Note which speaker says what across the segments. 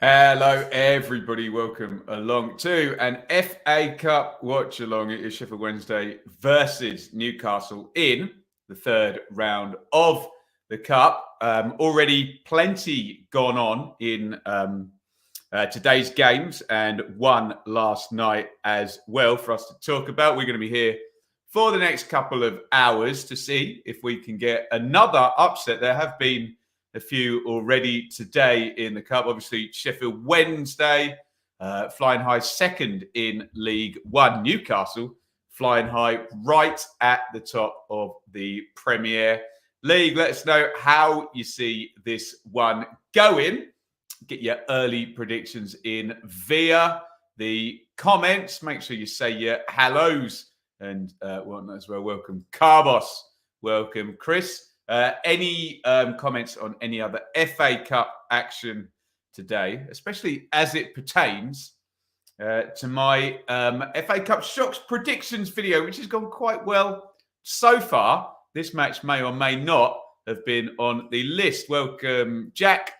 Speaker 1: Hello, everybody. Welcome along to an FA Cup watch along. It is Sheffield Wednesday versus Newcastle in the third round of the Cup. Already plenty gone on in today's games and one last night as well for us to talk about. We're going to be here for the next couple of hours to see if we can get another upset. There have been a few already today in the Cup. Obviously, Sheffield Wednesday flying high second in League One. Newcastle flying high right at the top of the Premier League. Let us know how you see this one going. Get your early predictions in via the comments. Make sure you say your hellos and whatnot as well. Welcome, Carbos. Welcome, Chris. Any comments on any other FA Cup action today, especially as it pertains to my FA Cup shocks predictions video, which has gone quite well so far. This match may or may not have been on the list. Welcome, Jack.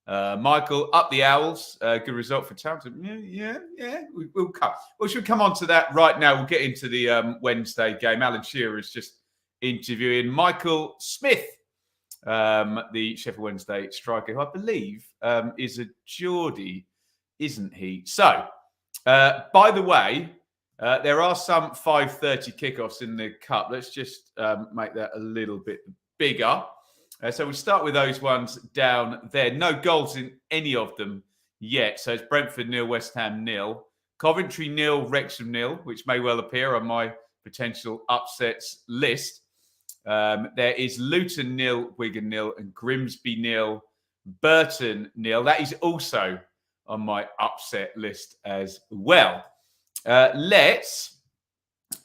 Speaker 1: Michael, up the Owls. Good result for Townsend. Yeah. We'll come. Well, should we come on to that right now? We'll get into the Wednesday game. Alan Shearer is just interviewing Michael Smith, the Sheffield Wednesday striker, who I believe is a Geordie, isn't he? So, by the way, there are some 5:30 kickoffs in the Cup. Let's just make that a little bit bigger. So we'll start with those ones down there. No goals in any of them yet. So it's Brentford 0, West Ham 0, Coventry 0, Wrexham 0, which may well appear on my potential upsets list. There is Luton 0, Wigan 0, and Grimsby 0, Burton 0. That is also on my upset list as well. Let's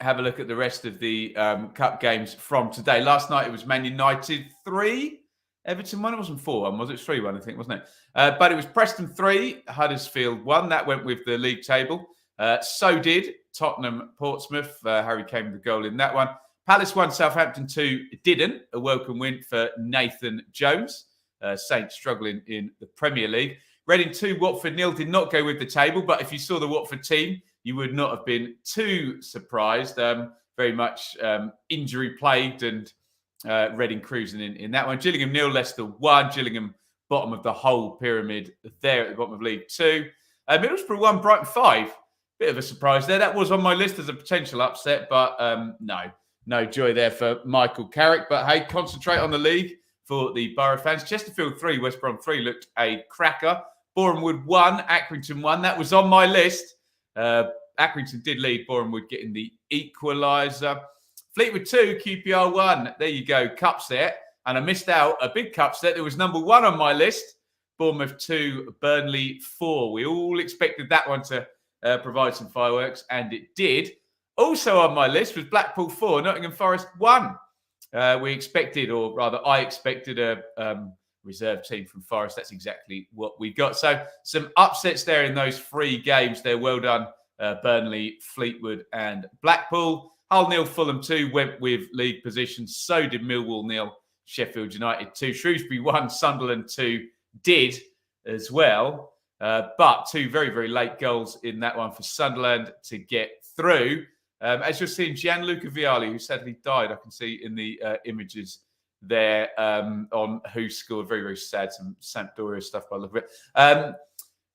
Speaker 1: have a look at the rest of the Cup games from today. Last night it was Man United 3, Everton 1. It wasn't 4-1, was it? 3-1, I think, wasn't it? But it was Preston 3, Huddersfield 1. That went with the league table. So did Tottenham Portsmouth. Harry Kane with the goal in that one. Palace 1, Southampton 2 didn't. A welcome win for Nathan Jones. Saints struggling in the Premier League. Reading 2, Watford 0 did not go with the table, but if you saw the Watford team, you would not have been too surprised. Very much injury-plagued and Reading cruising in that one. Gillingham 0, Leicester 1. Gillingham bottom of the whole pyramid there at the bottom of League 2. Middlesbrough 1, Brighton 5. Bit of a surprise there. That was on my list as a potential upset, but no joy there for Michael Carrick. But hey, concentrate on the league for the Borough fans. Chesterfield 3, West Brom 3 looked a cracker. Bournemouth 1, Accrington 1. That was on my list. Accrington did lead, Bournemouth getting the equaliser. Fleetwood 2, QPR 1. There you go, cup set. And I missed out a big cup set. There was number 1 on my list. Bournemouth 2, Burnley 4. We all expected that one to provide some fireworks, and it did. Also on my list was Blackpool 4, Nottingham Forest 1. We expected, or rather I expected a reserve team from Forest. That's exactly what we got. So some upsets there in those 3 games there. Well done, Burnley, Fleetwood and Blackpool. Hull 0, Fulham 2 went with league positions. So did Millwall 0, Sheffield United 2. Shrewsbury 1, Sunderland 2 did as well. But 2 very, very late goals in that one for Sunderland to get through. As you're seeing, Gianluca Vialli, who sadly died, I can see in the images there on who scored. Very, very sad. Some Sampdoria stuff by the look of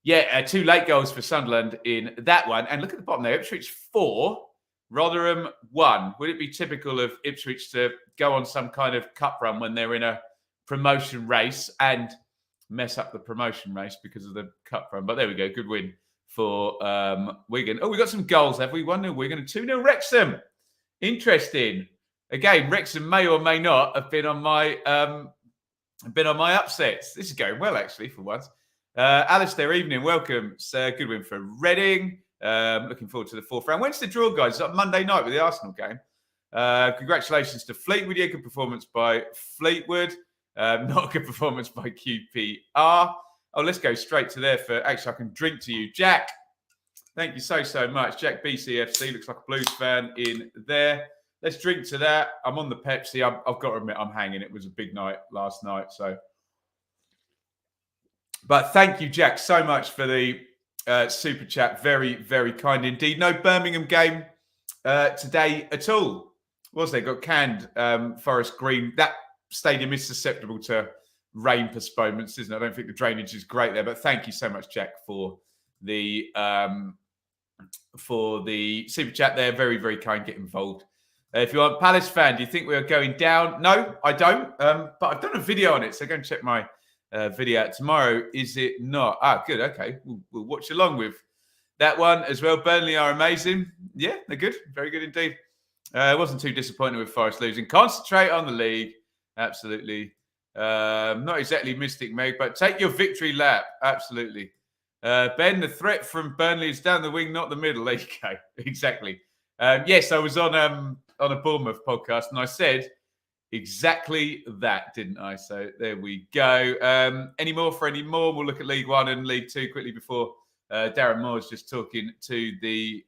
Speaker 1: it. 2 late goals for Sunderland in that one. And look at the bottom there. Ipswich 4, Rotherham 1. Would it be typical of Ipswich to go on some kind of cup run when they're in a promotion race and mess up the promotion race because of the cup run? But there we go. Good win for Wigan. Oh, we got some goals, have we? 1-0 Wigan and 2-0 Wrexham. Interesting. Again, Wrexham may or may not have been on my upsets. This is going well, actually, for once. Alistair, evening. Welcome. So, good win for Reading. Looking forward to the 4th round. When's the draw, guys? It's on Monday night with the Arsenal game. Congratulations to Fleetwood. Yeah, good performance by Fleetwood. Not a good performance by QPR. Oh, let's go straight to there for... Actually, I can drink to you. Jack, thank you so much. Jack BCFC, looks like a Blues fan in there. Let's drink to that. I'm on the Pepsi. I've got to admit, I'm hanging. It was a big night last night. So But thank you, Jack, so much for the super chat. Very, very kind indeed. No Birmingham game today at all. Was there? Got canned. Forest Green. That stadium is susceptible to rain postponements, isn't it? I don't think the drainage is great there. But thank you so much, Jack, for the super chat there. Very, very kind. Get involved. If you're a Palace fan, do you think we are going down? No, I don't. But I've done a video on it, so go and check my video out tomorrow. Is it not? Good. Okay, we'll watch along with that one as well. Burnley are amazing. Yeah, they're good. Very good indeed. I wasn't too disappointed with Forest losing. Concentrate on the league. Absolutely. Not exactly Mystic Meg, but take your victory lap. Absolutely. Ben, the threat from Burnley is down the wing, not the middle. There you go. Exactly. Yes, I was on a Bournemouth podcast and I said exactly that, didn't I? So there we go. Any more? We'll look at League One and League Two quickly before Darren Moore is just talking to the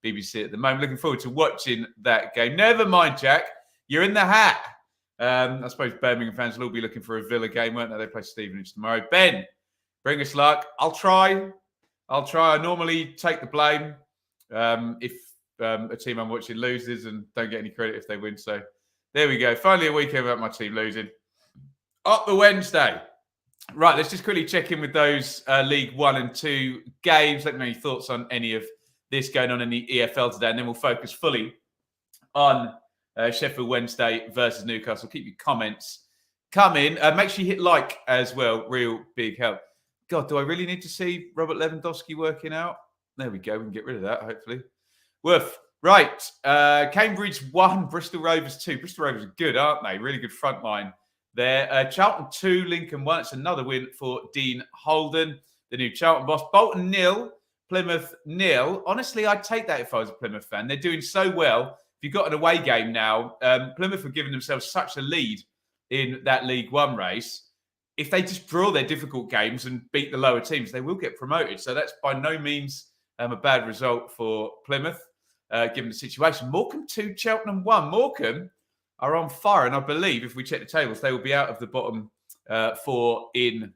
Speaker 1: BBC at the moment. Looking forward to watching that game. Never mind, Jack. You're in the hat. I suppose Birmingham fans will all be looking for a Villa game, won't they? They play Stevenage tomorrow. Ben, bring us luck. I'll try. I normally take the blame if a team I'm watching loses and don't get any credit if they win. So there we go. Finally a weekend without my team losing. Up the Wednesday. Right, let's just quickly check in with those League 1 and 2 games. Let me know your thoughts on any of this going on in the EFL today, and then we'll focus fully on Sheffield Wednesday versus Newcastle. Keep your comments coming. Make sure you hit like as well. Real big help. God, do I really need to see Robert Lewandowski working out? There we go. We can get rid of that, hopefully. Woof. Right. Cambridge 1, Bristol Rovers 2. Bristol Rovers are good, aren't they? Really good front line there. Charlton 2, Lincoln 1. It's another win for Dean Holden, the new Charlton boss. Bolton 0, Plymouth 0. Honestly, I'd take that if I was a Plymouth fan. They're doing so well. If you've got an away game now, Plymouth have given themselves such a lead in that League One race. If they just draw their difficult games and beat the lower teams, they will get promoted. So that's by no means a bad result for Plymouth, given the situation. Morecambe 2, Cheltenham 1. Morecambe are on fire, and I believe if we check the tables, they will be out of the bottom 4 in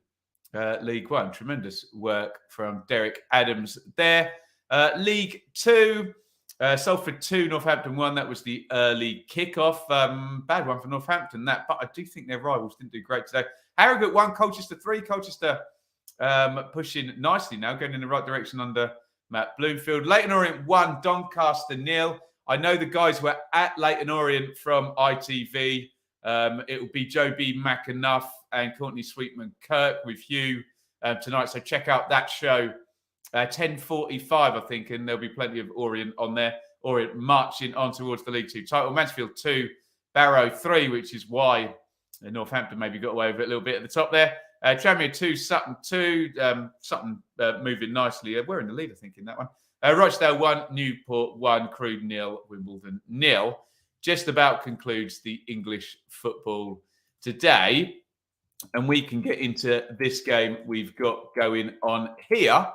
Speaker 1: League One. Tremendous work from Derek Adams there. League 2, Salford 2, Northampton 1. That was the early kickoff. Bad one for Northampton, that, but I do think their rivals didn't do great today. Harrogate 1, Colchester 3. Colchester pushing nicely now, going in the right direction under Matt Bloomfield. Leyton Orient 1, Doncaster 0. I know the guys were at Leyton Orient from ITV. It will be Joe B. McAnuff and Courtney Sweetman-Kirk with Hugh tonight. So check out that show. 10:45, I think, and there'll be plenty of Orient on there. Orient marching on towards the League 2 title. Mansfield 2, Barrow 3, which is why Northampton maybe got away with it a little bit at the top there. Tranmere 2, Sutton 2. Sutton moving nicely. We're in the lead, I think, in that one. Rochdale 1, Newport 1, Crewe 0, Wimbledon 0. Just about concludes the English football today. And we can get into this game we've got going on here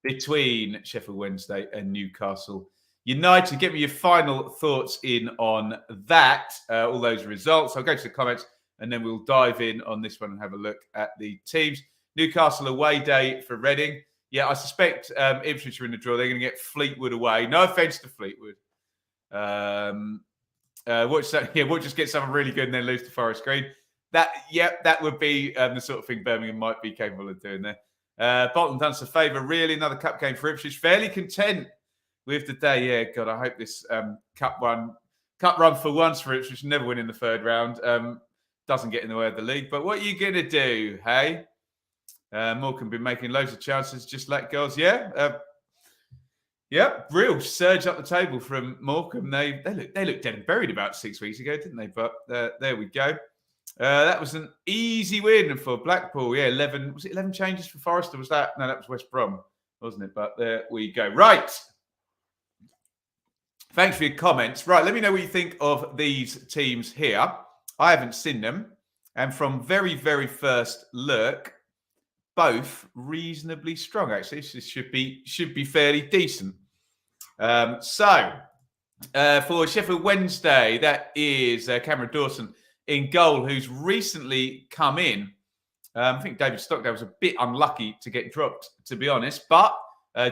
Speaker 1: between Sheffield Wednesday and Newcastle United. Get me your final thoughts in on that, all those results. I'll go to the comments and then we'll dive in on this one and have a look at the teams. Newcastle away day for Reading. Yeah, I suspect Ipswich are in the draw. They're going to get Fleetwood away. No offence to Fleetwood. We'll just get someone really good and then lose to Forest Green. That would be the sort of thing Birmingham might be capable of doing there. Bolton done us a favour, really. Another cup game for Ipswich. Fairly content with the day. Yeah, God, I hope this cup run for once for Ipswich, never win in the third round, doesn't get in the way of the league. But what are you going to do, hey? Morecambe been making loads of chances, just let goals. Yeah, real surge up the table from Morecambe. They looked dead and buried about 6 weeks ago, didn't they? But there we go. That was an easy win for Blackpool. Yeah, 11 changes for Forest, or was that? No, that was West Brom, wasn't it? But there we go. Right. Thanks for your comments. Right, let me know what you think of these teams here. I haven't seen them. And from very, very first look, both reasonably strong, actually. This should be fairly decent. For Sheffield Wednesday, that is Cameron Dawson in goal, who's recently come in I think David Stockdale was a bit unlucky to get dropped, to be honest. But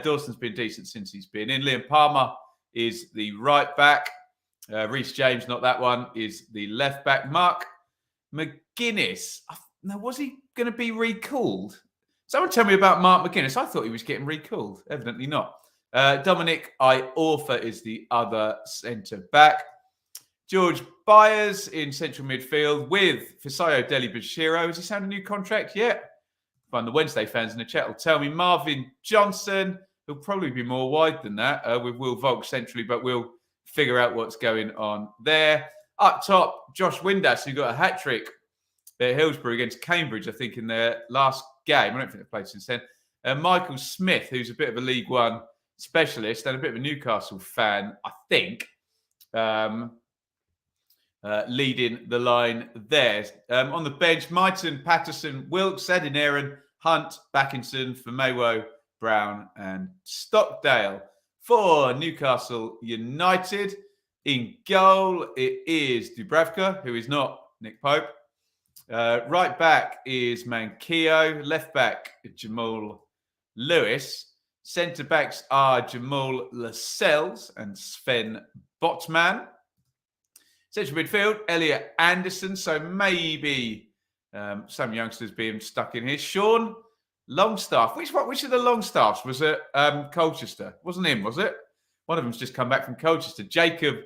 Speaker 1: Dawson's been decent since he's been in. Liam Palmer is the right back. Reece James, not that one, is the left back. Mark McGuinness. Now, was he going to be recalled? Someone tell me about Mark McGuinness. I thought he was getting recalled. Evidently not. Dominic Iorfa is the other centre back. George Byers in central midfield with Fisayo Dele-Bashiru. Has he signed a new contract yet? Find the Wednesday fans in the chat will tell me. Marvin Johnson, he'll probably be more wide than that with Will Volk centrally, but we'll figure out what's going on there. Up top, Josh Windass, who got a hat-trick at Hillsbrough against Cambridge, I think, in their last game. I don't think they've played since then. Michael Smith, who's a bit of a League One specialist and a bit of a Newcastle fan, I think, leading the line there. On the bench, Myton, Patterson, Wilkes, Adinaran, Hunt, Backinson, Famewo, Brown and Stockdale. For Newcastle United, in goal, it is Dubravka, who is not Nick Pope. Right back is Manquillo. Left back, Jamal Lewis. Centre backs are Jamal Lascelles and Sven Botman. Central midfield, Elliot Anderson. So maybe some youngsters being stuck in here. Sean Longstaff. Which of the Longstaffs was it? Colchester. Wasn't him, was it? One of them's just come back from Colchester. Jacob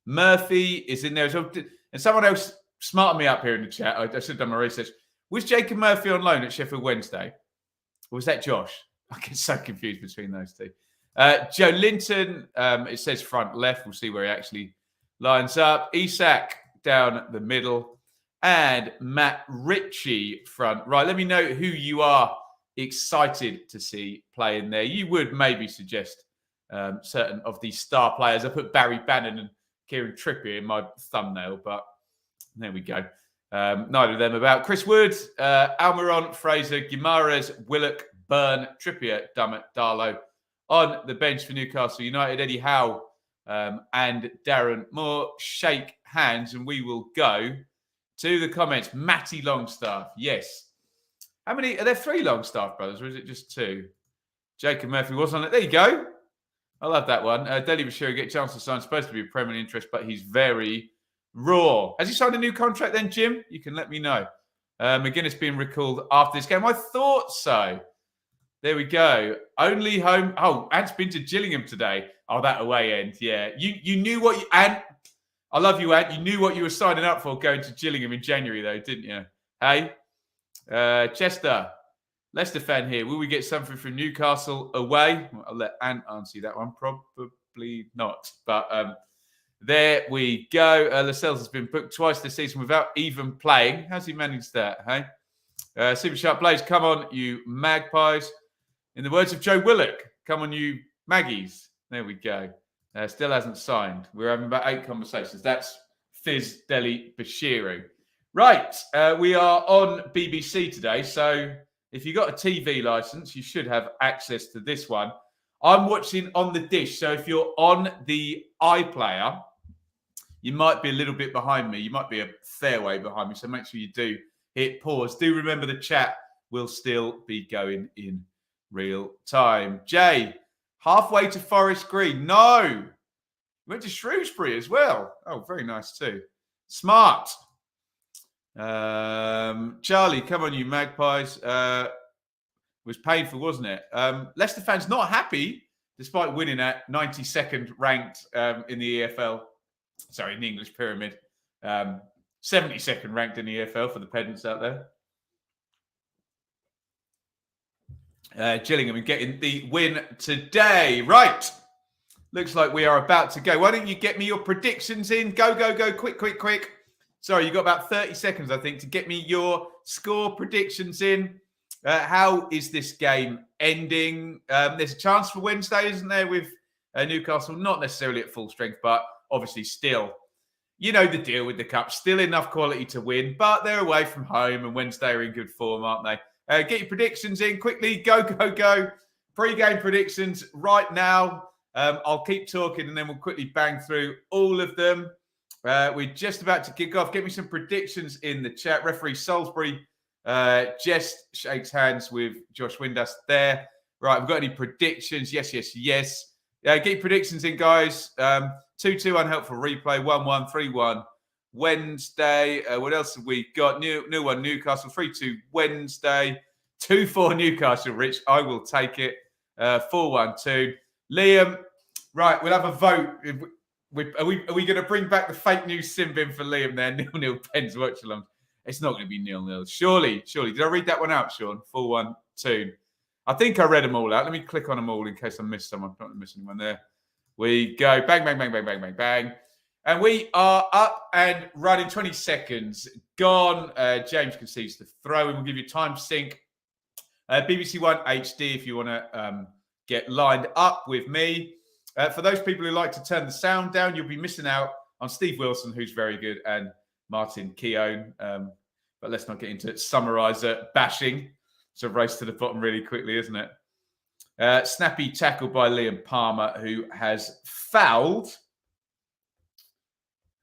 Speaker 1: Murphy is in there as well. And someone else smarted me up here in the chat. I should have done my research. Was Jacob Murphy on loan at Sheffield Wednesday? Or was that Josh? I get so confused between those two. Joe Linton, it says front left. We'll see where he actually lines up. Isak down the middle. And Matt Ritchie front right. Let me know who you are excited to see playing there. You would maybe suggest certain of these star players. I put Barry Bannon and Kieran Trippier in my thumbnail, but there we go. Neither of them about. Chris Wood, Almiron, Fraser, Guimaraes, Willock, Byrne, Trippier, Dummett, Darlow. On the bench for Newcastle United, Eddie Howe and Darren Moore. Shake hands and we will go to the comments. Matty Longstaff, yes. How many? Are there 3 Longstaff brothers or is it just 2? Jacob Murphy was on it. There you go. I love that one. Dele-Bashiru get a chance to sign. Supposed to be a Premier interest, but he's very raw. Has he signed a new contract then, Jim? You can let me know. McGuinness being recalled after this game. I thought so. There we go. Only home. Oh, Ant's been to Gillingham today. Oh, that away end. Yeah. You knew what you... Ant, I love you, Ant. You knew what you were signing up for going to Gillingham in January, though, didn't you? Hey? Chester. Leicester fan here. Will we get something from Newcastle away? I'll let Ant answer that one. Probably not. But there we go. Lascelles has been booked twice this season without even playing. How's he managed that, hey? Super Sharp Blaze, come on, you magpies. In the words of Joe Willock, come on, you maggies. There we go. Still hasn't signed. We're having about 8 conversations. That's Fizz Dele-Bashiru. Right, we are on BBC today, so if you've got a TV license, you should have access to this one. I'm watching on the dish, so if you're on the iPlayer, you might be a little bit behind me. You might be a fair way behind me, so make sure you do hit pause. Do remember the chat will still be going in real time. Jay, halfway to Forest Green. No, went to Shrewsbury as well. Oh, very nice too. Smart. Charlie, come on, you magpies. Was painful, wasn't it? Leicester fans not happy despite winning at 92nd ranked in the EFL. Sorry, in the English pyramid. 72nd ranked in the EFL for the pedants out there. Gillingham and getting the win today. Right. Looks like we are about to go. Why don't you get me your predictions in? Go, go, go. Quick, quick, quick. Sorry, you've got about 30 seconds, I think, to get me your score predictions in. How is this game ending? There's a chance for Wednesday, isn't there, with Newcastle? Not necessarily at full strength, but obviously still, you know the deal with the Cup. Still enough quality to win, but they're away from home and Wednesday are in good form, aren't they? Get your predictions in quickly. Go, go, go. Pre-game predictions right now. I'll keep talking and then we'll quickly bang through all of them. We're just about to kick off. Get me some predictions in the chat. Referee Salisbury Jess shakes hands with Josh Windass there. Right, have we got any predictions? Yes. Get your predictions in, guys. 2-2 unhelpful replay, 1-1, 3-1 Wednesday. What else have we got? New one, Newcastle, 3-2 Wednesday. 2-4 Newcastle, Rich. I will take it. 4-1-2. Liam, right, we'll have a vote. Are we going to bring back the fake news sim bin for Liam there? 0-0 Pens watch along. It's not going to be 0-0. Surely. Did I read that one out, Sean? 4-1-2. I think I read them all out. Let me click on them all in case I missed someone. I don't miss anyone there. We go. Bang, bang, bang, bang, bang, bang, bang. And we are up and running. 20 seconds gone. James concedes the throw, and we'll give you time to sync. BBC One HD if you want to get lined up with me. For those people who like to turn the sound down, you'll be missing out on Steve Wilson, who's very good, and Martin Keown. But let's not get into summariser bashing. It's a race to the bottom really quickly, isn't it? Snappy tackle by Liam Palmer, who has fouled.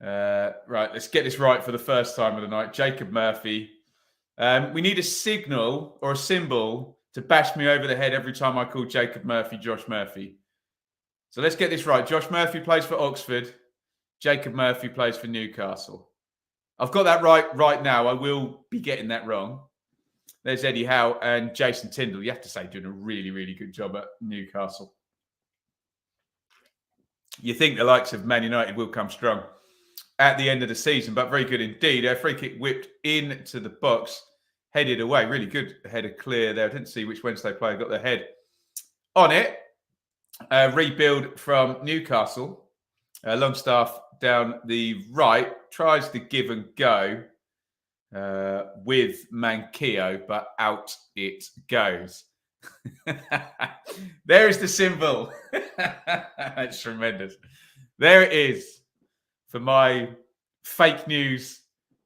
Speaker 1: Right, let's get this right for the first time of the night. Jacob Murphy. We need a signal or a symbol to bash me over the head every time I call Jacob Murphy Josh Murphy. So let's get this right. Josh Murphy plays for Oxford. Jacob Murphy plays for Newcastle. I've got that right now. I will be getting that wrong. There's Eddie Howe and Jason Tyndall. You have to say, doing a really, really good job at Newcastle. You think the likes of Man United will come strong at the end of the season, but very good indeed. A free kick whipped into the box, headed away. Really good header clear there. I didn't see which Wednesday player got their head on it. Rebuild from Newcastle. Longstaff down the right tries to give and go with Manquillo, but out it goes. There is the symbol. That's tremendous. There it is for my fake news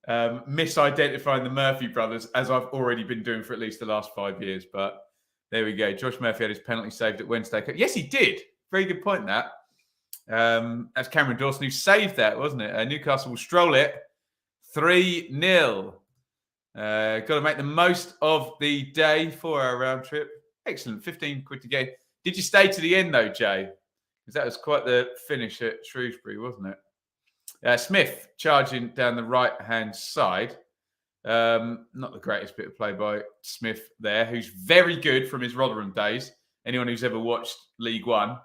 Speaker 1: misidentifying the Murphy brothers, as I've already been doing for at least the last 5 years. But there we go. Josh Murphy had his penalty saved at Wednesday. Yes, he did. Very good point, that. That's Cameron Dawson who saved that, wasn't it? Newcastle will stroll it 3-0. Got to make the most of the day, 4-hour round trip. Excellent. 15 quid to get. Did you stay to the end, though, Jay? Because that was quite the finish at Shrewsbury, wasn't it? Smith charging down the right-hand side. Not the greatest bit of play by Smith there, who's very good from his Rotherham days. Anyone who's ever watched League One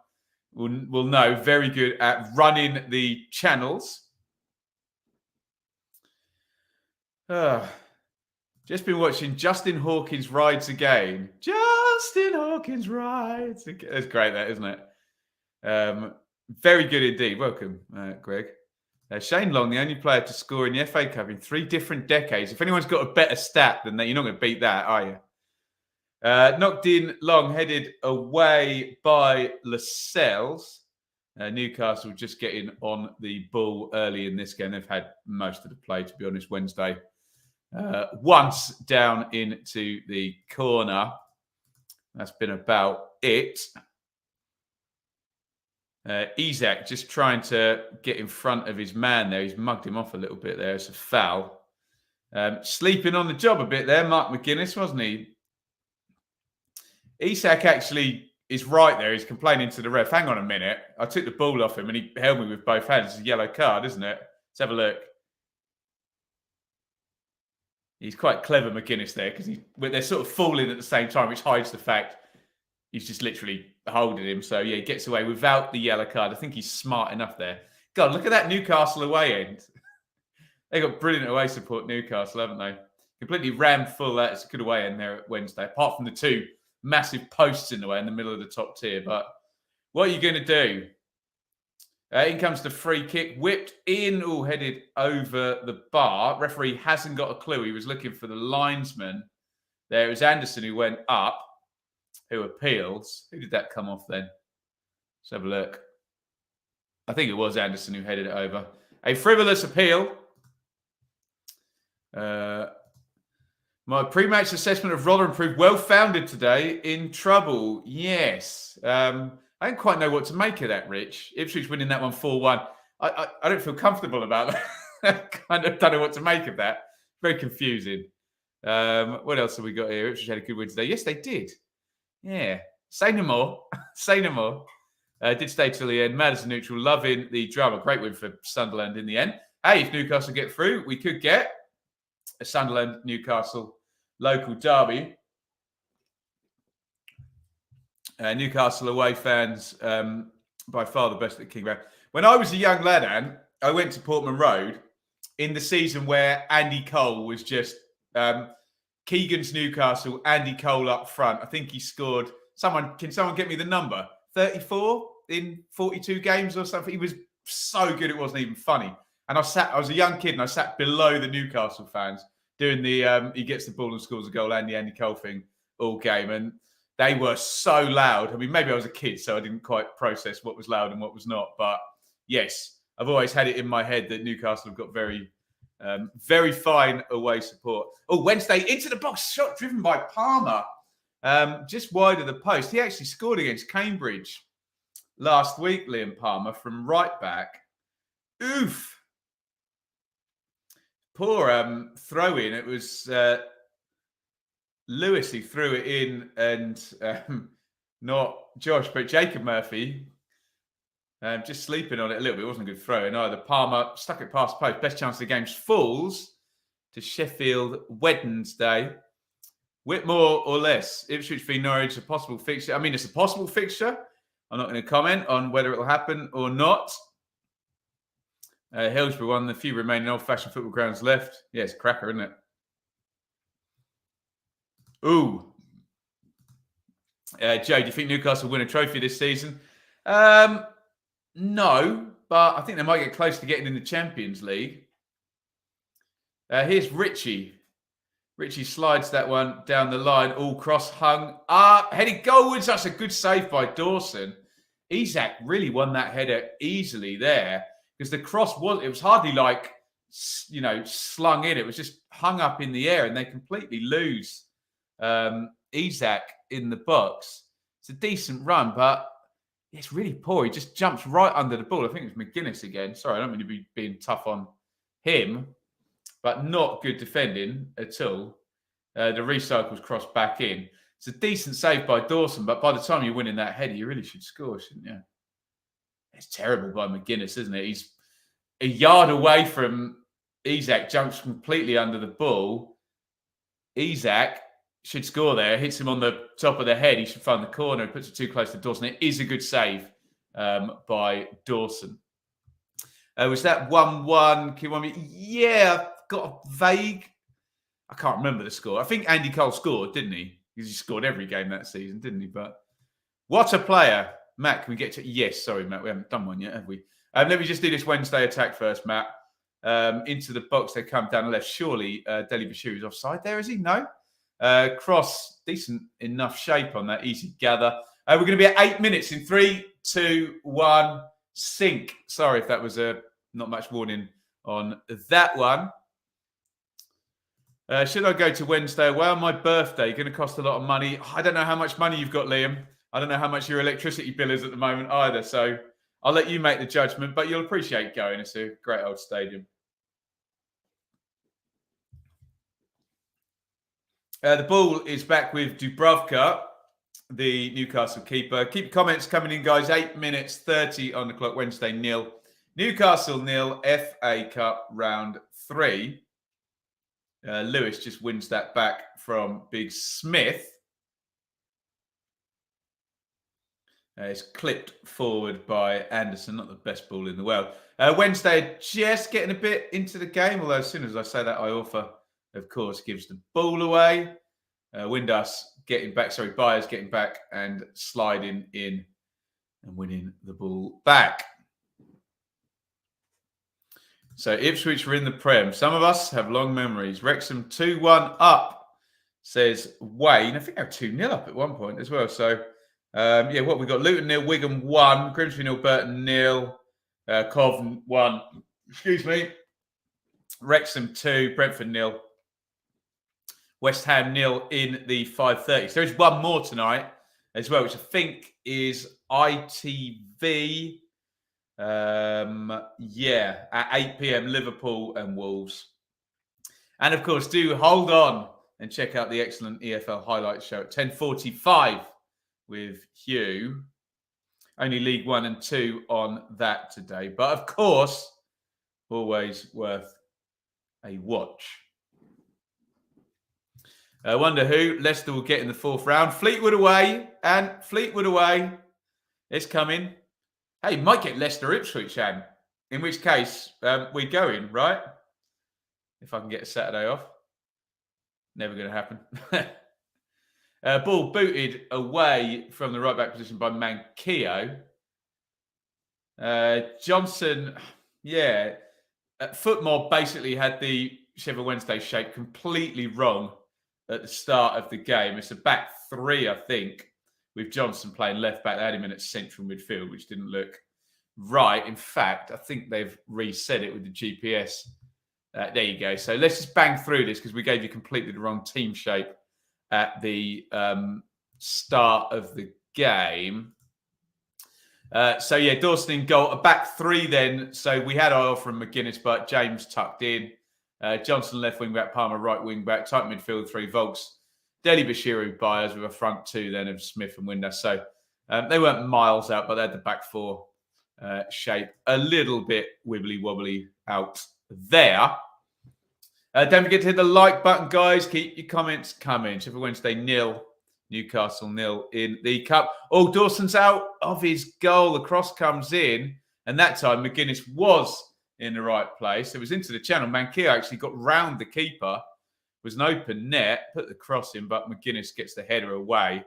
Speaker 1: will know, very good at running the channels. Just been watching Justin Hawkins Rides Again. Justin Hawkins Rides Again. That's great, that, isn't it? Very good indeed. Welcome, Greg. Shane Long, the only player to score in the FA Cup in 3 different decades. If anyone's got a better stat than that, you're not going to beat that, are you? Knocked in long, headed away by Lascelles. Newcastle just getting on the ball early in this game. They've had most of the play, to be honest, Wednesday. Once down into the corner. That's been about it. Isak just trying to get in front of his man there. He's mugged him off a little bit there. It's a foul. Sleeping on the job a bit there, Mark McGuinness, wasn't he? Isak actually is right there. He's complaining to the ref. Hang on a minute. I took the ball off him and he held me with both hands. It's a yellow card, isn't it? Let's have a look. He's quite clever, McGuinness, there, because they're sort of falling at the same time, which hides the fact he's just literally holding him. So, yeah, he gets away without the yellow card. I think he's smart enough there. God, look at that Newcastle away end. They got brilliant away support, Newcastle, haven't they? Completely rammed full. That's a good away end there at Wednesday, apart from the 2 massive posts in the way in the middle of the top tier. But what are you going to do? In comes the free kick, whipped in, headed over the bar. Referee hasn't got a clue. He was looking for the linesman. There was Anderson who went up, who appeals. Who did that come off then? Let's have a look. I think it was Anderson who headed it over. A frivolous appeal. My pre-match assessment of Rotherham proved well-founded today. In trouble, yes. I don't quite know what to make of that, Rich. Ipswich winning that one 4-1. I don't feel comfortable about that. I kind of don't know what to make of that. Very confusing. What else have we got here? Ipswich had a good win today. Yes, they did. Yeah. Say no more. Say no more. Did stay till the end. Mad as a neutral. Loving the drama. Great win for Sunderland in the end. Hey, if Newcastle get through, we could get a Sunderland-Newcastle local derby. Newcastle away fans, by far the best at King Road. When I was a young lad, Anne, I went to Portman Road in the season where Andy Cole was just Keegan's Newcastle, Andy Cole up front. I think he scored. Can someone get me the number? 34 in 42 games or something. He was so good it wasn't even funny. And I was a young kid and I sat below the Newcastle fans doing the he gets the ball and scores a goal, Andy Cole thing all game. And they were so loud. I mean, maybe I was a kid, so I didn't quite process what was loud and what was not. But yes, I've always had it in my head that Newcastle have got very, very fine away support. Oh, Wednesday into the box, shot driven by Palmer, just wide of the post. He actually scored against Cambridge last week, Liam Palmer, from right back. Oof. Poor throw in. It was Lewis who threw it in, and not Josh, but Jacob Murphy. Just sleeping on it a little bit. It wasn't a good throw in either. Palmer stuck it past post. Best chance of the game falls to Sheffield Wednesday. Whitmore or less. Ipswich v Norwich, a possible fixture. I mean, it's a possible fixture. I'm not going to comment on whether it will happen or not. Hillsbrough, one of the few remaining old-fashioned football grounds left. Yeah, it's a cracker, isn't it? Ooh. Joe, do you think Newcastle will win a trophy this season? No, but I think they might get close to getting in the Champions League. Here's Richie. Richie slides that one down the line, all cross-hung. Headed goalwards. That's a good save by Dawson. Isak really won that header easily there because the cross was hardly like, slung in. It was just hung up in the air and they completely lose Isak in the box. It's a decent run, but it's really poor. He just jumps right under the ball. I think it's McGuinness again. Sorry, I don't mean to be being tough on him, but not good defending at all. The recycle's crossed back in. It's a decent save by Dawson, but by the time you're winning that header, you really should score, shouldn't you? It's terrible by McGuinness, isn't it? He's a yard away from Isak, jumps completely under the ball. Isak should score there, hits him on the top of the head. He should find the corner, puts it too close to Dawson. It is a good save by Dawson. Was that 1-1? Yeah, I've got a vague. I can't remember the score. I think Andy Cole scored, didn't he? Because he scored every game that season, didn't he? But what a player. Matt, can we get to... Yes, sorry, Matt. We haven't done one yet, have we? Let me just do this Wednesday attack first, Matt. Into the box, they come down the left. Surely Deli Bashir is offside there, is he? No. Cross, decent enough shape on that. Easy gather. We're going to be at 8 minutes in 3, 2, 1. Sink. Sorry if that was not much warning on that one. Should I go to Wednesday? Well, my birthday, going to cost a lot of money. I don't know how much money you've got, Liam. I don't know how much your electricity bill is at the moment either. So I'll let you make the judgment, but you'll appreciate going. It's a great old stadium. The ball is back with Dubravka, the Newcastle keeper. Keep comments coming in, guys. 8 minutes, 30 on the clock. Wednesday, 0. Newcastle, 0. FA Cup round 3. Lewis just wins that back from Big Smith. It's clipped forward by Anderson, not the best ball in the world. Wednesday just getting a bit into the game, although as soon as I say that, Iorfa, of course, gives the ball away. Byers getting back and sliding in and winning the ball back. So Ipswich were in the Prem. Some of us have long memories. Wrexham 2-1 up, says Wayne. I think they were 2-0 up at one point as well. So, what we got? Luton 0, Wigan 1, Grimsby 0, Burton 0, Cov 1. Excuse me. Wrexham 2, Brentford 0, West Ham 0 in the 5:30. So there is one more tonight as well, which I think is ITV. At 8 p.m, Liverpool and Wolves. And of course, do hold on and check out the excellent EFL highlights show at 10:45 with Hugh. Only League 1 and 2 on that today. But of course, always worth a watch. I wonder who Leicester will get in the fourth round. Fleetwood away, and Fleetwood away. It's coming. Hey, might get Leicester Ipswich, Anne. In which case, we're going, right? If I can get a Saturday off. Never going to happen. Ball booted away from the right back position by Manquillo. Johnson, yeah. Footmob basically had the Sheffield Wednesday shape completely wrong at the start of the game. It's a back three, I think, with Johnson playing left back. They had him in at central midfield, which didn't look right. In fact, I think they've reset it with the GPS. There you go. So let's just bang through this because we gave you completely the wrong team shape at the start of the game. So, yeah, Dawson in goal. A back three then. So we had Oil from McGuinness, but James tucked in. Johnson left wing back, Palmer right wing back, tight midfield three, Volks, Deli Bashiru, Byers with a front two then of Smith and Windass. So they weren't miles out, but they had the back four shape a little bit wibbly wobbly out there. Don't forget to hit the like button, guys. Keep your comments coming. Sheffield Wednesday 0, Newcastle 0 in the cup. Oh, Dawson's out of his goal. The cross comes in, and that time McGuinness was in the right place. It was into the channel. Manquillo actually got round the keeper. It was an open net, put the cross in, but McGuinness gets the header away.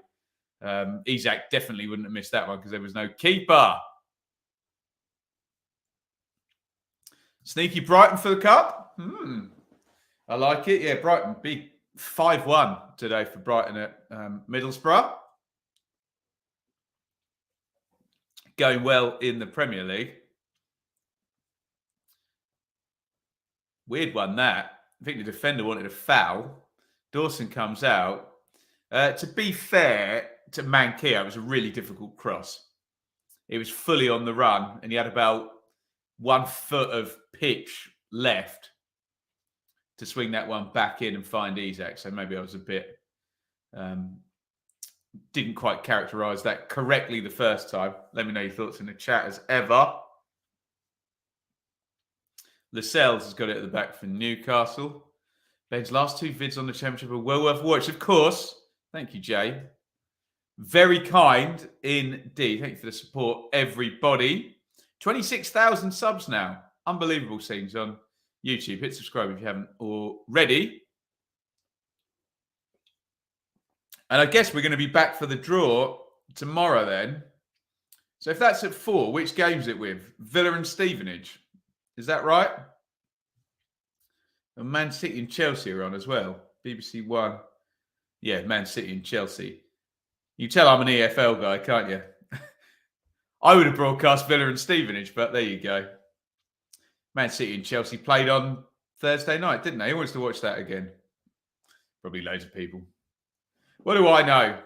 Speaker 1: Isak definitely wouldn't have missed that one because there was no keeper. Sneaky Brighton for the cup. I like it. Yeah, Brighton, big 5-1 today for Brighton at Middlesbrough. Going well in the Premier League. Weird one, that. I think the defender wanted a foul. Dawson comes out. To be fair to Manquillo, it was a really difficult cross. It was fully on the run, and he had about 1 foot of pitch left to swing that one back in and find Isak. So maybe I was a bit... didn't quite characterise that correctly the first time. Let me know your thoughts in the chat as ever. Lascelles has got it at the back for Newcastle. Ben's last 2 vids on the Championship are well worth watch. Of course. Thank you, Jay. Very kind indeed. Thank you for the support, everybody. 26,000 subs now. Unbelievable scenes on YouTube. Hit subscribe if you haven't already. And I guess we're going to be back for the draw tomorrow then. So if that's at 4, which game's it with? Villa and Stevenage. Is that right? And Man City and Chelsea are on as well. BBC One. Yeah, Man City and Chelsea. You tell I'm an EFL guy, can't you? I would have broadcast Villa and Stevenage, but there you go. Man City and Chelsea played on Thursday night, didn't they? Who wants to watch that again? Probably loads of people. What do I know?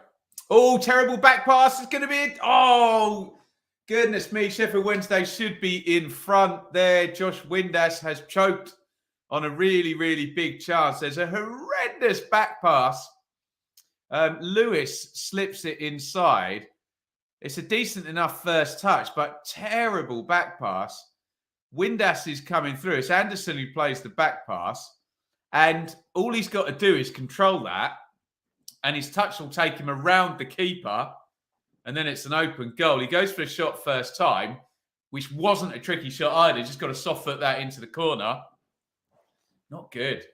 Speaker 1: Oh, terrible back pass. It's going to be it. Oh, goodness me. Sheffield Wednesday should be in front there. Josh Windass has choked on a really, really big chance. There's a horrendous back pass. Lewis slips it inside. It's a decent enough first touch, but terrible back pass. Windass is coming through. It's Anderson who plays the back pass. And all he's got to do is control that. And his touch will take him around the keeper. And then it's an open goal. He goes for a shot first time, which wasn't a tricky shot either. Just got to soft foot that into the corner. Not good.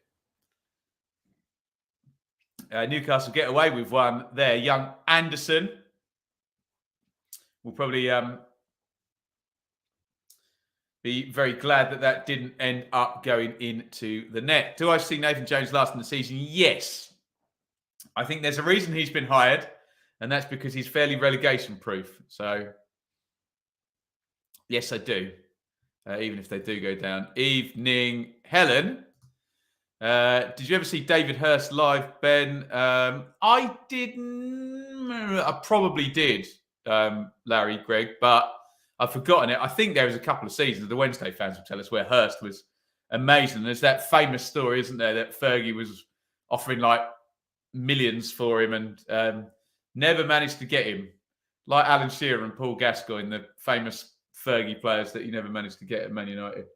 Speaker 1: Newcastle get away with one there. Young Anderson will probably be very glad that that didn't end up going into the net. Do I see Nathan Jones last in the season? Yes. I think there's a reason he's been hired, and that's because he's fairly relegation-proof. So, yes, I do. Even if they do go down. Evening, Helen. Did you ever see David Hurst live, Ben? I didn't. I probably did, Larry, Greg, but I've forgotten it. I think there was a couple of seasons. The Wednesday fans will tell us where Hurst was amazing. There's that famous story, isn't there, that Fergie was offering like millions for him and never managed to get him. Like Alan Shearer and Paul Gascoigne, the famous Fergie players that he never managed to get at Man United.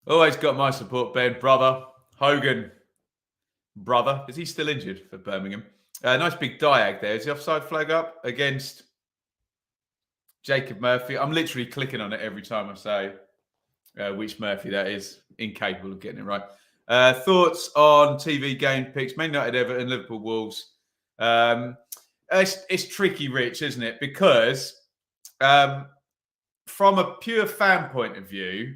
Speaker 1: Always got my support, Ben. Brother. Hogan. Brother. Is he still injured for Birmingham? Nice big diag there. Is the offside flag up against Jacob Murphy? I'm literally clicking on it every time I say which Murphy that is. Incapable of getting it right. Thoughts on TV game picks? Man United, Everton, Liverpool, Wolves. It's tricky, Rich, isn't it? Because from a pure fan point of view,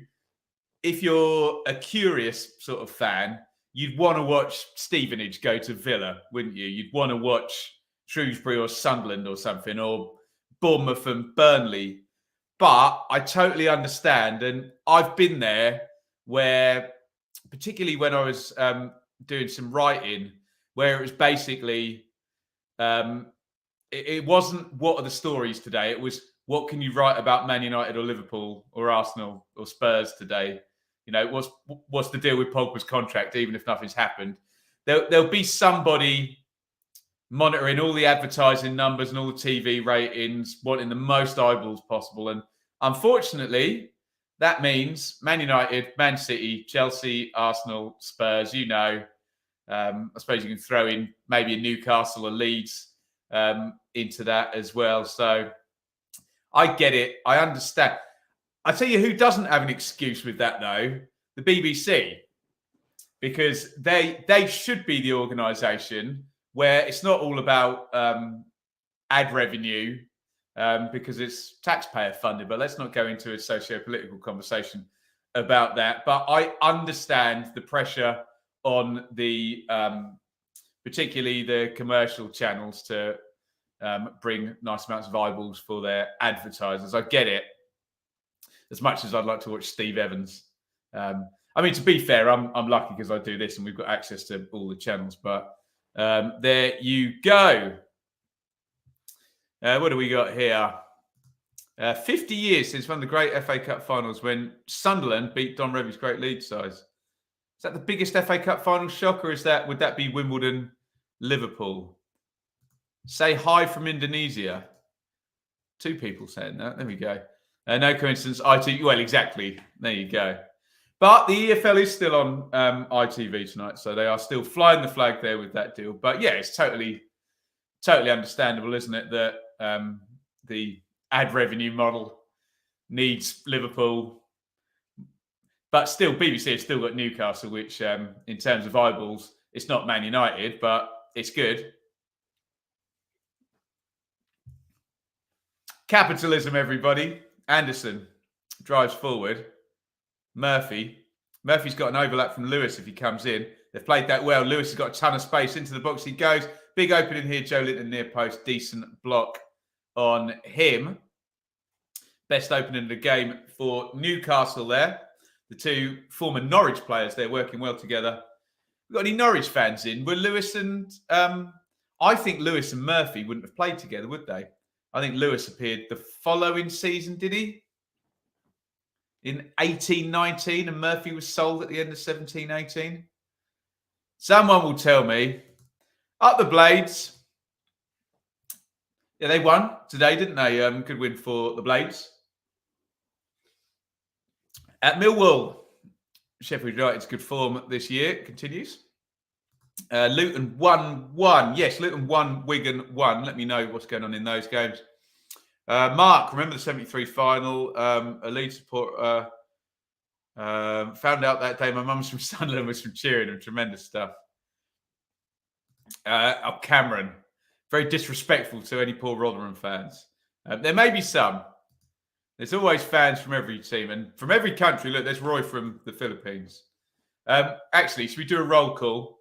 Speaker 1: if you're a curious sort of fan, you'd want to watch Stevenage go to Villa, wouldn't you? You'd want to watch Shrewsbury or Sunderland or something, or Bournemouth and Burnley. But I totally understand. And I've been there where, particularly when I was doing some writing, where it was basically, it wasn't what are the stories today. It was what can you write about Man United or Liverpool or Arsenal or Spurs today? You know, what's the deal with Pogba's contract, even if nothing's happened? There'll be somebody monitoring all the advertising numbers and all the TV ratings, wanting the most eyeballs possible. And unfortunately, that means Man United, Man City, Chelsea, Arsenal, Spurs, you know. I suppose you can throw in maybe a Newcastle or Leeds into that as well. So I get it. I understand. I tell you who doesn't have an excuse with that, though, the BBC, because they should be the organisation where it's not all about ad revenue because it's taxpayer funded. But let's not go into a socio-political conversation about that. But I understand the pressure on the particularly the commercial channels to bring nice amounts of eyeballs for their advertisers. I get it. As much as I'd like to watch Steve Evans. I mean, to be fair, I'm lucky because I do this and we've got access to all the channels. But there you go. What do we got here? 50 years since one of the great FA Cup finals when Sunderland beat Don Revie's great lead size. Is that the biggest FA Cup final shock, or would that be Wimbledon, Liverpool? Say hi from Indonesia. 2 people saying that. There we go. No coincidence. Well, exactly. There you go. But the EFL is still on ITV tonight, so they are still flying the flag there with that deal. But yeah, it's totally understandable, isn't it, that the ad revenue model needs Liverpool, but still BBC has still got Newcastle, which in terms of eyeballs, it's not Man United, but it's good. Capitalism, everybody. Anderson drives forward. Murphy's got an overlap from Lewis if he comes in. They've played that well. Lewis has got a ton of space into the box. He goes. Big opening here. Joe Linton near post. Decent block on him. Best opening of the game for Newcastle there. The 2 former Norwich players, they're working well together. We've got any Norwich fans in? Were Lewis and... I think Lewis and Murphy wouldn't have played together, would they? I think Lewis appeared the following season, did he? In 18-19, and Murphy was sold at the end of 17-18. Someone will tell me. Up the Blades. Yeah, they won today, didn't they? Good win for the Blades. At Millwall, Sheffield United's good form this year continues. Luton 1-1. Yes, Luton 1, Wigan 1. Let me know what's going on in those games. Mark, remember the 73 final? A lead support. Found out that day my mum's from Sunderland was from cheering and tremendous stuff. Cameron, very disrespectful to any poor Rotherham fans. There may be some. There's always fans from every team and from every country. Look, there's Roy from the Philippines. Actually, should we do a roll call?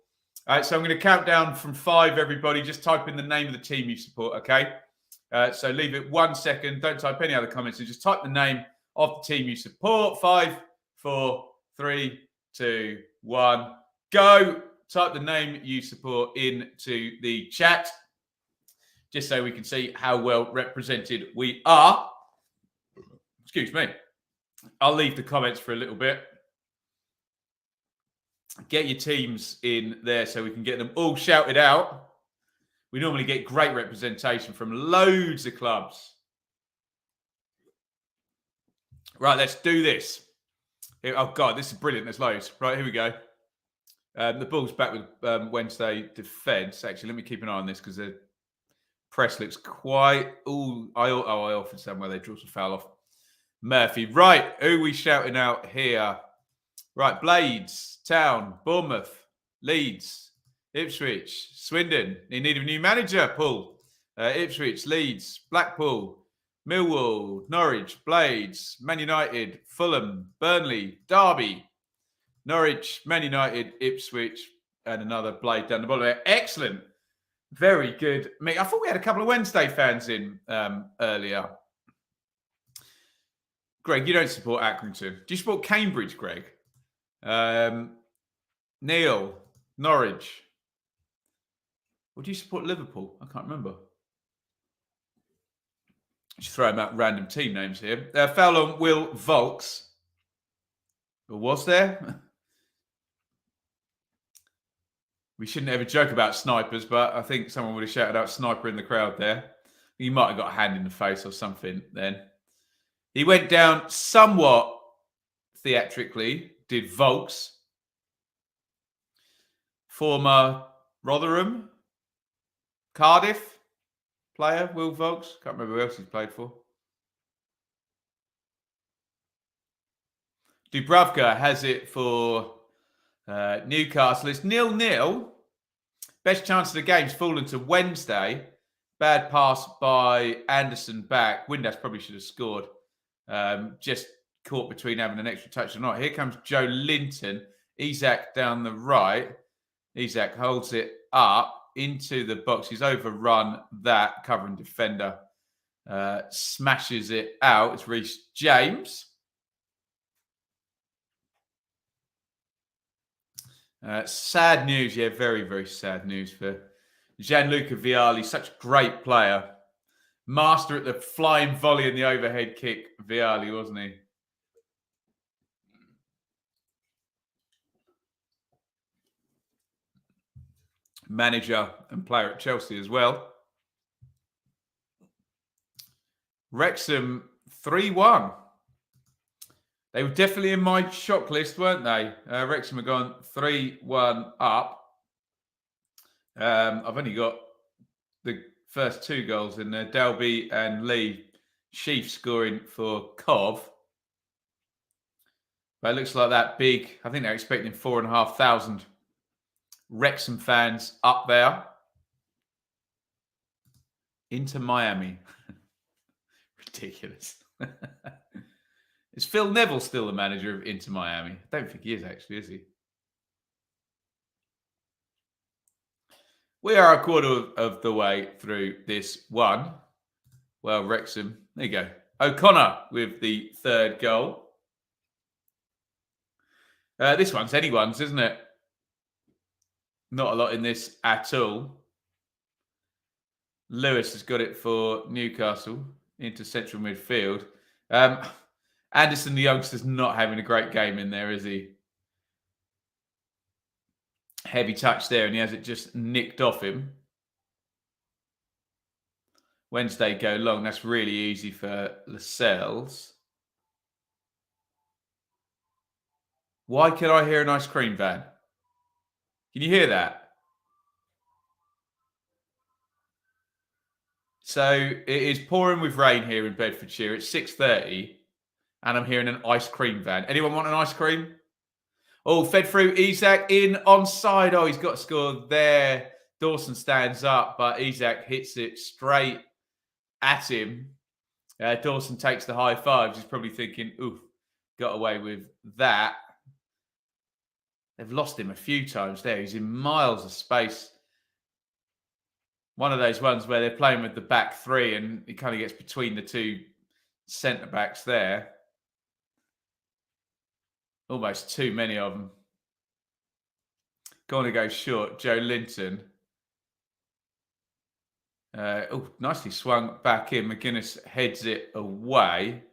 Speaker 1: All right, so I'm going to count down from 5, everybody. Just type in the name of the team you support, okay? So leave it 1 second. Don't type any other comments. And just type the name of the team you support. 5, 4, 3, 2, 1. Go. Type the name you support into the chat. Just so we can see how well represented we are. Excuse me. I'll leave the comments for a little bit. Get your teams in there so we can get them all shouted out. We normally get great representation from loads of clubs. Right, let's do this. Oh, God, this is brilliant. There's loads. Right, here we go. The Bulls back with Wednesday defence. Actually, let me keep an eye on this because the press looks quite... I offered somewhere they draw some foul off. Murphy. Right, who are we shouting out here? Right, Blades, Town, Bournemouth, Leeds, Ipswich, Swindon. They need a new manager, Paul. Ipswich, Leeds, Blackpool, Millwall, Norwich, Blades, Man United, Fulham, Burnley, Derby, Norwich, Man United, Ipswich, and another Blade down the bottom there. Excellent. Very good. I thought we had a couple of Wednesday fans in earlier. Greg, you don't support Accrington. Do you support Cambridge, Greg? Neil, Norwich. Or do you support Liverpool? I can't remember. Just throwing out random team names here. Foul on Will Volks. Or was there? We shouldn't ever joke about snipers, but I think someone would have shouted out sniper in the crowd there. He might have got a hand in the face or something then. He went down somewhat theatrically, did Volks. Former Rotherham, Cardiff player, Will Volks. Can't remember who else he's played for. Dubravka has it for Newcastle. It's 0-0. Best chance of the game's fallen to Wednesday. Bad pass by Anderson back. Windass probably should have scored. Just caught between having an extra touch or not. Here comes Joe Linton. Isak down the right. Isak holds it up into the box. He's overrun that covering defender. Smashes it out. It's Reece James. Sad news. Yeah, very, very sad news for Gianluca Vialli. Such a great player. Master at the flying volley and the overhead kick. Vialli, wasn't he? Manager and player at Chelsea as well. Wrexham 3-1. They were definitely in my shock list, weren't they? Wrexham have gone 3-1 up. I've only got the first two goals in there. Dalby and Lee Sheaf scoring for Cov. But it looks like that big. I think they're expecting 4,500 Wrexham fans up there. Into Miami. Ridiculous. Is Phil Neville still the manager of Inter Miami? I don't think he is, actually, is he? We are a quarter of the way through this one. Well, Wrexham, there you go. O'Connor with the third goal. This one's anyone's, isn't it? Not a lot in this at all. Lewis has got it for Newcastle into central midfield. Anderson, the youngster's not having a great game in there, is he? Heavy touch there, and he has it just nicked off him. Wednesday go long. That's really easy for Lascelles. Why can I hear an ice cream van? Can you hear that? So it is pouring with rain here in Bedfordshire. It's 6:30. And I'm hearing an ice cream van. Anyone want an ice cream? Oh, fed through. Isak in onside. Oh, he's got to score there. Dawson stands up, but Isak hits it straight at him. Dawson takes the high fives. He's probably thinking, oof, got away with that. They've lost him a few times there. He's in miles of space. One of those ones where they're playing with the back three and he kind of gets between the two centre-backs there. Almost too many of them. Going to go short. Joe Linton. Nicely swung back in. McGuinness heads it away.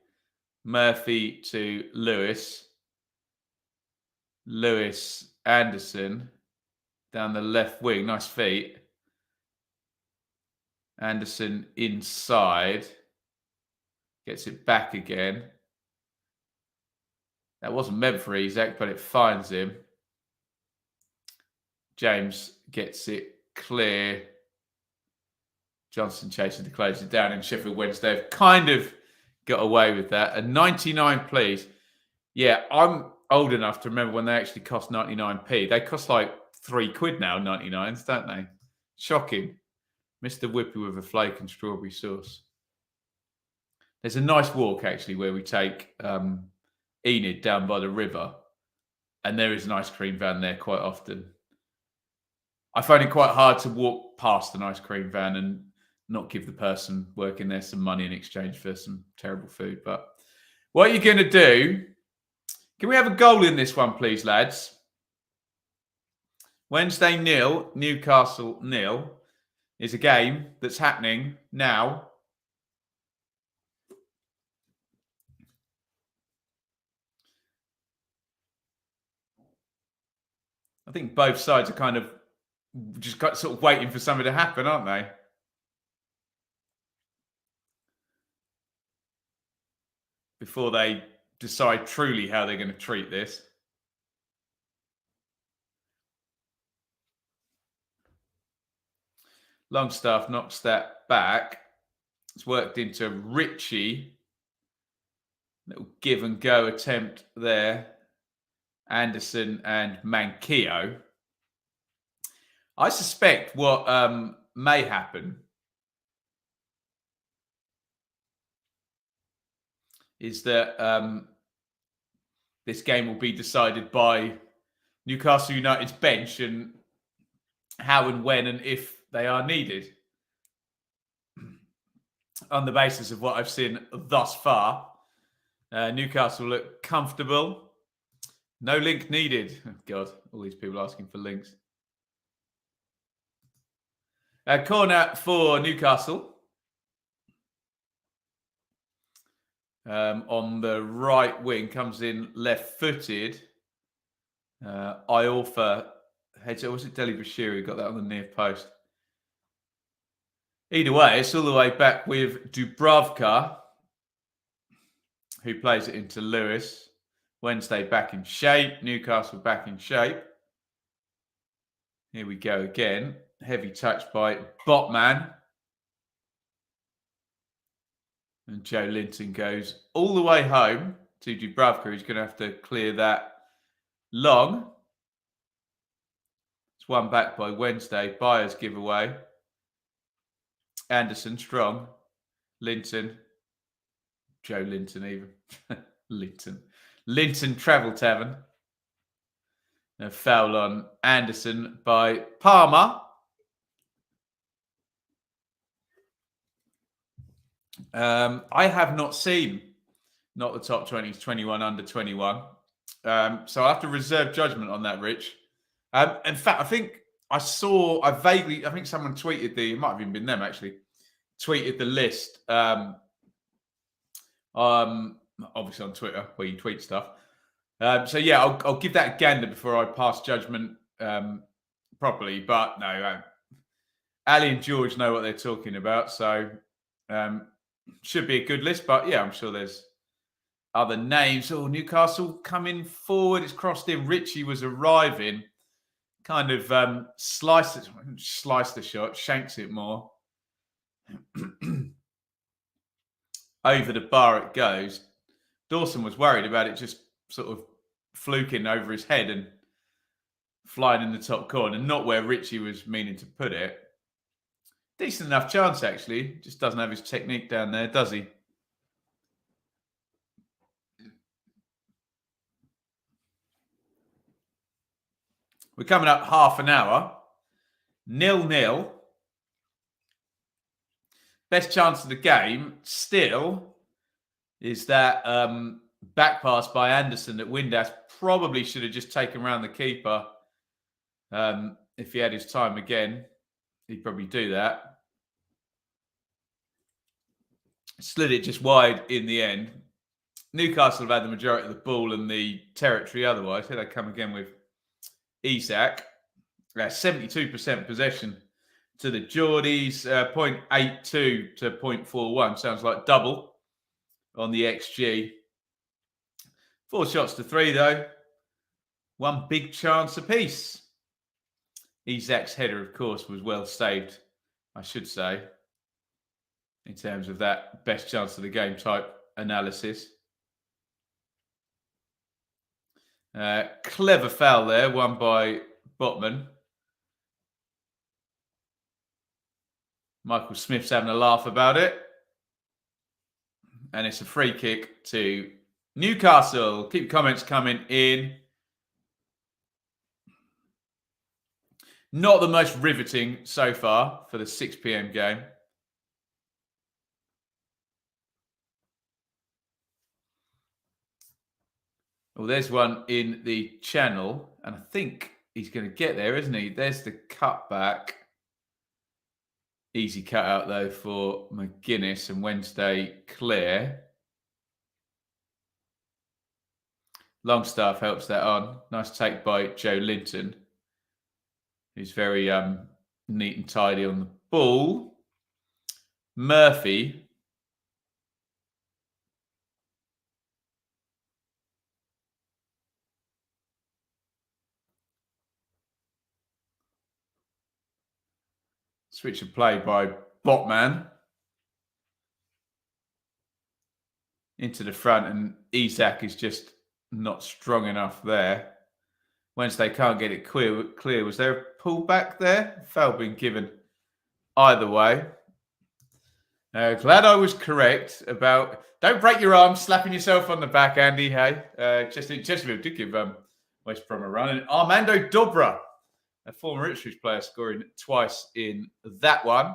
Speaker 1: Murphy to Lewis. Lewis Anderson down the left wing. Nice feet. Anderson inside. Gets it back again. That wasn't meant for Isak, but it finds him. James gets it clear. Johnson chasing to close it down, in Sheffield Wednesday have kind of got away with that. A 99, please. Yeah, I'm old enough to remember when they actually cost 99p. They cost like £3 now, 99s, don't they? Shocking. Mr. Whippy with a flake and strawberry sauce. There's a nice walk, actually, where we take Enid down by the river. And there is an ice cream van there quite often. I find it quite hard to walk past an ice cream van and not give the person working there some money in exchange for some terrible food. But what are you going to do? Can we have a goal in this one, please, lads? Wednesday 0, Newcastle 0 is a game that's happening now. I think both sides are kind of just sort of waiting for something to happen, aren't they? Before they decide truly how they're going to treat this. Longstaff knocks that back. It's worked into Richie. Little give and go attempt there. Anderson and Manquillo. I suspect what may happen is that this game will be decided by Newcastle United's bench and how and when and if they are needed. On the basis of what I've seen thus far, Newcastle look comfortable. No link needed. Oh God, all these people asking for links. Corner for Newcastle. On the right wing, comes in left-footed. Iorfa heads. Or was it Deli Bashir who got that on the near post? Either way, it's all the way back with Dubravka, who plays it into Lewis. Wednesday back in shape. Newcastle back in shape. Here we go again. Heavy touch by Botman. And Joe Linton goes all the way home to Dubravka, who's going to have to clear that long. It's one back by Wednesday. Byers giveaway. Anderson strong. Linton. Joe Linton even. Linton Travel Tavern. A foul on Anderson by Palmer. I have not seen not the top 20s, 21, under 21. So I'll have to reserve judgment on that, Rich. In fact, I think someone tweeted it might have even been them actually, tweeted the list. Obviously on Twitter where you tweet stuff. So yeah, I'll give that a gander before I pass judgment properly. But no, Ali and George know what they're talking about. So should be a good list. But yeah, I'm sure there's other names. Oh, Newcastle coming forward. It's crossed in. Richie was arriving. Kind of sliced the shot, shanks it more. Over the bar it goes. Dawson was worried about it just sort of fluking over his head and flying in the top corner, not where Richie was meaning to put it. Decent enough chance, actually. Just doesn't have his technique down there, does he? We're coming up half an hour. 0-0. Best chance of the game still is that back pass by Anderson that Windass probably should have just taken around the keeper. If he had his time again, he'd probably do that. Slid it just wide in the end. Newcastle have had the majority of the ball and the territory otherwise. Here they come again with Isak. 72% possession to the Geordies, 0.82 to 0.41. Sounds like double on the XG. 4 shots to 3, though. One big chance apiece. Isak's header, of course, was well saved, I should say, in terms of that best chance of the game type analysis. Clever foul there, won by Botman. Michael Smith's having a laugh about it. And it's a free kick to Newcastle. Keep comments coming in. Not the most riveting so far for the 6 p.m. game. Well, there's one in the channel, and I think he's going to get there, isn't he? There's the cutback. Easy cut out, though, for McGuinness, and Wednesday clear. Longstaff helps that on. Nice take by Joe Linton, who's very neat and tidy on the ball. Murphy. Switch of play by Botman. Into the front, and Isak is just not strong enough there. Wednesday can't get it clear. Was there a pullback there? Foul being given either way. Glad I was correct about don't break your arm slapping yourself on the back, Andy. Hey, Chesterfield did give West Brom a run. And Armando Dobra, a former Ipswich player, scoring twice in that one.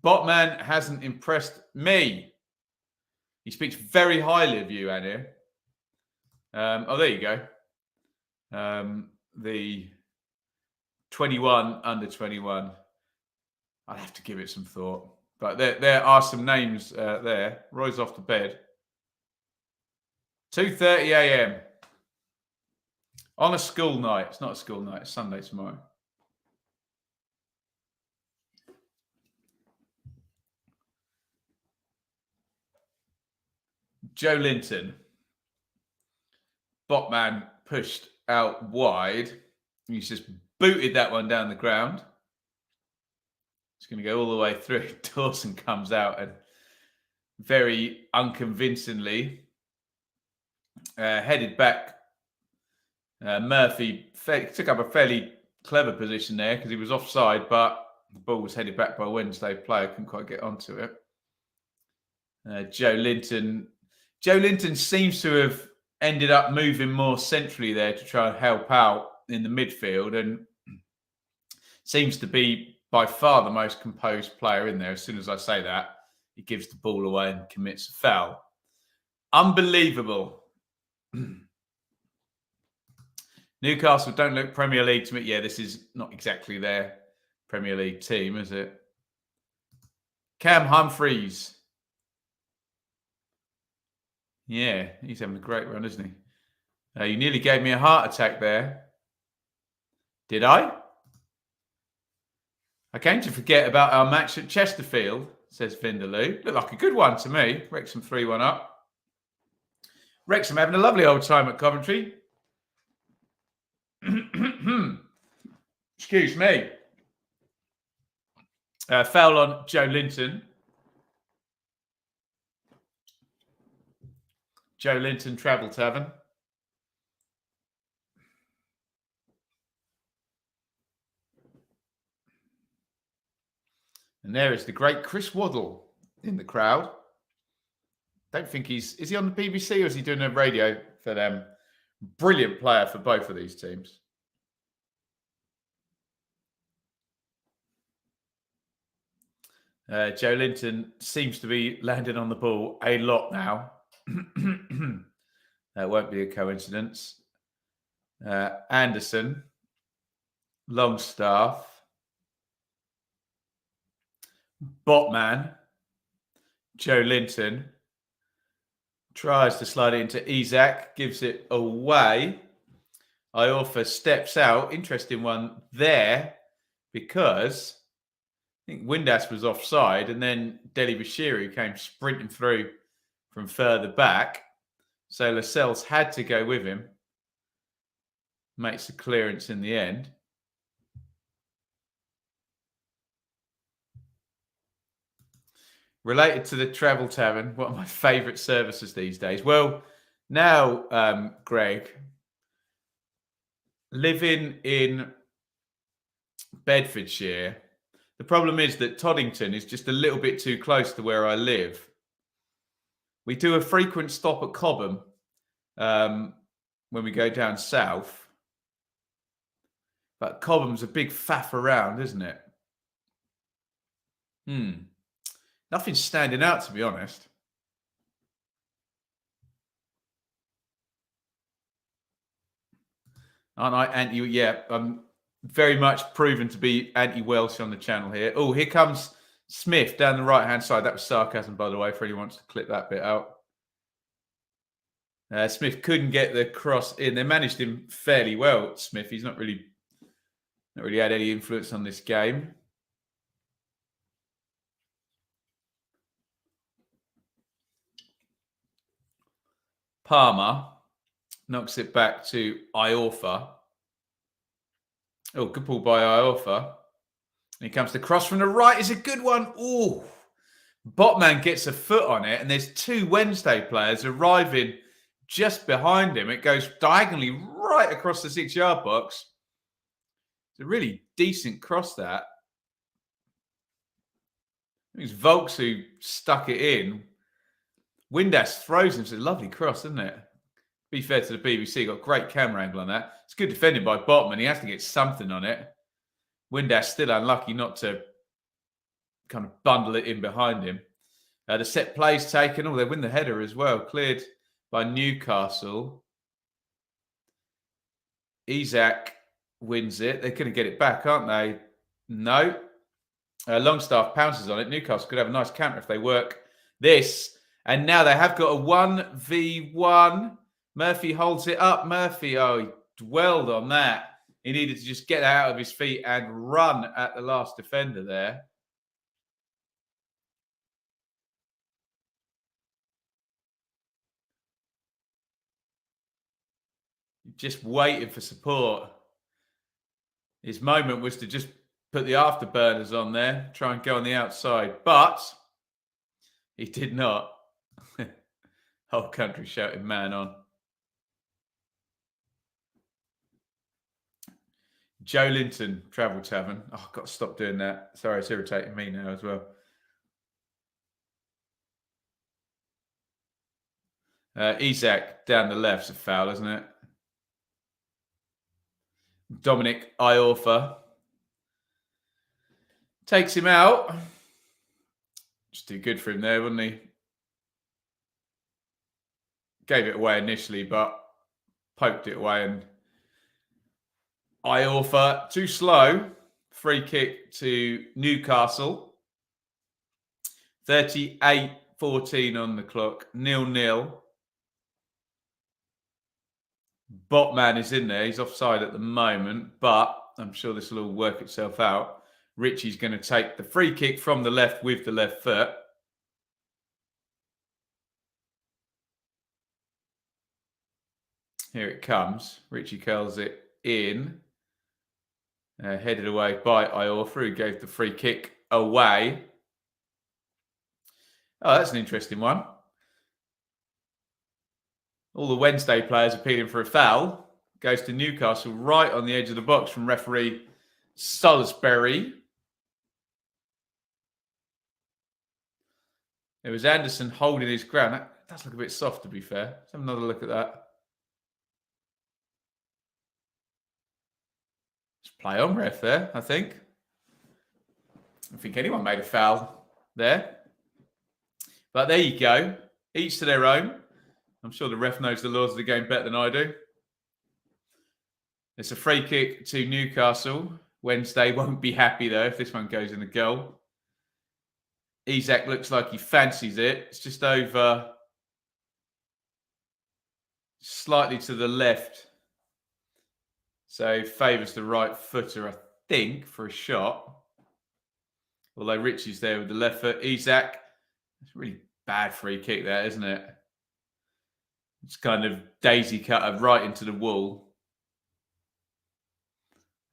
Speaker 1: Botman hasn't impressed me. He speaks very highly of you, Andy. There you go. The 21 under 21. I'd have to give it some thought. But there are some names there. Roy's off to bed. 2:30 a.m. on a school night. It's not a school night. It's Sunday tomorrow. Joe Linton. Botman pushed out wide. He's just booted that one down the ground. It's going to go all the way through. Dawson comes out and very unconvincingly headed back. Murphy took up a fairly clever position there because he was offside, but the ball was headed back by a Wednesday player. Couldn't quite get onto it. Joe Linton seems to have ended up moving more centrally there to try and help out in the midfield, and seems to be by far the most composed player in there. As soon as I say that, he gives the ball away and commits a foul. Unbelievable. Newcastle don't look Premier League to me. Yeah, this is not exactly their Premier League team, is it? Cam Humphreys. Yeah, he's having a great run, isn't he? You nearly gave me a heart attack there. Did I? I came to forget about our match at Chesterfield, says Vindaloo. Looked like a good one to me. Wrexham 3-1 up. Wrexham having a lovely old time at Coventry. Excuse me. Foul on Joe Linton. Joe Linton, Travel Tavern. And there is the great Chris Waddle in the crowd. Don't think is he on the BBC or is he doing a radio for them? Brilliant player for both of these teams. Joe Linton seems to be landing on the ball a lot now. That won't be a coincidence. Anderson, Longstaff, Botman, Joe Linton tries to slide it into Isak, gives it away. Iorfa steps out. Interesting one there because I think Windass was offside and then Deli Bashiru came sprinting through from further back. So Lascelles had to go with him. Makes the clearance in the end. Related to the Travel Tavern, what are my favourite services these days? Well, now, Greg, living in Bedfordshire, the problem is that Toddington is just a little bit too close to where I live. We do a frequent stop at Cobham when we go down south. But Cobham's a big faff around, isn't it? Nothing's standing out, to be honest. Aren't I anti? Yeah, I'm very much proven to be anti-Welsh on the channel here. Oh, here comes Smith down the right-hand side. That was sarcasm, by the way, for anyone who wants to clip that bit out. Smith couldn't get the cross in. They managed him fairly well, Smith. He's not really had any influence on this game. Palmer knocks it back to Iorfa. Oh, good ball by Iorfa. Here comes the cross from the right. It's a good one. Oh, Botman gets a foot on it, and there's two Wednesday players arriving just behind him. It goes diagonally right across the 6-yard box. It's a really decent cross, that. It was Volks who stuck it in. Windass throws him. It's a lovely cross, isn't it? Be fair to the BBC, got great camera angle on that. It's good defended by Botman. He has to get something on it. Windass still unlucky not to kind of bundle it in behind him. The set play's taken. Oh, they win the header as well. Cleared by Newcastle. Isaac wins it. They're going to get it back, aren't they? No. Longstaff pounces on it. Newcastle could have a nice counter if they work this. And now they have got a 1v1. Murphy holds it up. Murphy, oh, he dwelled on that. He needed to just get out of his feet and run at the last defender there. Just waiting for support. His moment was to just put the afterburners on there, try and go on the outside. But he did not. Whole country shouting man on. Joe Linton, Travel Tavern. Oh, I've got to stop doing that. Sorry, it's irritating me now as well. Isaac down the left's a foul, isn't it? Dominic Iorfa takes him out. Just do good for him there, wouldn't he? Gave it away initially, but poked it away, and Iorfa too slow. Free kick to Newcastle. 38-14 on the clock. 0-0. Botman is in there. He's offside at the moment, but I'm sure this will all work itself out. Richie's going to take the free kick from the left with the left foot. Here it comes. Richie curls it in. Headed away by Iorfa, who gave the free kick away. Oh, that's an interesting one. All the Wednesday players appealing for a foul. Goes to Newcastle right on the edge of the box from referee Salisbury. It was Anderson holding his ground. That does look a bit soft, to be fair. Let's have another look at that. Just play on, ref, there, I think. I don't think anyone made a foul there. But there you go. Each to their own. I'm sure the ref knows the laws of the game better than I do. It's a free kick to Newcastle. Wednesday won't be happy, though, if this one goes in the goal. Isaac looks like he fancies it. It's just over slightly to the left So favours the right footer, I think, for a shot. Although Richie's there with the left foot. Isak, it's a really bad free kick there, isn't it? It's kind of daisy cutter right into the wall.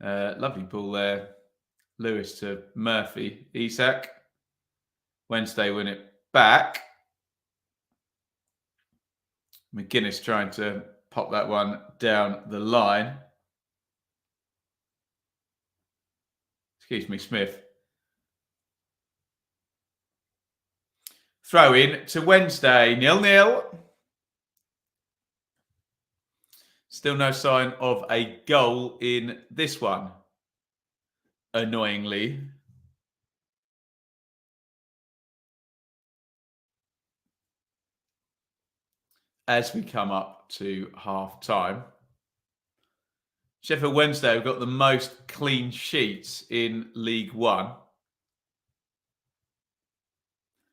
Speaker 1: Lovely ball there. Lewis to Murphy. Isak. Wednesday win it back. McGuinness trying to pop that one down the line. Excuse me, Smith. Throw in to Wednesday, 0-0. Still no sign of a goal in this one, annoyingly. As we come up to half time. Sheffield Wednesday have got the most clean sheets in League One.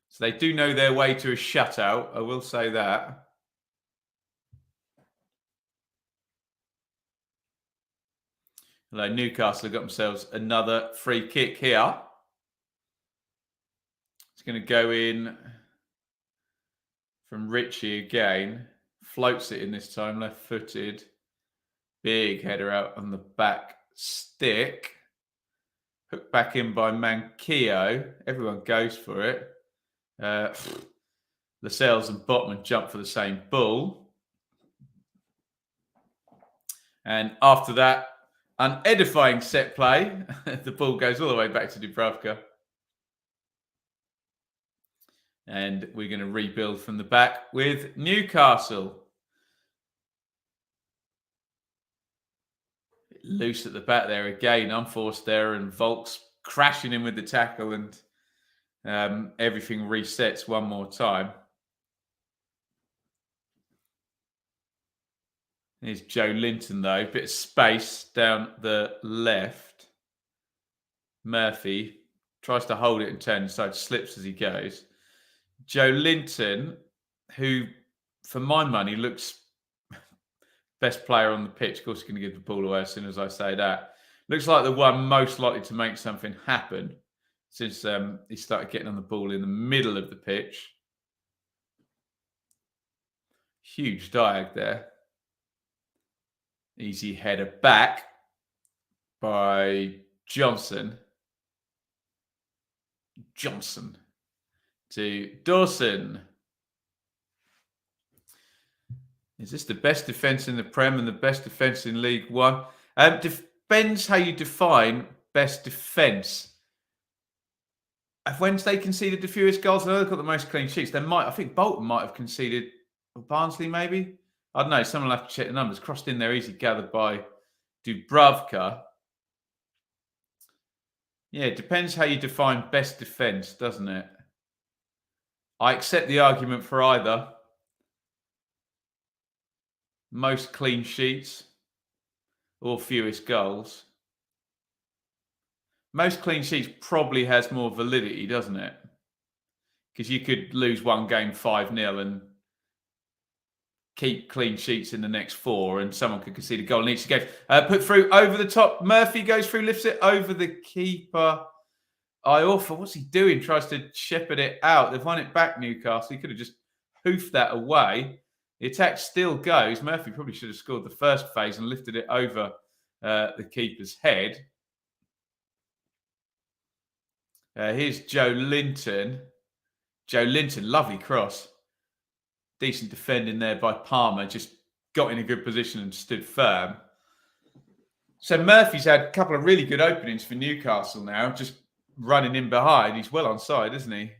Speaker 1: So they do know their way to a shutout, I will say that. Although Newcastle have got themselves another free kick here. It's going to go in from Richie again. Floats it in this time, left-footed. Big header out on the back stick. Hooked back in by Manquillo. Everyone goes for it. Lascelles and Botman jump for the same ball. And after that, an edifying set play. The ball goes all the way back to Dubravka. And we're going to rebuild from the back with Newcastle. Loose at the back there again. Unforced there, and Volk's crashing in with the tackle, and everything resets one more time. Here's Joe Linton, though. Bit of space down the left. Murphy tries to hold it and turn inside, slips as he goes. Joe Linton, who, for my money, looks best player on the pitch. Of course, he's going to give the ball away as soon as I say that. Looks like the one most likely to make something happen since he started getting on the ball in the middle of the pitch. Huge diag there. Easy header back by Johnson. Johnson to Dawson. Is this the best defence in the Prem and the best defence in League One? Depends how you define best defence. Have Wednesday conceded the fewest goals? I know they've got the most clean sheets. I think Bolton might have conceded, or Barnsley maybe. I don't know. Someone will have to check the numbers. Crossed in there easy, gathered by Dubravka. Yeah, it depends how you define best defence, doesn't it? I accept the argument for either. Most clean sheets or fewest goals. Most clean sheets probably has more validity, doesn't it? Because you could lose one game 5-0 and keep clean sheets in the next 4, and someone could concede a goal in each game. Put through over the top. Murphy goes through, lifts it over the keeper. Iorfa, what's he doing? Tries to shepherd it out. They've won it back, Newcastle. He could have just hoofed that away. The attack still goes. Murphy probably should have scored the first phase and lifted it over the keeper's head. Here's Joe Linton. Joe Linton, lovely cross. Decent defending there by Palmer. Just got in a good position and stood firm. So Murphy's had a couple of really good openings for Newcastle now. Just running in behind. He's well onside, isn't he?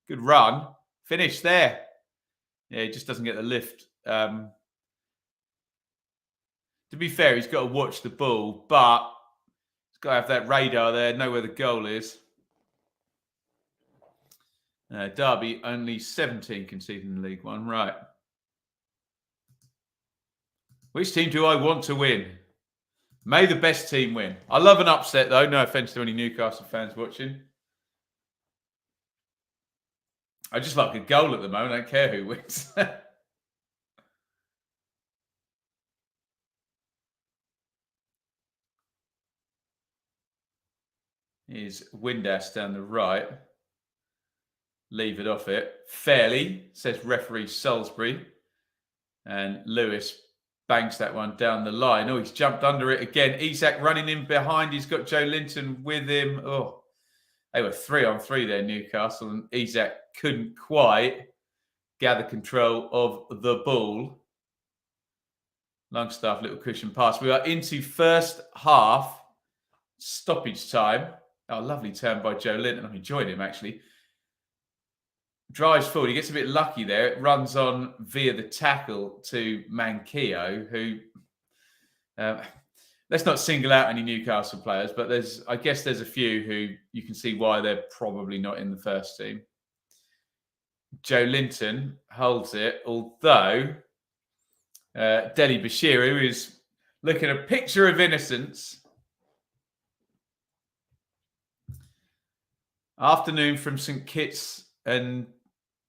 Speaker 1: Good run. Finish there. Yeah, he just doesn't get the lift. To be fair, he's got to watch the ball, but he's got to have that radar there, know where the goal is. Derby only 17 conceded in League One. Right. Which team do I want to win? May the best team win. I love an upset, though. No offence to any Newcastle fans watching. I just like a goal at the moment. I don't care who wins. Is Windass down the right. Leave it off it. Fairly, says referee Salisbury. And Lewis bangs that one down the line. Oh, he's jumped under it again. Isak running in behind. He's got Joe Linton with him. Oh, they were 3-on-3 there, Newcastle. And Isak couldn't quite gather control of the ball. Longstaff, little cushion pass. We are into first half stoppage time. Oh, lovely turn by Joe Linton. I'm enjoying him, actually. Drives forward. He gets a bit lucky there. It runs on via the tackle to Manquillo, who... let's not single out any Newcastle players, but I guess there's a few who you can see why they're probably not in the first team. Joe Linton holds it, although Deli Bashiru is looking a picture of innocence. Afternoon from St. Kitts and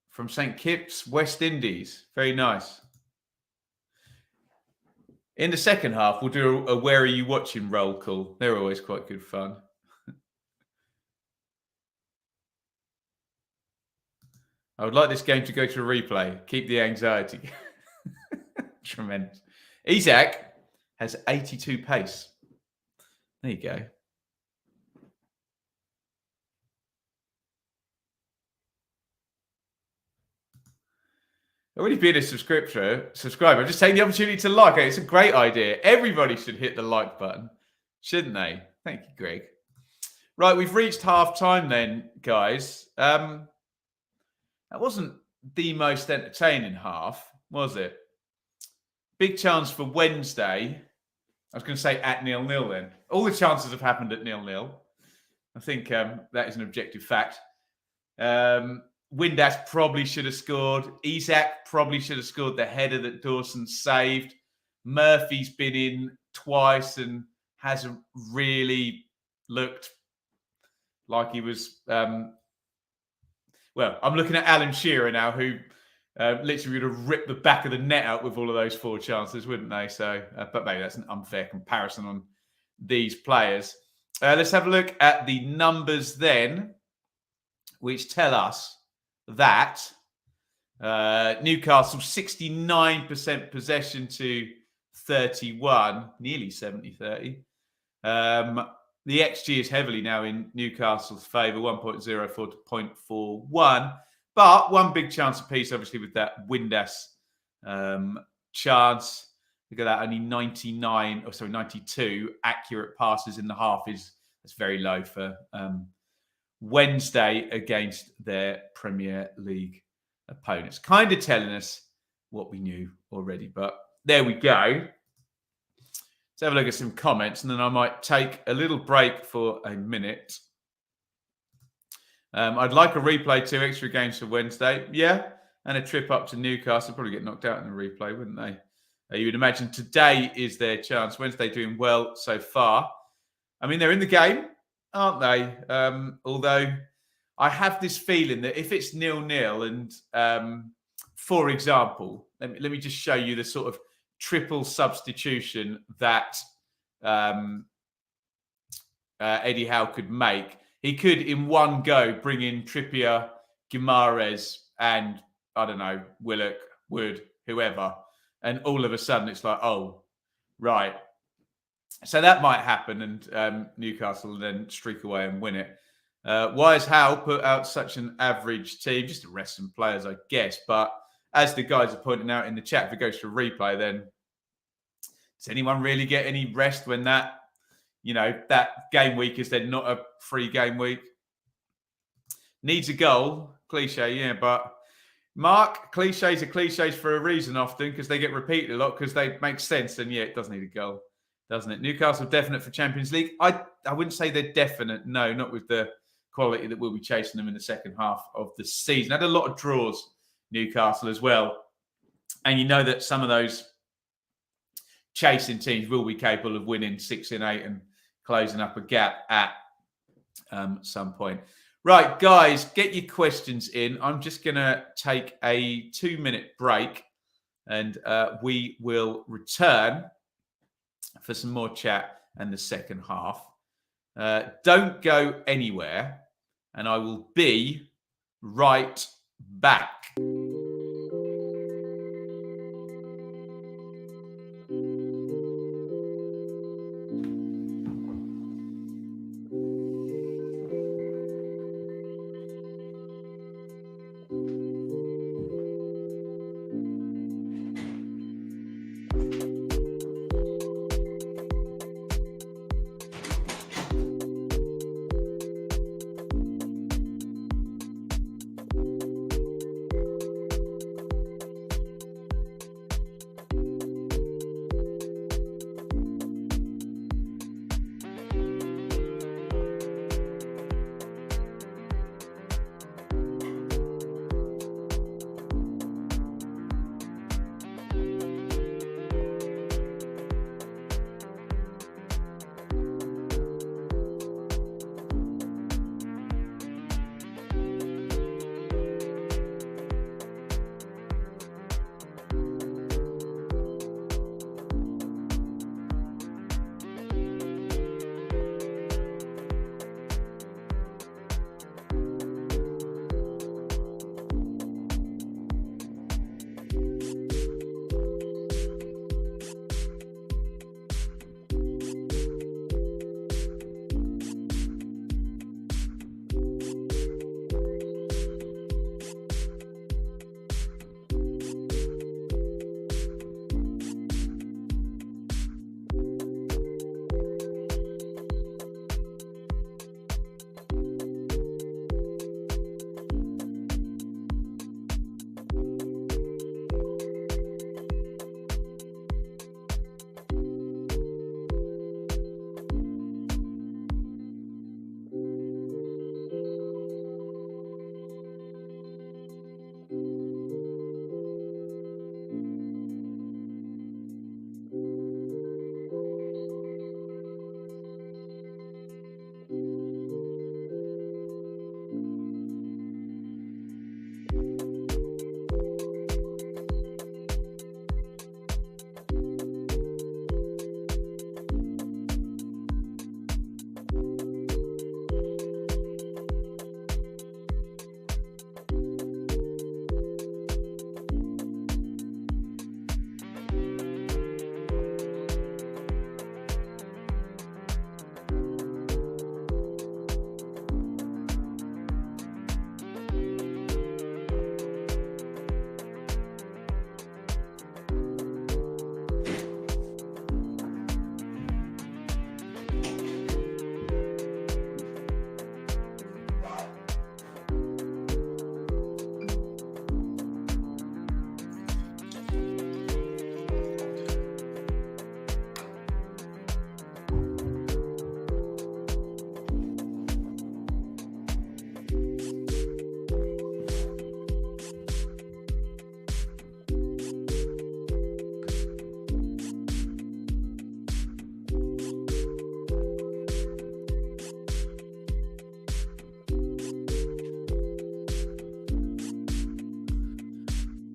Speaker 1: from St. Kitts, West Indies. Very nice. In the second half, we'll do a Where Are You Watching roll call. They're always quite good fun. I would like this game to go to a replay. Keep the anxiety. Tremendous. Isak has 82 pace. There you go. Already been a subscriber. I'm just taking the opportunity to like it. It's a great idea. Everybody should hit the like button, shouldn't they? Thank you, Greg. Right, we've reached half time then, guys. That wasn't the most entertaining half, was it? Big chance for Wednesday. I was going to say at 0-0 then. All the chances have happened at 0-0. I think that is an objective fact. Windass probably should have scored. Isak probably should have scored the header that Dawson saved. Murphy's been in twice and hasn't really looked like he was... well, I'm looking at Alan Shearer now, who literally would have ripped the back of the net out with all of those 4 chances, wouldn't they? So, but maybe that's an unfair comparison on these players. Let's have a look at the numbers then, which tell us that Newcastle 69% possession to 31, nearly 70-30. The XG is heavily now in Newcastle's favour, 1.04 to 0.41. But one big chance apiece, obviously, with that Windass chance. Look at that, only 92 accurate passes in the half that's very low for Wednesday against their Premier League opponents. Kind of telling us what we knew already, but there we go. Let's have a look at some comments, and then I might take a little break for a minute. I'd like a replay, 2 extra games for Wednesday. Yeah, and a trip up to Newcastle. Probably get knocked out in the replay, wouldn't they? You would imagine today is their chance. Wednesday doing well so far. I mean, they're in the game, aren't they? Although I have this feeling that if it's 0-0 and, for example, let me just show you the sort of triple substitution that Eddie Howe could make. He could, in one go, bring in Trippier, Guimaraes, and, I don't know, Willock, Wood, whoever. And all of a sudden, it's like, oh, right. So that might happen, and Newcastle will then streak away and win it. Why has Howe put out such an average team? Just to rest some players, I guess. But as the guys are pointing out in the chat, if it goes to replay, then does anyone really get any rest when that game week is then not a free game week? Needs a goal. Cliche, yeah, but Mark, cliches are cliches for a reason often because they get repeated a lot because they make sense. And yeah, it does need a goal, doesn't it? Newcastle definite for Champions League. I wouldn't say they're definite. No, not with the quality that we'll be chasing them in the second half of the season. Had a lot of draws, Newcastle as well. And you know that some of those chasing teams will be capable of winning 6 in 8 and closing up a gap at some point. Right, guys, get your questions in. I'm just going to take a 2-minute break and we will return for some more chat and the second half. Don't go anywhere, and I will be right back.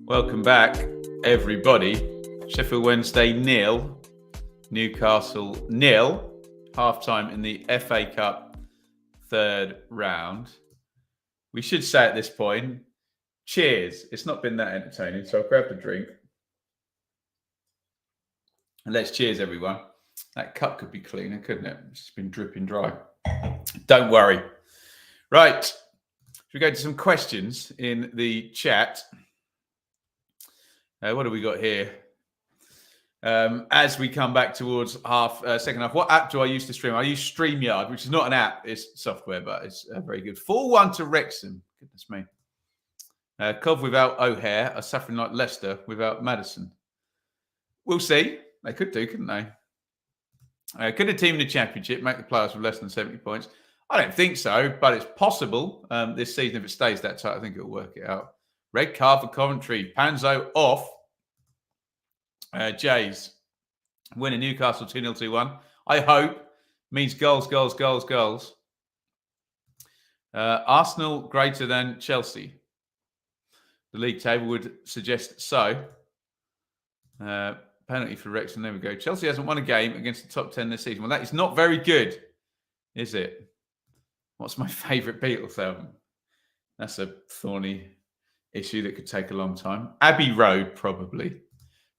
Speaker 1: Welcome back, everybody. Sheffield Wednesday 0, Newcastle 0. Half-time in the FA Cup third round. We should say at this point, cheers. It's not been that entertaining, so I've grabbed a drink. And let's cheers, everyone. That cup could be cleaner, couldn't it? It's just been dripping dry. Don't worry. Right. Should we go to some questions in the chat? What have we got here? As we come back towards second half, what app do I use to stream? I use StreamYard, which is not an app, it's software, but it's very good. 4-1 to Wrexham. Goodness me. Cov without O'Hare are suffering like Leicester without Maddison. We'll see. They could do, couldn't they? Could a team in the Championship make the playoffs with less than 70 points? I don't think so, but it's possible this season. If it stays that tight, I think it'll work it out. Red card for Coventry. Panzo off. Jays winning Newcastle 2-0 2-1. I hope means goals. Arsenal greater than Chelsea. The league table would suggest so. Penalty for Wrexham. There we go. Chelsea hasn't won a game against the top 10 this season. Well, that is not very good. Is it? What's my favourite Beatles album? That's a thorny issue that could take a long time. Abbey Road, probably.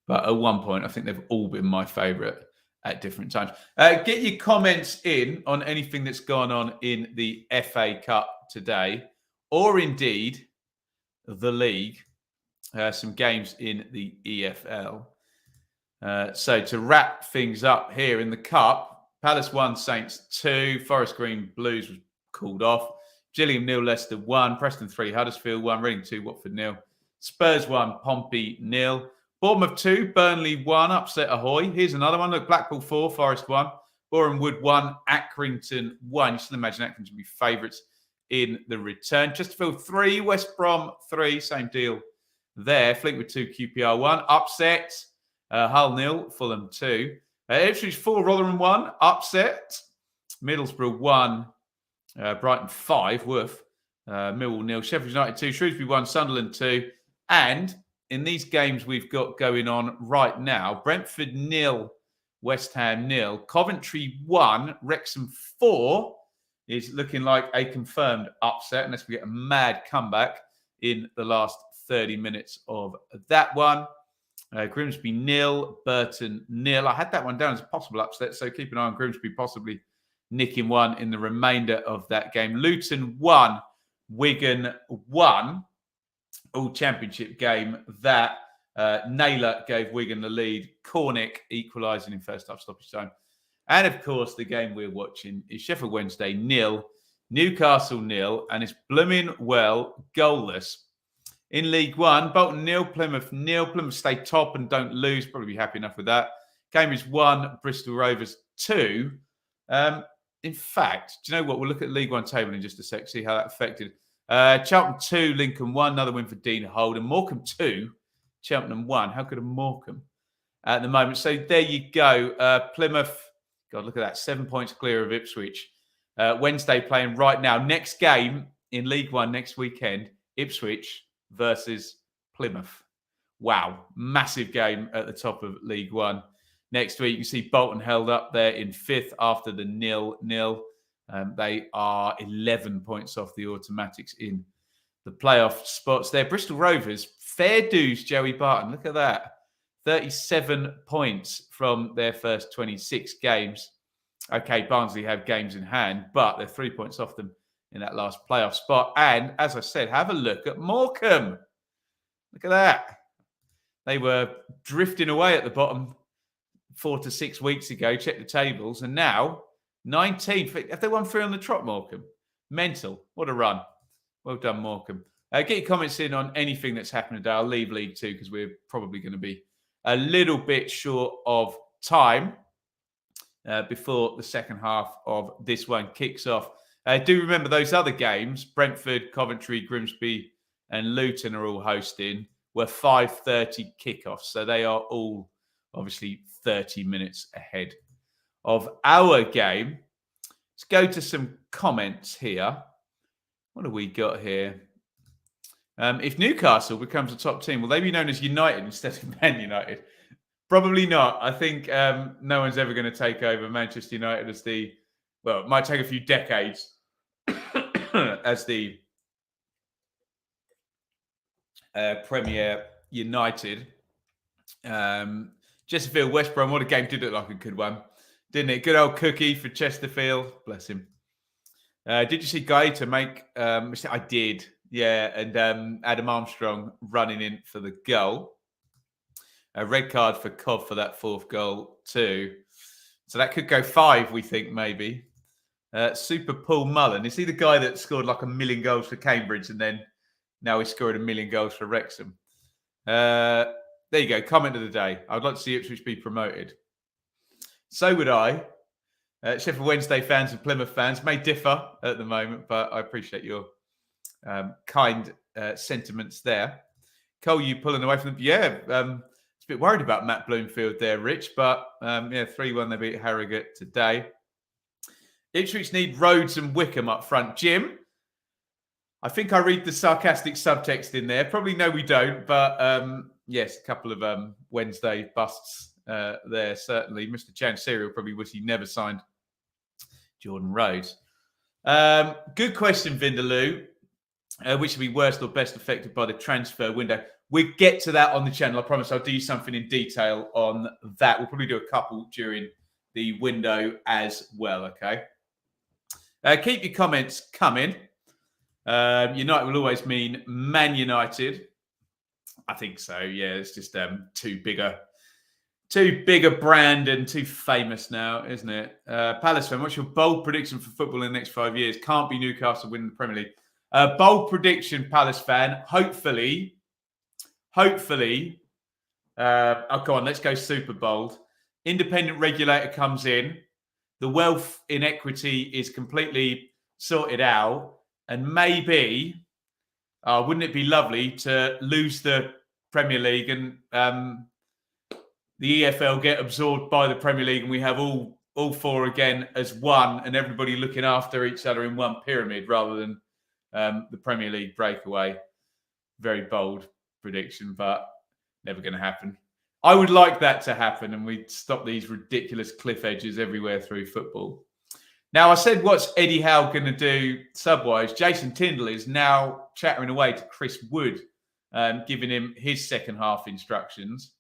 Speaker 1: But at one point, I think they've all been my favourite at different times. Get your comments in on anything that's gone on in the FA Cup today, or indeed the league. Some games in the EFL. So to wrap things up here in the Cup, Palace 1, Saints 2, Forest Green Blues was called off. Gillingham 0, Leicester 1, Preston 3, Huddersfield 1, Reading 2, Watford 0, Spurs 1, Pompey 0, Bournemouth 2, Burnley 1, upset Ahoy. Here's another one. Look, Blackpool 4, Forest 1, Boreham Wood 1, Accrington 1. You should imagine Accrington will be favourites in the return. Chesterfield 3, West Brom 3, same deal there. Fleetwood 2, QPR 1, upset. Hull 0, Fulham 2. Ipswich 4, Rotherham 1, upset. Middlesbrough 1, Brighton 5, woof. Millwall 0, Sheffield United 2, Shrewsbury 1, Sunderland 2. And in these games we've got going on right now, Brentford 0, West Ham 0, Coventry 1, Wrexham 4 is looking like a confirmed upset unless we get a mad comeback in the last 30 minutes of that one. Grimsby 0, Burton 0. I had that one down as a possible upset, so keep an eye on Grimsby possibly nicking one in the remainder of that game. Luton 1, Wigan 1. All championship game that. Naylor gave Wigan the lead. Cornick equalising in first half stoppage time. And of course, the game we're watching is Sheffield Wednesday 0, Newcastle 0, and it's blooming well goalless. In League One, Bolton 0, Plymouth 0. Plymouth stay top and don't lose. Probably be happy enough with that. Cambridge 1, Bristol Rovers 2. In fact, do you know what? We'll look at League One table in just a sec, see how that affected. Charlton 2, Lincoln 1. Another win for Dean Holden. Morecambe 2, Cheltenham 1. How good are Morecambe at the moment? So there you go. Plymouth, God, look at that. 7 points clear of Ipswich. Wednesday playing right now. Next game in League One next weekend, Ipswich versus Plymouth. Wow. Massive game at the top of League One. Next week, you see Bolton held up there in 5th after the 0-0. They are 11 points off the automatics in the playoff spots there. Bristol Rovers, fair dues, Joey Barton. Look at that. 37 points from their first 26 games. Okay, Barnsley have games in hand, but they're 3 points off them in that last playoff spot. And as I said, have a look at Morecambe. Look at that. They were drifting away at the bottom 4 to 6 weeks ago. Check the tables. And now 19th. Have they won 3 on the trot, Morecambe? Mental. What a run. Well done, Morecambe. Get your comments in on anything that's happened today. I'll leave League 2 because we're probably going to be a little bit short of time before the second half of this one kicks off. Do remember those other games, Brentford, Coventry, Grimsby and Luton are all hosting, were 5:30 kickoffs. So they are all obviously 30 minutes ahead of our game. Let's go to some comments here. What have we got here? If Newcastle becomes a top team, will they be known as United instead of Man United? Probably not. I think no one's ever going to take over Manchester United as the, well, it might take a few decades as the Premier United. Chesterfield, West Brom, what a game. Did look like a good one, didn't it? Good old Cookie for Chesterfield. Bless him. Did you see Gaeta make... I did, yeah. And Adam Armstrong running in for the goal. A red card for Cobb for that 4th goal too. So that could go 5, we think, maybe. Super Paul Mullen. Is he the guy that scored like 1 million goals for Cambridge and then now he's scored 1 million goals for Wrexham? There you go. Comment of the day. I would like to see Ipswich be promoted. So would I. Sheffield Wednesday fans and Plymouth fans may differ at the moment, but I appreciate your kind sentiments there. Cole, you pulling away from them? Yeah, it's a bit worried about Matt Bloomfield there, Rich, but yeah, 3-1 they beat Harrogate today. Ipswich need Rhodes and Wickham up front. Jim, I think I read the sarcastic subtext in there. Probably no, we don't, but yes, a couple of Wednesday busts there, certainly. Mr. Chansiri will probably wish he never signed Jordan Rhodes. Good question, Vindaloo. Which will be worst or best affected by the transfer window? We get to that on the channel. I promise I'll do something in detail on that. We'll probably do a couple during the window as well, okay? Keep your comments coming. United will always mean Man United. I think so, yeah. It's just too big a brand and too famous now, isn't it? Palace fan, what's your bold prediction for football in the next 5 years? Can't be Newcastle winning the Premier League. Bold prediction, Palace fan. Hopefully, oh, go on, let's go super bold. Independent regulator comes in. The wealth inequity is completely sorted out. And maybe, wouldn't it be lovely to lose the Premier League and the EFL get absorbed by the Premier League and we have all four again as one and everybody looking after each other in one pyramid rather than the Premier League breakaway. Very bold prediction, but never going to happen. I would like that to happen and we'd stop these ridiculous cliff edges everywhere through football. Now, I said, what's Eddie Howe going to do sub-wise? Jason Tyndall is now chattering away to Chris Wood, giving him his second half instructions.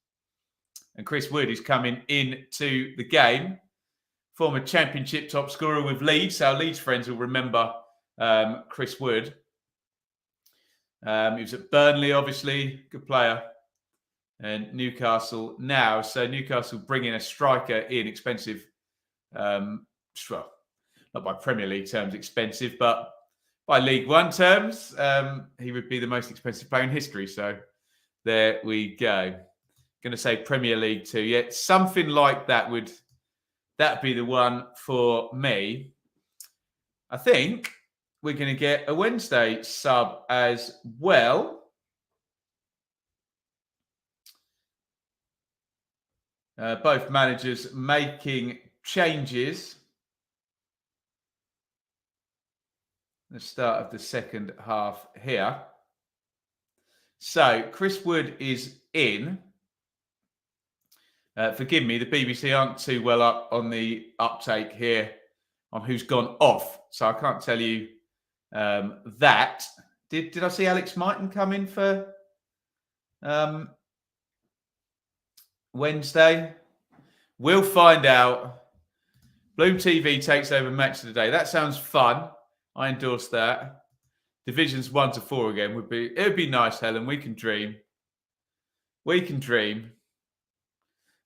Speaker 1: And Chris Wood is coming into the game. Former championship top scorer with Leeds. Our Leeds friends will remember Chris Wood. He was at Burnley, obviously. Good player. And Newcastle now. So Newcastle bringing a striker in, expensive. Not by Premier League terms expensive, but by League One terms, he would be the most expensive player in history. So there we go. Going to say Premier League 2. Yeah, something like that would be the one for me. I think we're going to get a Wednesday sub as well. Both managers making changes. The start of the second half here. So Chris Wood is in. Forgive me, the BBC aren't too well up on the uptake here on who's gone off. So I can't tell you that. Did I see Alex Mighton come in for Wednesday? We'll find out. Bloom TV takes over match of the day. That sounds fun. I endorse that. Divisions 1 to 4 again it would be nice, Helen. We can dream. We can dream.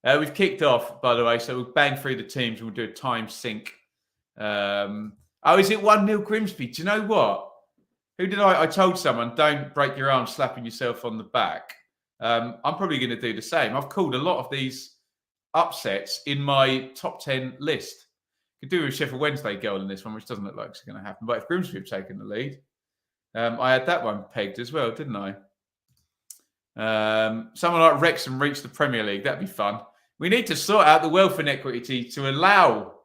Speaker 1: We've kicked off, by the way, so we'll bang through the teams and we'll do a time sync. Is it 1-0 Grimsby? Do you know what? I told someone, don't break your arm slapping yourself on the back. I'm probably going to do the same. I've called a lot of these upsets in my top 10 list. Could do a Sheffield Wednesday goal in this one, which doesn't look like it's going to happen. But if Grimsby have taken the lead, I had that one pegged as well, didn't I? Someone like Wrexham reached the Premier League. That'd be fun. We need to sort out the wealth inequity to allow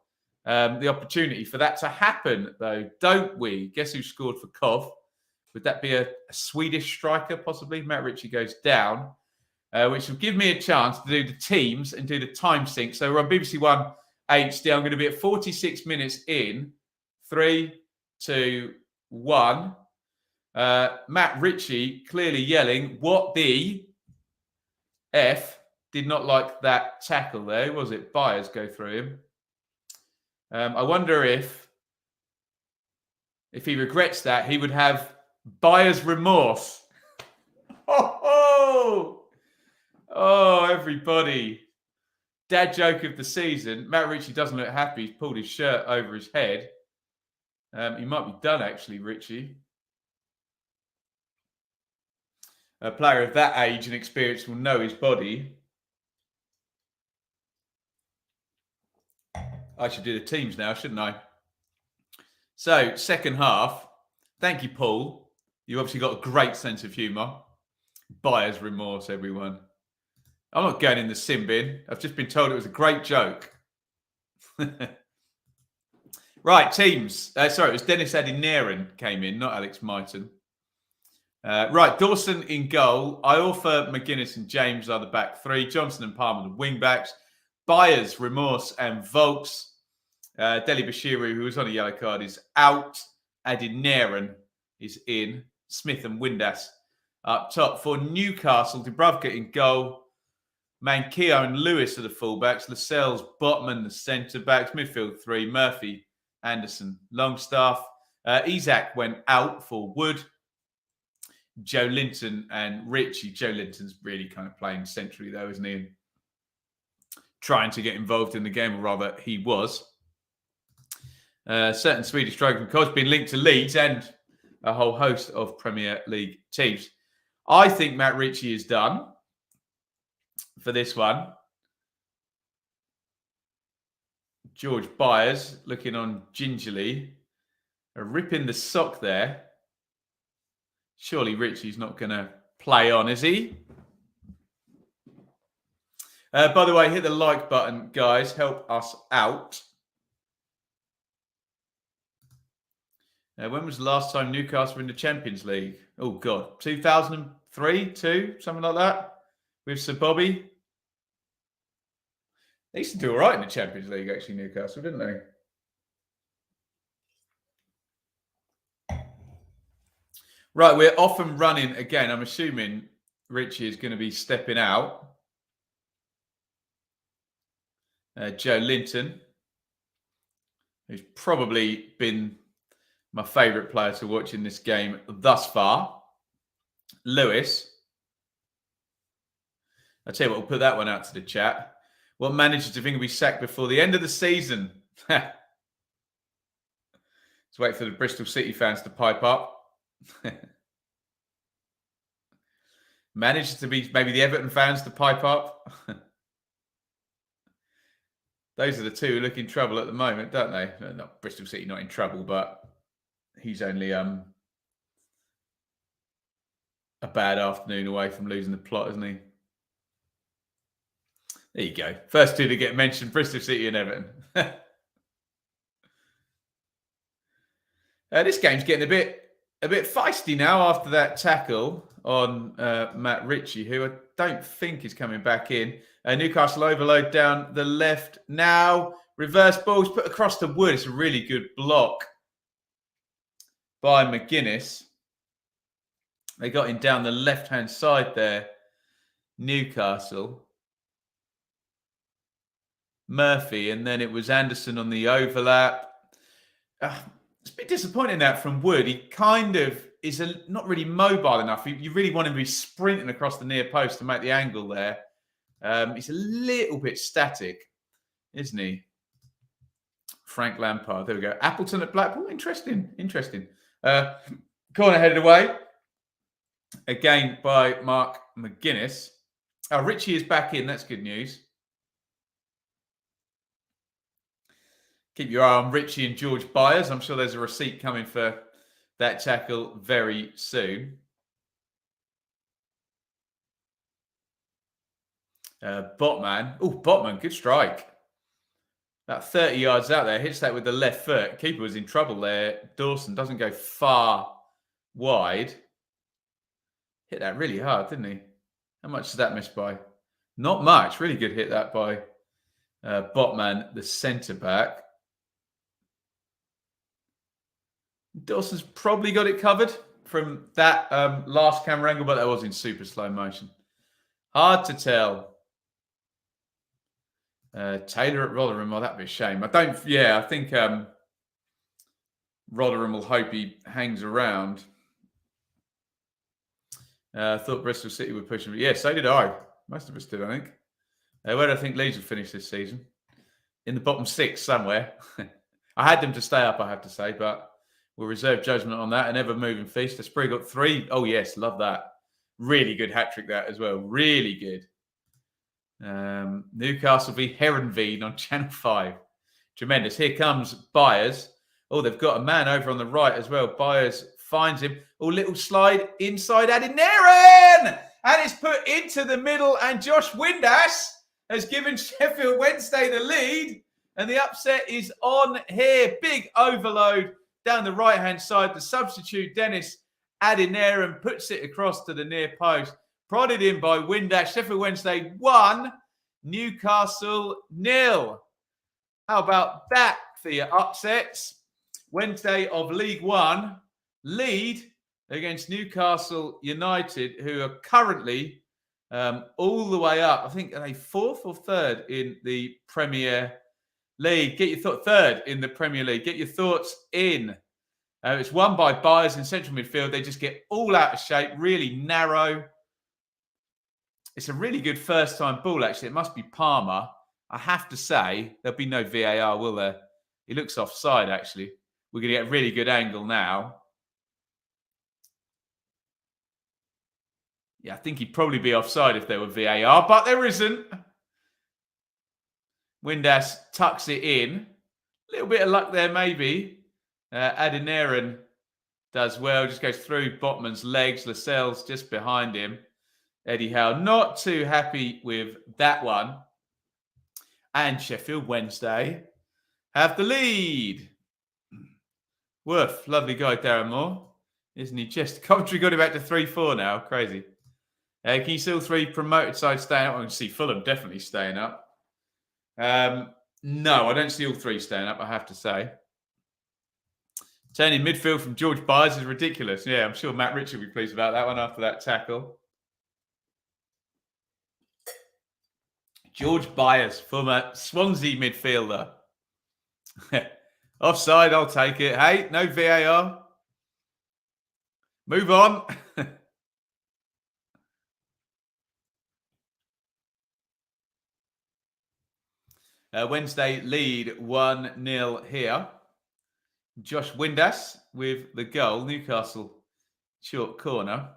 Speaker 1: the opportunity for that to happen, though, don't we? Guess who scored for Cov? Would that be a Swedish striker, possibly? Matt Ritchie goes down, which will give me a chance to do the teams and do the time sync. So we're on BBC One HD. I'm going to be at 46 minutes in. 3, 2, 1. Matt Ritchie clearly yelling, what the F? Did not like that tackle there. Was it? Byers go through him. I wonder if he regrets that, he would have buyer's remorse. Oh, everybody. Dad joke of the season. Matt Ritchie doesn't look happy. He's pulled his shirt over his head. He might be done, actually, Ritchie. A player of that age and experience will know his body. I should do the teams now, shouldn't I? So, second half. Thank you, Paul. You obviously got a great sense of humour. Buyer's remorse, everyone. I'm not going in the sin bin. I've just been told it was a great joke. Right, teams. It was Dennis Adinaran came in, not Alex Mighton. Right, Dawson in goal. Iorfa, McGuinness and James are the back three. Johnson and Palmer the wing backs. Byers, Remorse and Volks Deli Bashiru, who was on a yellow card, is out. Adinaran is in. Smith and Windass up top. For Newcastle, Dubravka in goal. Manquillo and Lewis are the fullbacks. Lascelles, Botman, the centre-backs. Midfield 3, Murphy, Anderson, Longstaff. Isak went out for Wood. Joe Linton and Richie. Joe Linton's really kind of playing centrally though, isn't he? And trying to get involved in the game, or rather he was. Certain Swedish striker coach being linked to Leeds and a whole host of Premier League teams. I think Matt Ritchie is done for this one. George Byers looking on gingerly. Ripping the sock there. Surely Ritchie's not going to play on, is he? By the way, hit the like button, guys. Help us out. When was the last time Newcastle were in the Champions League? Oh, God. 2003, 2, something like that? With Sir Bobby. They used to do all right in the Champions League, actually, Newcastle, didn't they? Right, we're off and running again. I'm assuming Richie is going to be stepping out. Joe Linton, who's probably been my favourite player to watch in this game thus far. Lewis. I'll tell you what, we'll put that one out to the chat. What manager do you think will be sacked before the end of the season? Let's wait for the Bristol City fans to pipe up. Managed to be maybe the Everton fans to pipe up. Those are the two who look in trouble at the moment, don't they? Not Bristol City, not in trouble, but he's only a bad afternoon away from losing the plot, isn't he? There you go. First two to get mentioned, Bristol City and Everton. This game's getting a bit feisty now after that tackle on Matt Ritchie, who I don't think is coming back in. Newcastle overload down the left now. Reverse balls put across the wood. It's a really good block by McGuinness. They got him down the left-hand side there. Newcastle. Murphy, and then it was Anderson on the overlap. It's a bit disappointing that from Wood. He kind of is not really mobile enough. You really want him to be sprinting across the near post to make the angle there. He's a little bit static, isn't he? Frank Lampard. There we go. Appleton at Blackpool. Interesting. Corner headed away. Again by Mark McGuinness. Oh, Richie is back in. That's good news. Keep your eye on Richie and George Byers. I'm sure there's a receipt coming for that tackle very soon. Botman. Oh, Botman, good strike. About 30 yards out there. Hits that with the left foot. Keeper was in trouble there. Dawson doesn't go far wide. Hit that really hard, didn't he? How much did that miss by? Not much. Really good hit that by Botman, the centre-back. Dawson's probably got it covered from that last camera angle, but that was in super slow motion. Hard to tell. Taylor at Rotherham, that'd be a shame. I think Rotherham will hope he hangs around. I thought Bristol City would push him. Yeah, so did I. Most of us did, I think. Where do I think Leeds will finish this season? In the bottom 6 somewhere. I had them to stay up, I have to say, but we'll reserve judgment on that. An ever-moving feast. Asprey got 3. Oh, yes, love that. Really good hat-trick that as well. Really good. Newcastle v Heronveen on Channel 5. Tremendous. Here comes Byers. Oh, they've got a man over on the right as well. Byers finds him. Oh, little slide inside Adinaran! And it's put into the middle, and Josh Windass has given Sheffield Wednesday the lead. And the upset is on here. Big overload down the right-hand side. The substitute, Dennis Adinaran, puts it across to the near post. Prodded in by Windass. Sheffield Wednesday 1, Newcastle 0. How about that for your upsets. Wednesday of League One, lead against Newcastle United, who are currently all the way up. I think, are they fourth or third in the Premier League? Get your thoughts. Third in the Premier League. Get your thoughts in. It's won by Byers in central midfield. They just get all out of shape, really narrow. It's a really good first-time ball, actually. It must be Palmer. I have to say, there'll be no VAR, will there? He looks offside, actually. We're going to get a really good angle now. Yeah, I think he'd probably be offside if there were VAR, but there isn't. Windass tucks it in. A little bit of luck there, maybe. Adeniran does well, just goes through Botman's legs. Lascelles just behind him. Eddie Howe not too happy with that one. And Sheffield Wednesday have the lead. Woof, lovely guy, Darren Moore. Isn't he just? Coventry got it back to 3-4 now. Crazy. Can you see all three promoted sides staying up? I can see Fulham definitely staying up. No, I don't see all three staying up, I have to say. Turning midfield from George Byers is ridiculous. Yeah, I'm sure Matt Richard will be pleased about that one after that tackle. George Byers, former Swansea midfielder. Offside, I'll take it. Hey, no VAR. Move on. Wednesday lead 1-0 here. Josh Windass with the goal. Newcastle short corner.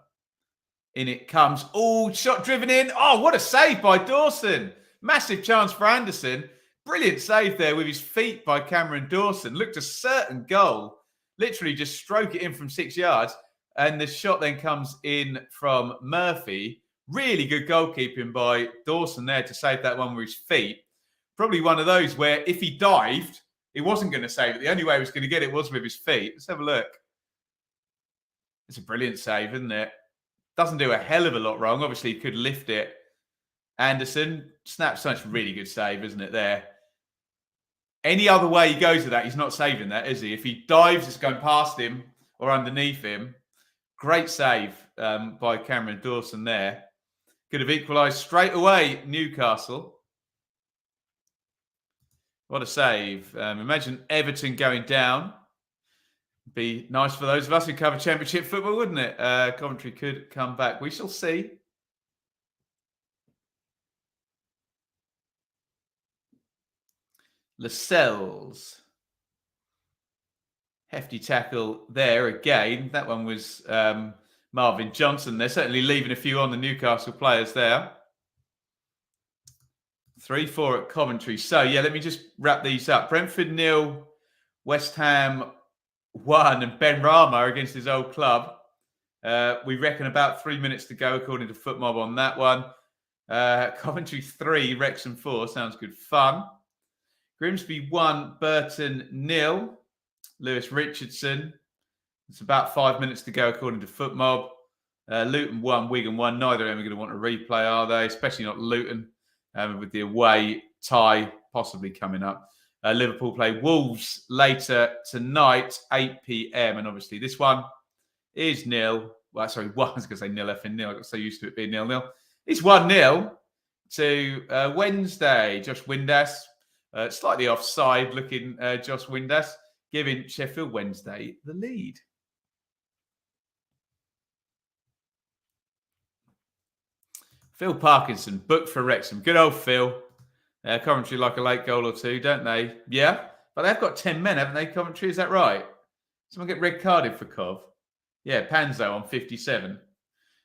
Speaker 1: In it comes. Oh, shot driven in. Oh, what a save by Dawson. Massive chance for Anderson. Brilliant save there with his feet by Cameron Dawson. Looked a certain goal. Literally just stroke it in from 6 yards. And the shot then comes in from Murphy. Really good goalkeeping by Dawson there to save that one with his feet. Probably one of those where if he dived, he wasn't going to save it. The only way he was going to get it was with his feet. Let's have a look. It's a brilliant save, isn't it? Doesn't do a hell of a lot wrong. Obviously, he could lift it. Anderson snaps such a really good save, isn't it, there? Any other way he goes with that, he's not saving that, is he? If he dives, it's going past him or underneath him. Great save by Cameron Dawson there. Could have equalised straight away, Newcastle. What a save. Imagine Everton going down. Be nice for those of us who cover Championship football, wouldn't it? Coventry could come back. We shall see. Lascelles. Hefty tackle there again. That one was Marvin Johnson. They're certainly leaving a few on the Newcastle players there. 3-4 at Coventry. So, yeah, let me just wrap these up. Brentford 0, West Ham 1, and Ben Rama against his old club. We reckon about 3 minutes to go, according to FootMob on that one. Coventry 3, Wrexham 4. Sounds good fun. Grimsby 1, Burton 0. Lewis Richardson. It's about 5 minutes to go, according to FootMob. Luton 1, Wigan 1. Neither of them are going to want a replay, are they? Especially not Luton. With the away tie possibly coming up. Liverpool play Wolves later tonight, 8 p.m. And obviously this one is nil. Well, sorry, I was going to say nil effing nil. I got so used to it being 0-0. It's 1-0 to Wednesday. Josh Windass, slightly offside looking Josh Windass, giving Sheffield Wednesday the lead. Phil Parkinson, booked for Wrexham. Good old Phil. Coventry like a late goal or two, don't they? Yeah, but they've got 10 men, haven't they, Coventry? Is that right? Someone get red carded for Cov? Yeah, Panzo on 57.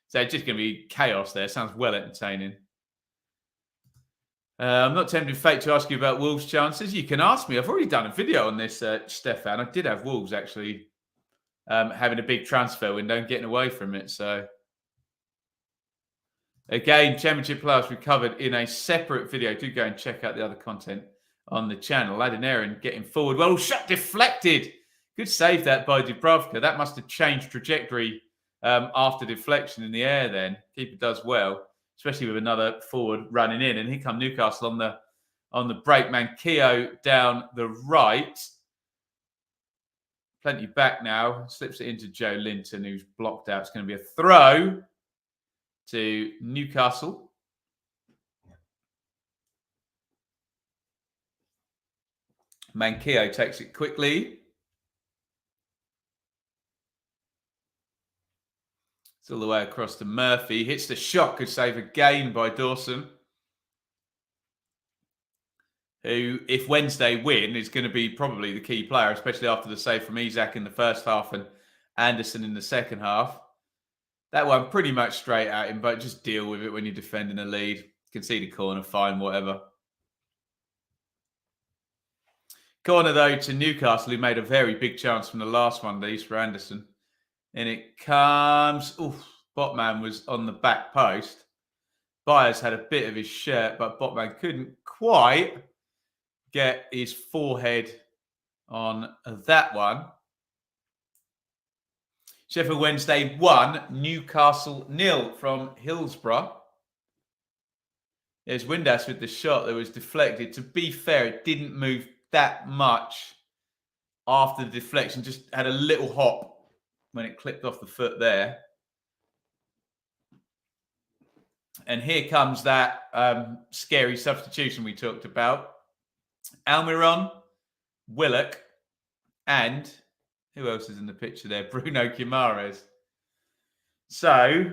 Speaker 1: So it's just going to be chaos there. Sounds well entertaining. I'm not tempted fate to ask you about Wolves' chances. You can ask me. I've already done a video on this, Stefan. I did have Wolves actually having a big transfer window and getting away from it, so... Again, Championship players we covered in a separate video. Do go and check out the other content on the channel. Adeniran getting forward. Well, shot deflected. Good save that by Dubravka. That must have changed trajectory after deflection in the air then. Keeper does well, especially with another forward running in. And here come Newcastle on the on the break. Manquillo down the right. Plenty back now. Slips it into Joe Linton, who's blocked out. It's going to be a throw to Newcastle. Manquillo takes it quickly. It's all the way across to Murphy. Hits the shot. Good save again by Dawson, who, if Wednesday win, is going to be probably the key player, especially after the save from Isak in the first half and Anderson in the second half. That one pretty much straight at him, but just deal with it when you're defending a lead. Concede a corner, fine, whatever. Corner, though, to Newcastle, who made a very big chance from the last one, these for Anderson. And it comes... Oof, Botman was on the back post. Byers had a bit of his shirt, but Botman couldn't quite get his forehead on that one. Sheffield Wednesday 1, Newcastle 0 from Hillsbrough. There's Windass with the shot that was deflected. To be fair, it didn't move that much after the deflection. Just had a little hop when it clipped off the foot there. And here comes that scary substitution we talked about. Almiron, Willock, and who else is in the picture there? Bruno Guimaraes. So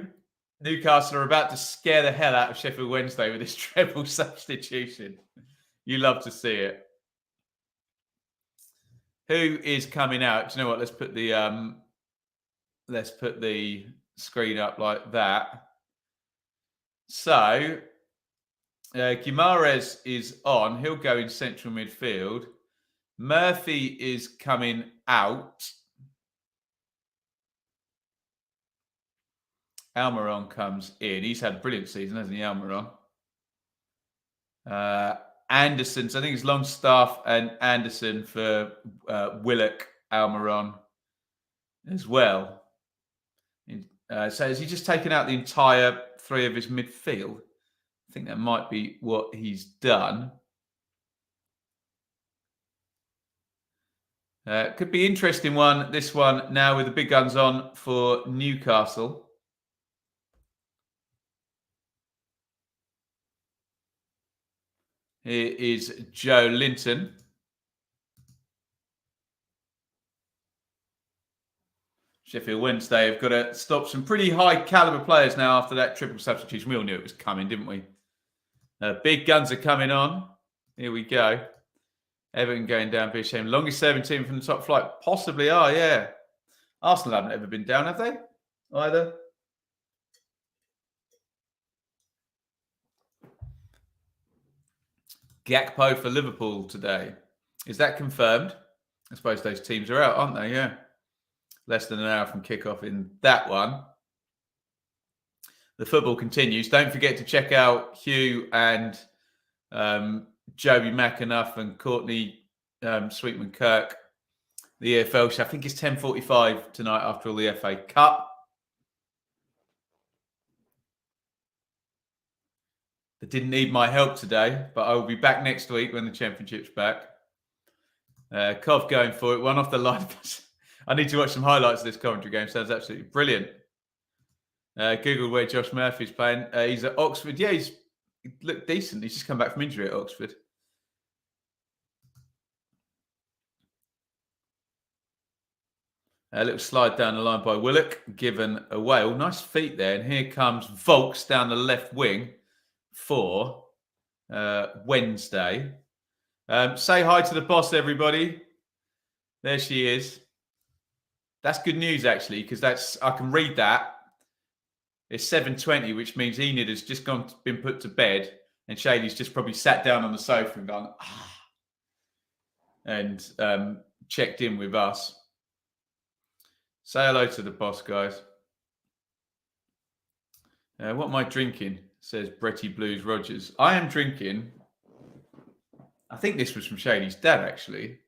Speaker 1: Newcastle are about to scare the hell out of Sheffield Wednesday with this treble substitution. You love to see it. Who is coming out? Do you know what? Let's put the screen up like that. So Guimaraes is on. He'll go in central midfield. Murphy is coming out. Almiron comes in. He's had a brilliant season, hasn't he, Almiron? Anderson. So I think it's Longstaff and Anderson for Willock, Almiron as well. So has he just taken out the entire three of his midfield? I think that might be what he's done. Could be interesting one, this one now with the big guns on for Newcastle. Here is Joe Linton. Sheffield Wednesday have got to stop some pretty high caliber players now after that triple substitution. We all knew it was coming, didn't we? Big guns are coming on. Here we go. Everton going down, be a shame. Longest serving team from the top flight. Possibly are, yeah. Arsenal haven't ever been down, have they? Either. Gakpo for Liverpool today. Is that confirmed? I suppose those teams are out, aren't they? Yeah. Less than an hour from kickoff in that one. The football continues. Don't forget to check out Hugh and Joby McAnuff and Courtney Sweetman Kirk, the EFL show. I think it's 10:45 tonight after all the FA Cup. They didn't need my help today, but I will be back next week when the Championship's back. Cov going for it. One off the line. I need to watch some highlights of this Coventry game. Sounds absolutely brilliant. Googled where Josh Murphy's playing. He's at Oxford. Yeah, he looked decent. He's just come back from injury at Oxford. A little slide down the line by Willock, given away. Oh, nice feet there. And here comes Volks down the left wing for Wednesday. Say hi to the boss, everybody. There she is. That's good news, actually, because I can read that. It's 7:20, which means Enid has just been put to bed, and Shaylee's just probably sat down on the sofa and gone, and checked in with us. Say hello to the boss, guys. What am I drinking? Says Bretty Blues Rogers. I am drinking. I think this was from Shaylee's dad, actually.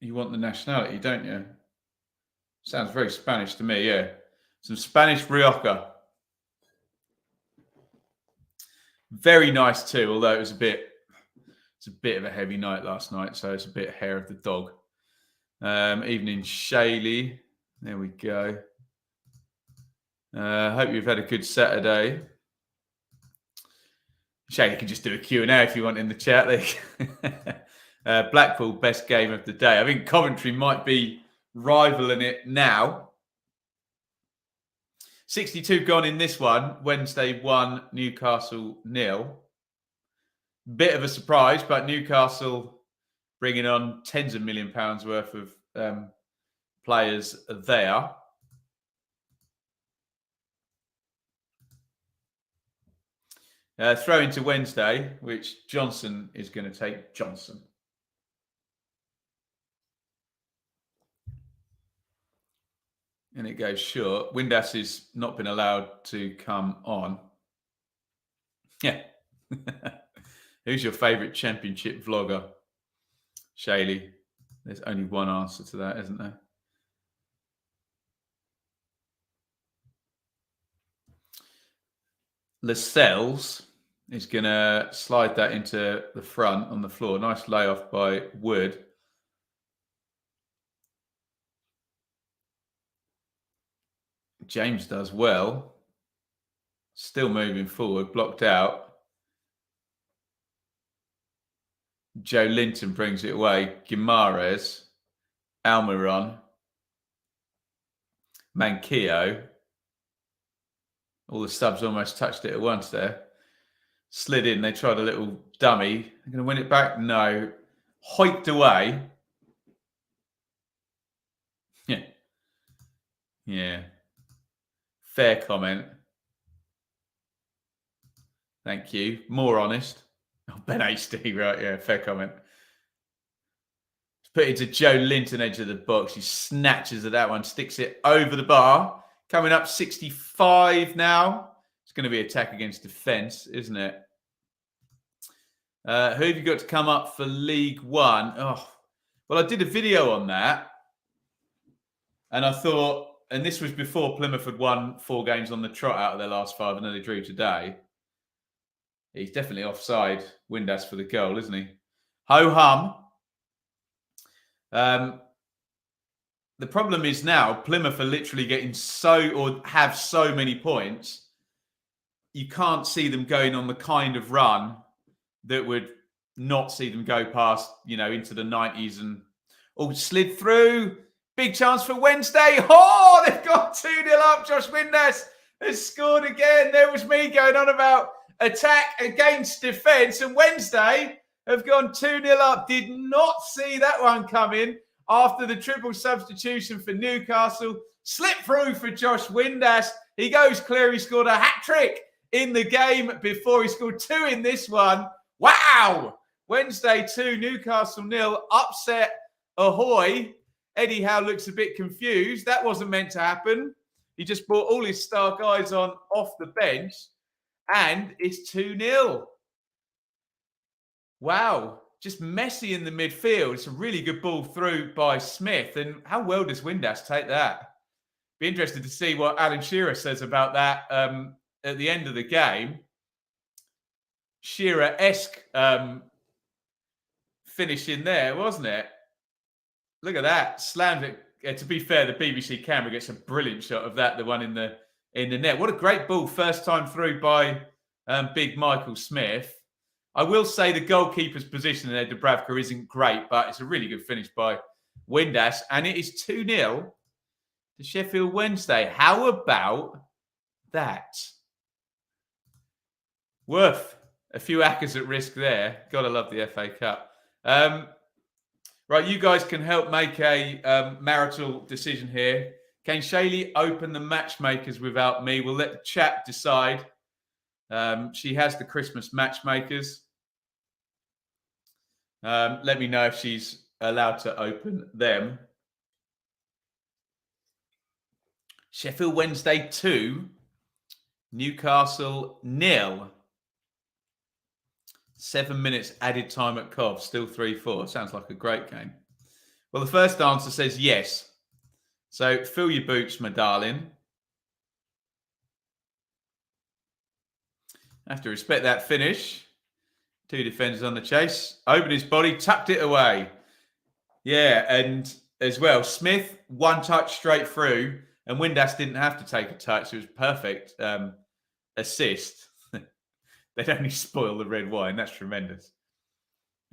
Speaker 1: You want the nationality, don't you? Sounds very Spanish to me, yeah. Some Spanish Rioja. Very nice too, although it's a bit of a heavy night last night, so it's a bit hair of the dog. Evening, Shaylee. There we go. Hope you've had a good Saturday. Shaylee can just do a Q&A if you want in the chat. Blackpool, best game of the day. I think Coventry might be rivaling it now. 62 gone in this one. Wednesday 1, Newcastle 0. Bit of a surprise, but Newcastle bringing on tens of £1 million worth of players there. Throw into Wednesday, which Johnson is going to take. Johnson. And it goes short. Windass has not been allowed to come on. Yeah. Who's your favourite championship vlogger? Shaylee. There's only one answer to that, isn't there? Lascelles is going to slide that into the front on the floor. Nice layoff by Wood. James does well. Still moving forward, blocked out. Joe Linton brings it away. Guimaraes, Almiron, Manquillo. All the subs almost touched it at once there. Slid in. They tried a little dummy. They're going to win it back? No. Hiked away. Yeah. Yeah. Fair comment. Thank you. More honest. Oh, Ben HD, right? Yeah, fair comment. Put it to Joe Linton, edge of the box. He snatches at that one, sticks it over the bar. Coming up 65 now. It's going to be attack against defence, isn't it? Who have you got to come up for League One? Oh, well, I did a video on that. And I thought, and this was before Plymouth had won 4 games on the trot out of their last 5 and then they drew today. He's definitely offside. Windass for the goal, isn't he? Ho-hum. The problem is now Plymouth are literally getting have so many points. You can't see them going on the kind of run that would not see them go past, into the 90s and slid through. Big chance for Wednesday. Oh, they've got 2-0 up. Josh Windass has scored again. There was me going on about attack against defence, and Wednesday have gone 2-0 up. Did not see that one coming after the triple substitution for Newcastle. Slip through for Josh Windass. He goes clear. He scored a hat-trick in the game before. He scored 2 in this one. Wow! Wednesday 2, Newcastle 0. Upset ahoy. Eddie Howe looks a bit confused. That wasn't meant to happen. He just brought all his star guys on off the bench. And it's 2-0. Wow. Just messy in the midfield. It's a really good ball through by Smith. And how well does Windass take that? Be interested to see what Alan Shearer says about that at the end of the game. Shearer-esque finish in there, wasn't it? Look at that. Slammed it. To be fair, the BBC camera gets a brilliant shot of that, the one in the net. What a great ball. First time through by big Michael Smith. I will say the goalkeeper's position there, Dubravka, isn't great, but it's a really good finish by Windass. And it is 2-0 to Sheffield Wednesday. How about that? Worth a few acres at risk there. Gotta love the FA Cup. Right, you guys can help make a marital decision here. Can Shaylee open the matchmakers without me? We'll let the chat decide. She has the Christmas matchmakers. Let me know if she's allowed to open them. Sheffield Wednesday 2, Newcastle 0. 7 minutes added time at Cov, still 3-4. Sounds like a great game. Well, the first answer says yes. So fill your boots, my darling. Have to respect that finish. 2 defenders on the chase. Opened his body, tucked it away. Yeah, and as well, Smith, 1 touch straight through, and Windass didn't have to take a touch. It was perfect assist. They'd only spoil the red wine. That's tremendous.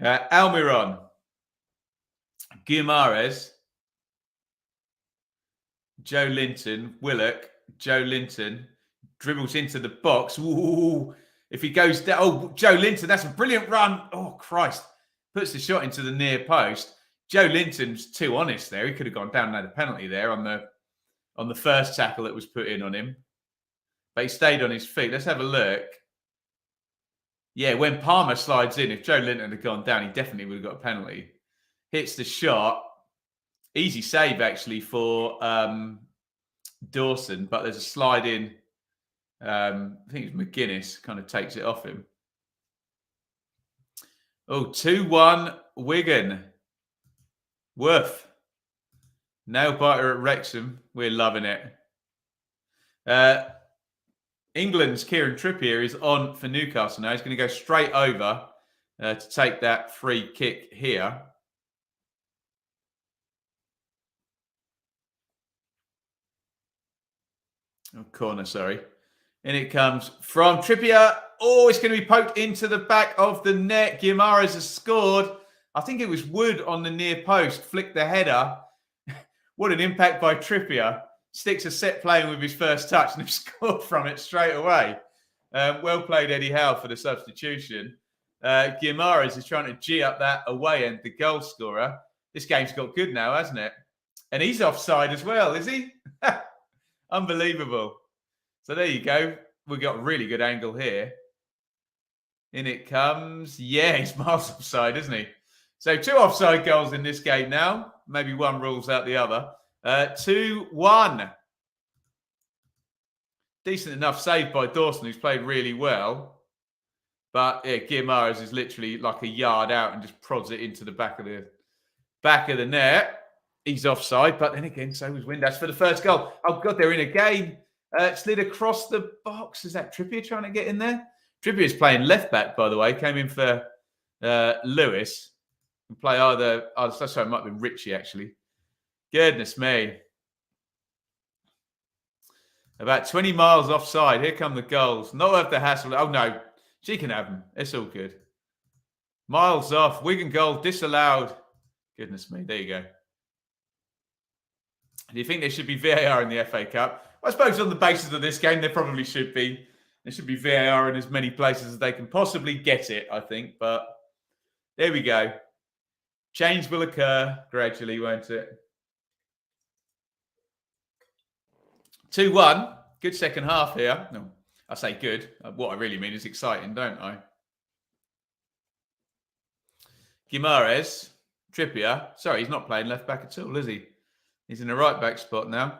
Speaker 1: Almiron. Guimaraes. Joe Linton. Willock. Joe Linton. Dribbles into the box. Ooh. If he goes down. Oh, Joe Linton. That's a brilliant run. Oh, Christ. Puts the shot into the near post. Joe Linton's too honest there. He could have gone down and had a penalty there on the first tackle that was put in on him. But he stayed on his feet. Let's have a look. Yeah, when Palmer slides in, if Joe Linton had gone down, he definitely would have got a penalty. Hits the shot. Easy save, actually, for Dawson. But there's a slide in. I think it's McGuinness kind of takes it off him. Oh, 2-1 Wigan. Woof. Nail biter at Wrexham. We're loving it. England's Kieran Trippier is on for Newcastle now. He's going to go straight over to take that free kick here. Oh, corner, sorry. And it comes from Trippier. Oh, it's going to be poked into the back of the net. Guimaraes has scored. I think it was Wood on the near post. Flicked the header. What an impact by Trippier. Sticks a set playing with his first touch and scored from it straight away. Well played, Eddie Howe, for the substitution. Guimaraes is trying to G up that away end, the goal scorer. This game's got good now, hasn't it? And he's offside as well, is he? Unbelievable. So there you go. We've got a really good angle here. In it comes. Yeah, he's miles offside, isn't he? So 2 offside goals in this game now. Maybe one rules out the other. 2-1. Decent enough save by Dawson, who's played really well. But yeah, Guimaraes is literally like a yard out and just prods it into the back of the net. He's offside, but then again, so was Windass for the first goal. Oh God, they're in again. Slid across the box. Is that Trippier trying to get in there? Trippier's playing left back, by the way. Came in for Lewis. And play either. Oh, sorry, it might have been Richie actually. Goodness me. About 20 miles offside. Here come the goals. Not worth the hassle. Oh, no. She can have them. It's all good. Miles off. Wigan goal disallowed. Goodness me. There you go. Do you think there should be VAR in the FA Cup? I suppose on the basis of this game, there probably should be. There should be VAR in as many places as they can possibly get it, I think. But there we go. Change will occur gradually, won't it? 2-1. Good second half here. No, I say good. What I really mean is exciting, don't I? Guimaraes. Trippier. Sorry, he's not playing left back at all, is he? He's in the right back spot now.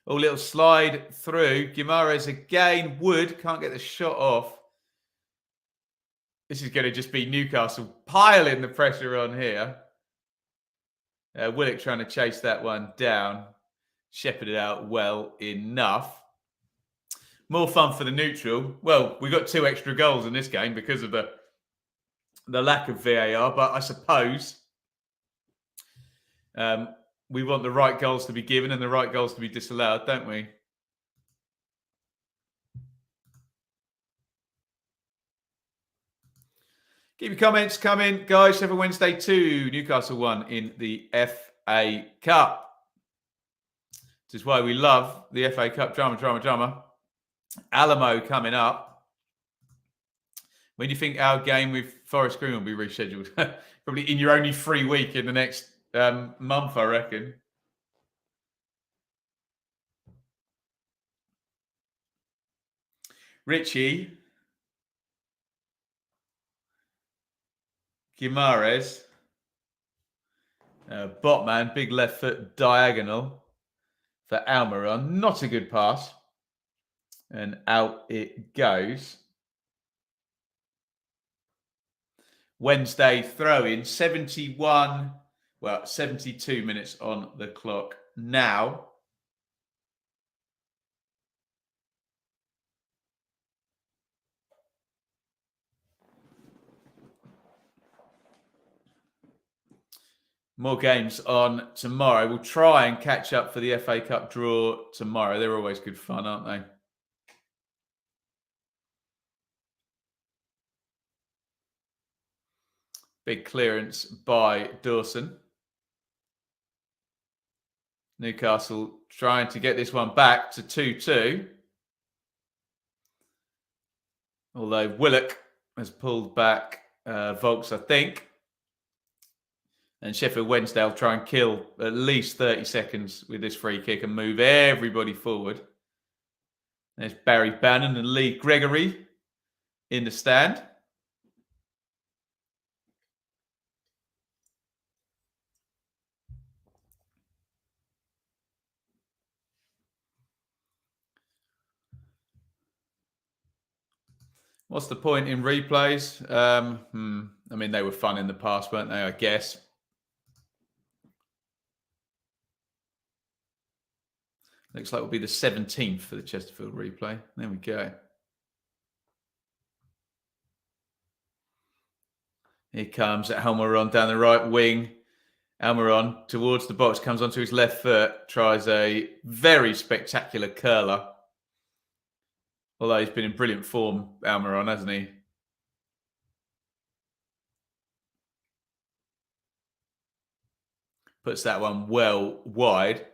Speaker 1: Oh, little slide through. Guimaraes again. Wood can't get the shot off. This is going to just be Newcastle piling the pressure on here. Willock trying to chase that one down. Shepherded out well enough. More fun for the neutral. Well, we got 2 extra goals in this game because of the lack of VAR, but I suppose we want the right goals to be given and the right goals to be disallowed, don't we? Keep your comments coming, guys. Sheffield Wednesday 2, Newcastle 1 in the FA Cup. This is why we love the FA Cup drama. Alamo coming up. When do you think our game with Forest Green will be rescheduled? Probably in your only free week in the next month, I reckon. Richie. Guimaraes. Botman, big left foot diagonal for Almiron. Not a good pass. And out it goes. Wednesday throw-in. 72 minutes on the clock now. More games on tomorrow. We'll try and catch up for the FA Cup draw tomorrow. They're always good fun, aren't they? Big clearance by Dawson. Newcastle trying to get this one back to 2-2. Although Willock has pulled back Volks, I think. And Sheffield Wednesday will try and kill at least 30 seconds with this free kick and move everybody forward. There's Barry Bannon and Lee Gregory in the stand. What's the point in replays? I mean, they were fun in the past, weren't they, I guess. Looks like it'll be the 17th for the Chesterfield replay. There we go. Here comes Almiron down the right wing. Almiron towards the box, comes onto his left foot, tries a very spectacular curler. Although he's been in brilliant form, Almiron, hasn't he? Puts that one well wide.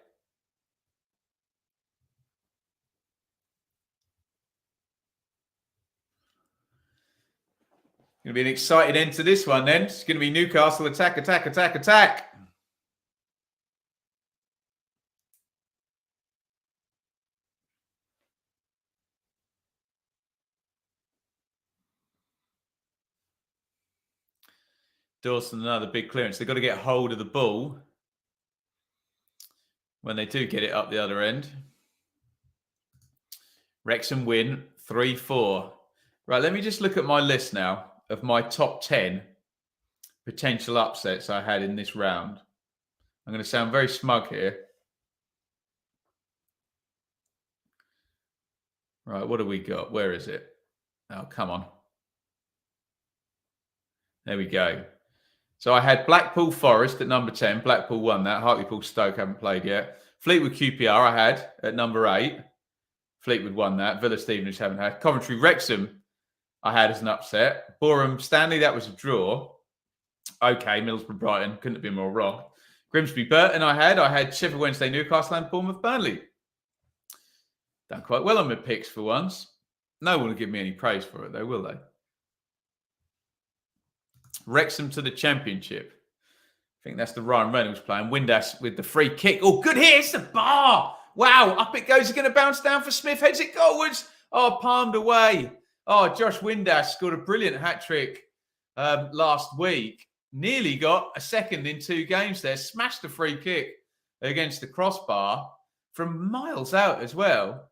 Speaker 1: Going to be an exciting end to this one then. It's going to be Newcastle attack, attack, attack, attack. Dawson, another big clearance. They've got to get hold of the ball when they do get it up the other end. Wrexham win 3-4. Right, let me just look at my list now of my top 10 potential upsets I had in this round. I'm going to sound very smug here. Right, what do we got? Where is it? Oh, come on. There we go. So I had Blackpool Forest at number 10. Blackpool won that. Hartlepool Stoke haven't played yet. Fleetwood QPR I had at number 8. Fleetwood won that. Villa Stevenage haven't had. Coventry Wrexham I had as an upset. Boreham Stanley, that was a draw. Okay, Middlesbrough Brighton, couldn't have been more wrong. Grimsby Burton I had Sheffield Wednesday, Newcastle and Bournemouth Burnley. Done quite well on my picks for once. No one will give me any praise for it though, will they? Wrexham to the Championship. I think that's the Ryan Reynolds playing. Windass with the free kick. Oh, good hit. It's the bar. Wow. Up it goes. It's going to bounce down for Smith. Heads it goalwards. Oh, palmed away. Oh, Josh Windass scored a brilliant hat-trick last week. Nearly got a second in 2 games there. Smashed the free kick against the crossbar from miles out as well.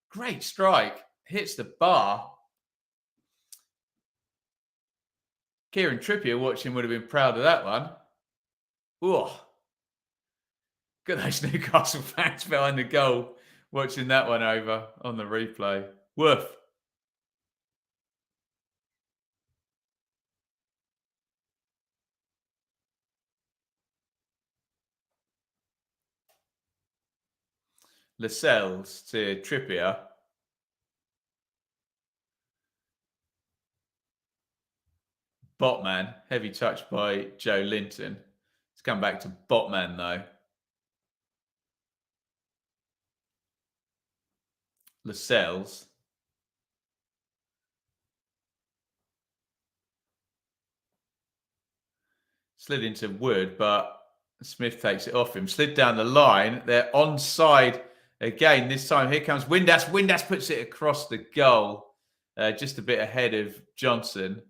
Speaker 1: Great strike. Hits the bar. Kieran Trippier watching would have been proud of that one. Oh, good those Newcastle fans behind the goal watching that one over on the replay. Woof. Lascelles to Trippier. Botman, heavy touch by Joe Linton. Let's come back to Botman though. Lascelles. Slid into Wood, but Smith takes it off him. Slid down the line. They're onside again. This time, here comes Windass. Windass puts it across the goal, just a bit ahead of Johnson.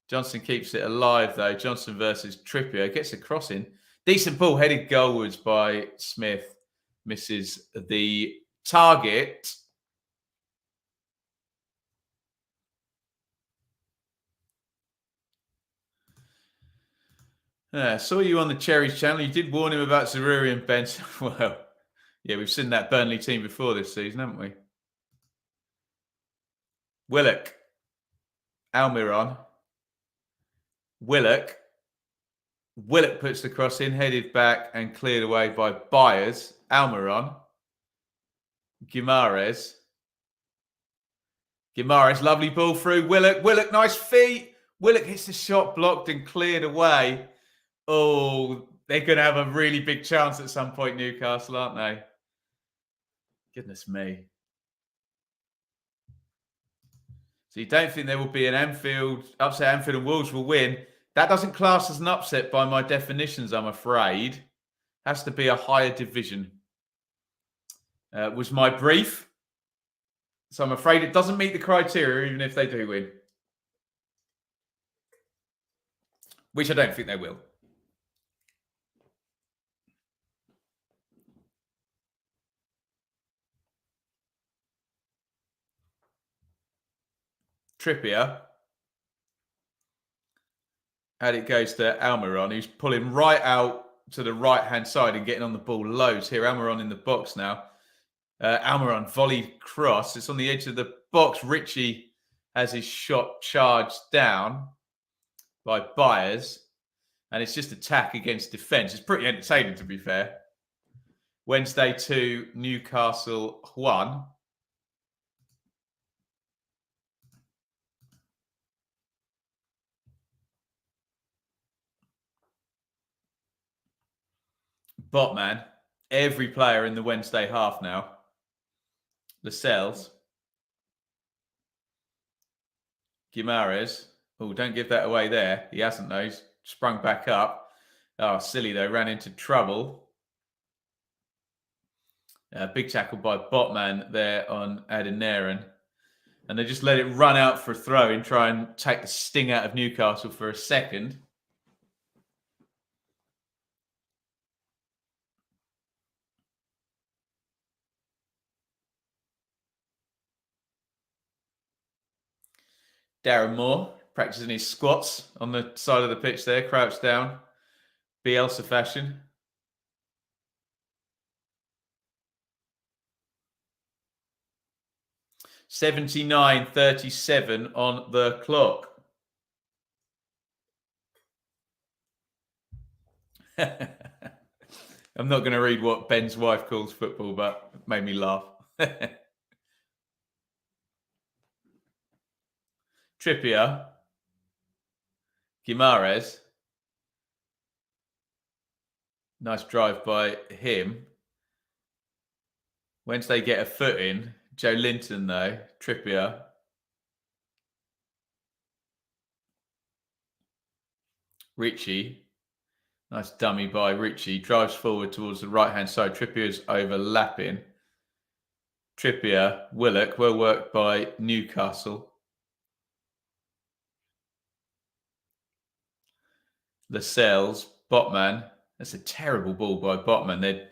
Speaker 1: Johnson keeps it alive, though. Johnson versus Trippier. Gets a cross in. Decent ball, headed goalwards by Smith. Misses the target. Saw you on the Cherries channel. You did warn him about Zaruri and Benson. Well, yeah, we've seen that Burnley team before this season, haven't we? Willock. Almiron. Willock. Willock puts the cross in, headed back and cleared away by Byers. Almiron. Guimaraes, lovely ball through. Willock, nice feet. Willock hits the shot blocked and cleared away. Oh, they're going to have a really big chance at some point, Newcastle, aren't they? Goodness me. So you don't think there will be an upset Anfield and Wolves will win? That doesn't class as an upset by my definitions, I'm afraid. Has to be a higher division. Was my brief. So I'm afraid it doesn't meet the criteria, even if they do win. Which I don't think they will. Trippier. And it goes to Almiron, who's pulling right out to the right-hand side and getting on the ball loads. Here, Almiron in the box now. Almiron volley cross. It's on the edge of the box. Ritchie has his shot charged down by Byers. And it's just attack against defence. It's pretty entertaining, to be fair. Wednesday 2, Newcastle 1. Botman. Every player in the Wednesday half now. Lascelles. Guimaraes. Oh, don't give that away there. He hasn't, though. He's sprung back up. Oh, silly, though. Ran into trouble. Big tackle by Botman there on Adeniran. And they just let it run out for a throw and try and take the sting out of Newcastle for a second. Darren Moore practicing his squats on the side of the pitch there, crouched down. Bielsa fashion. $79.37 on the clock. I'm not going to read what Ben's wife calls football, but it made me laugh. Trippier. Guimaraes. Nice drive by him. Wednesday get a foot in. Joe Linton, though. Trippier. Ritchie. Nice dummy by Ritchie. Drives forward towards the right-hand side. Trippier's overlapping. Trippier. Willock. Well worked by Newcastle. Lascelles. Botman. That's a terrible ball by Botman. They'd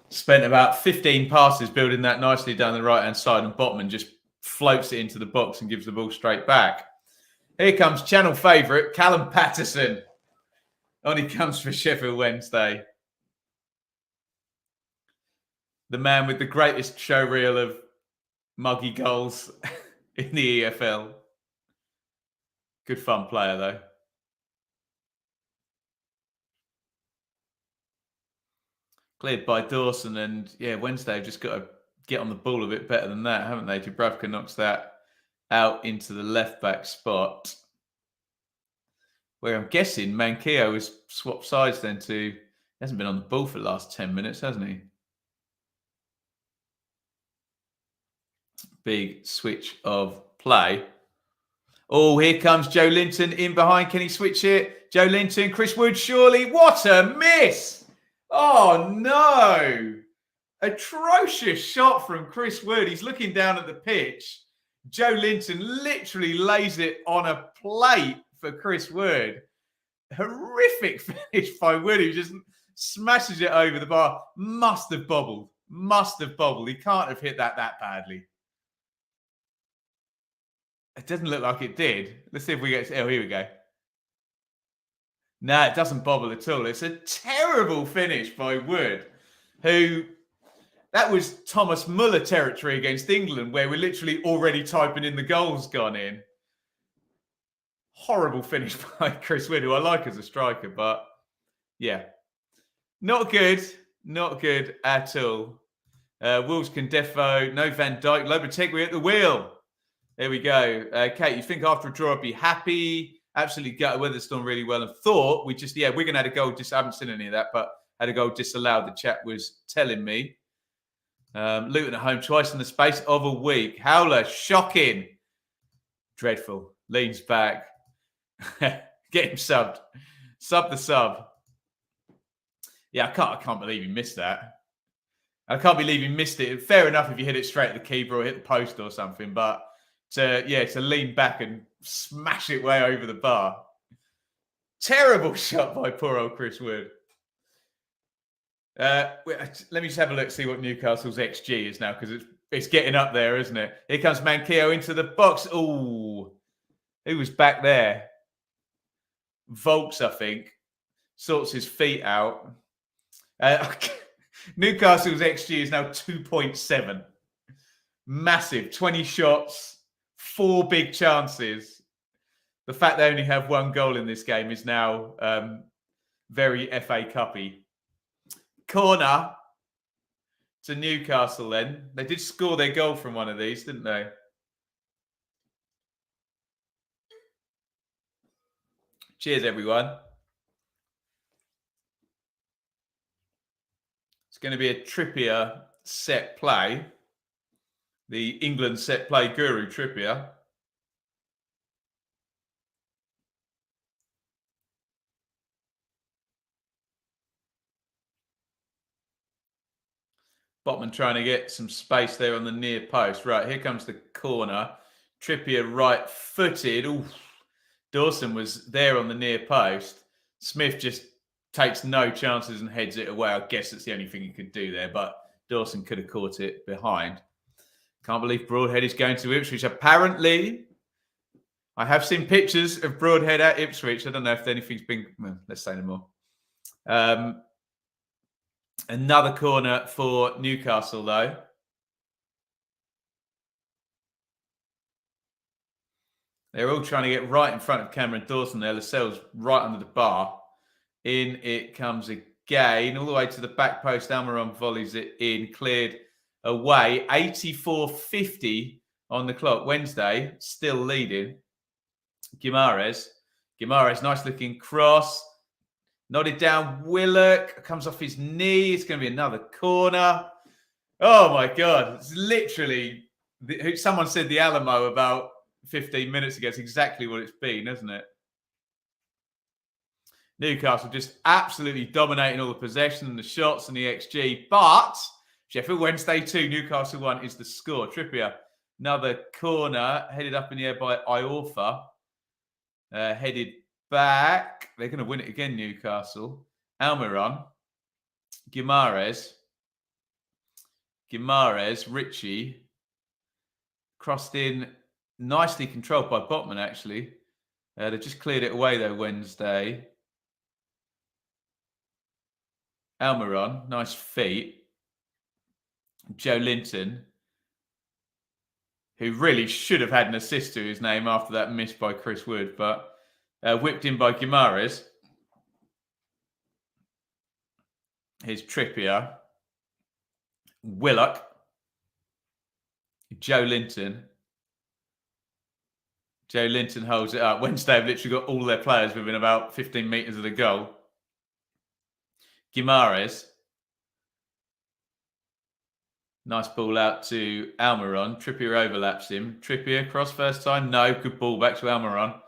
Speaker 1: spent about 15 passes building that nicely down the right-hand side, and Botman just floats it into the box and gives the ball straight back. Here comes channel favourite, Callum Patterson. On he comes for Sheffield Wednesday. The man with the greatest showreel of muggy goals in the EFL. Good fun player, though. Cleared by Dawson, and yeah, Wednesday have just got to get on the ball a bit better than that, haven't they? Dubravka knocks that out into the left-back spot. Where I'm guessing Manquillo has swapped sides then to... He hasn't been on the ball for the last 10 minutes, hasn't he? Big switch of play. Oh, here comes Joe Linton in behind. Can he switch it? Joe Linton, Chris Wood, surely. What a miss! Oh, no. Atrocious shot from Chris Wood. He's looking down at the pitch. Joe Linton literally lays it on a plate for Chris Wood. Horrific finish by Wood, who just smashes it over the bar. Must have bobbled. Must have bobbled. He can't have hit that badly. It doesn't look like it did. Let's see if we get... Oh, here we go. No, it doesn't bobble at all. It's a terrible finish by Wood, who... That was Thomas Muller territory against England, where we're literally already typing in the goals gone in. Horrible finish by Chris Wood, who I like as a striker, but Yeah. Not good. Not good at all. Wolves can defo. No Van Dijk. Lopetegui at the wheel. There we go. Kate, you think after a draw I'd be happy? Absolutely gutted. Weatherstone really well and thought we just, Wigan had a goal. I haven't seen any of that, but had a goal disallowed. The chat was telling me. Luton at home twice in the space of a week. Howler, shocking. Dreadful. Leans back. Get him subbed. Sub the sub. Yeah, I can't believe he missed that. I can't believe he missed it. Fair enough if you hit it straight at the keeper or hit the post or something, but to lean back and smash it way over the bar. Terrible shot by poor old Chris Wood. Let me just have a look, see what Newcastle's XG is now, because it's getting up there, isn't it? Here comes Manquillo into the box. Ooh, who was back there? Volks, I think, sorts his feet out. Newcastle's XG is now 2.7. Massive. 20 shots, 4 big chances. The fact they only have 1 goal in this game is now very FA Cup-y. Corner to Newcastle then. They did score their goal from one of these, didn't they? Cheers, everyone. It's going to be a Trippier set play. The England set play guru, Trippier. Botman trying to get some space there on the near post. Right, here comes the corner. Trippier right-footed. Ooh, Dawson was there on the near post. Smith just takes no chances and heads it away. I guess that's the only thing he could do there, but Dawson could have caught it behind. Can't believe Broadhead is going to Ipswich. Apparently, I have seen pictures of Broadhead at Ipswich. I don't know if anything's been... Well, let's say no more. Another corner for Newcastle, though. They're all trying to get right in front of Cameron Dawson there. Lascelles right under the bar. In it comes again. All the way to the back post. Almiron volleys it in. Cleared away. 84-50 on the clock. Wednesday still leading. Guimaraes, nice looking cross. Nodded down. Willock comes off his knee. It's going to be another corner. Oh my God. It's literally, someone said the Alamo about 15 minutes ago. It's exactly what it's been, isn't it? Newcastle just absolutely dominating all the possession and the shots and the XG. But Sheffield Wednesday 2, Newcastle 1 is the score. Trippier, another corner headed up in the air by Iorfa. Headed back. They're going to win it again, Newcastle. Almiron. Guimaraes, Ritchie. Crossed in. Nicely controlled by Botman, actually. They just cleared it away, though, Wednesday. Almiron, nice feet. Joe Linton, who really should have had an assist to his name after that miss by Chris Wood, but whipped in by Guimaraes. Here's Trippier. Willock. Joe Linton. Joe Linton holds it up. Wednesday have literally got all their players within about 15 metres of the goal. Guimaraes. Nice ball out to Almiron. Trippier overlaps him. Trippier cross first time. No, good ball back to Almiron.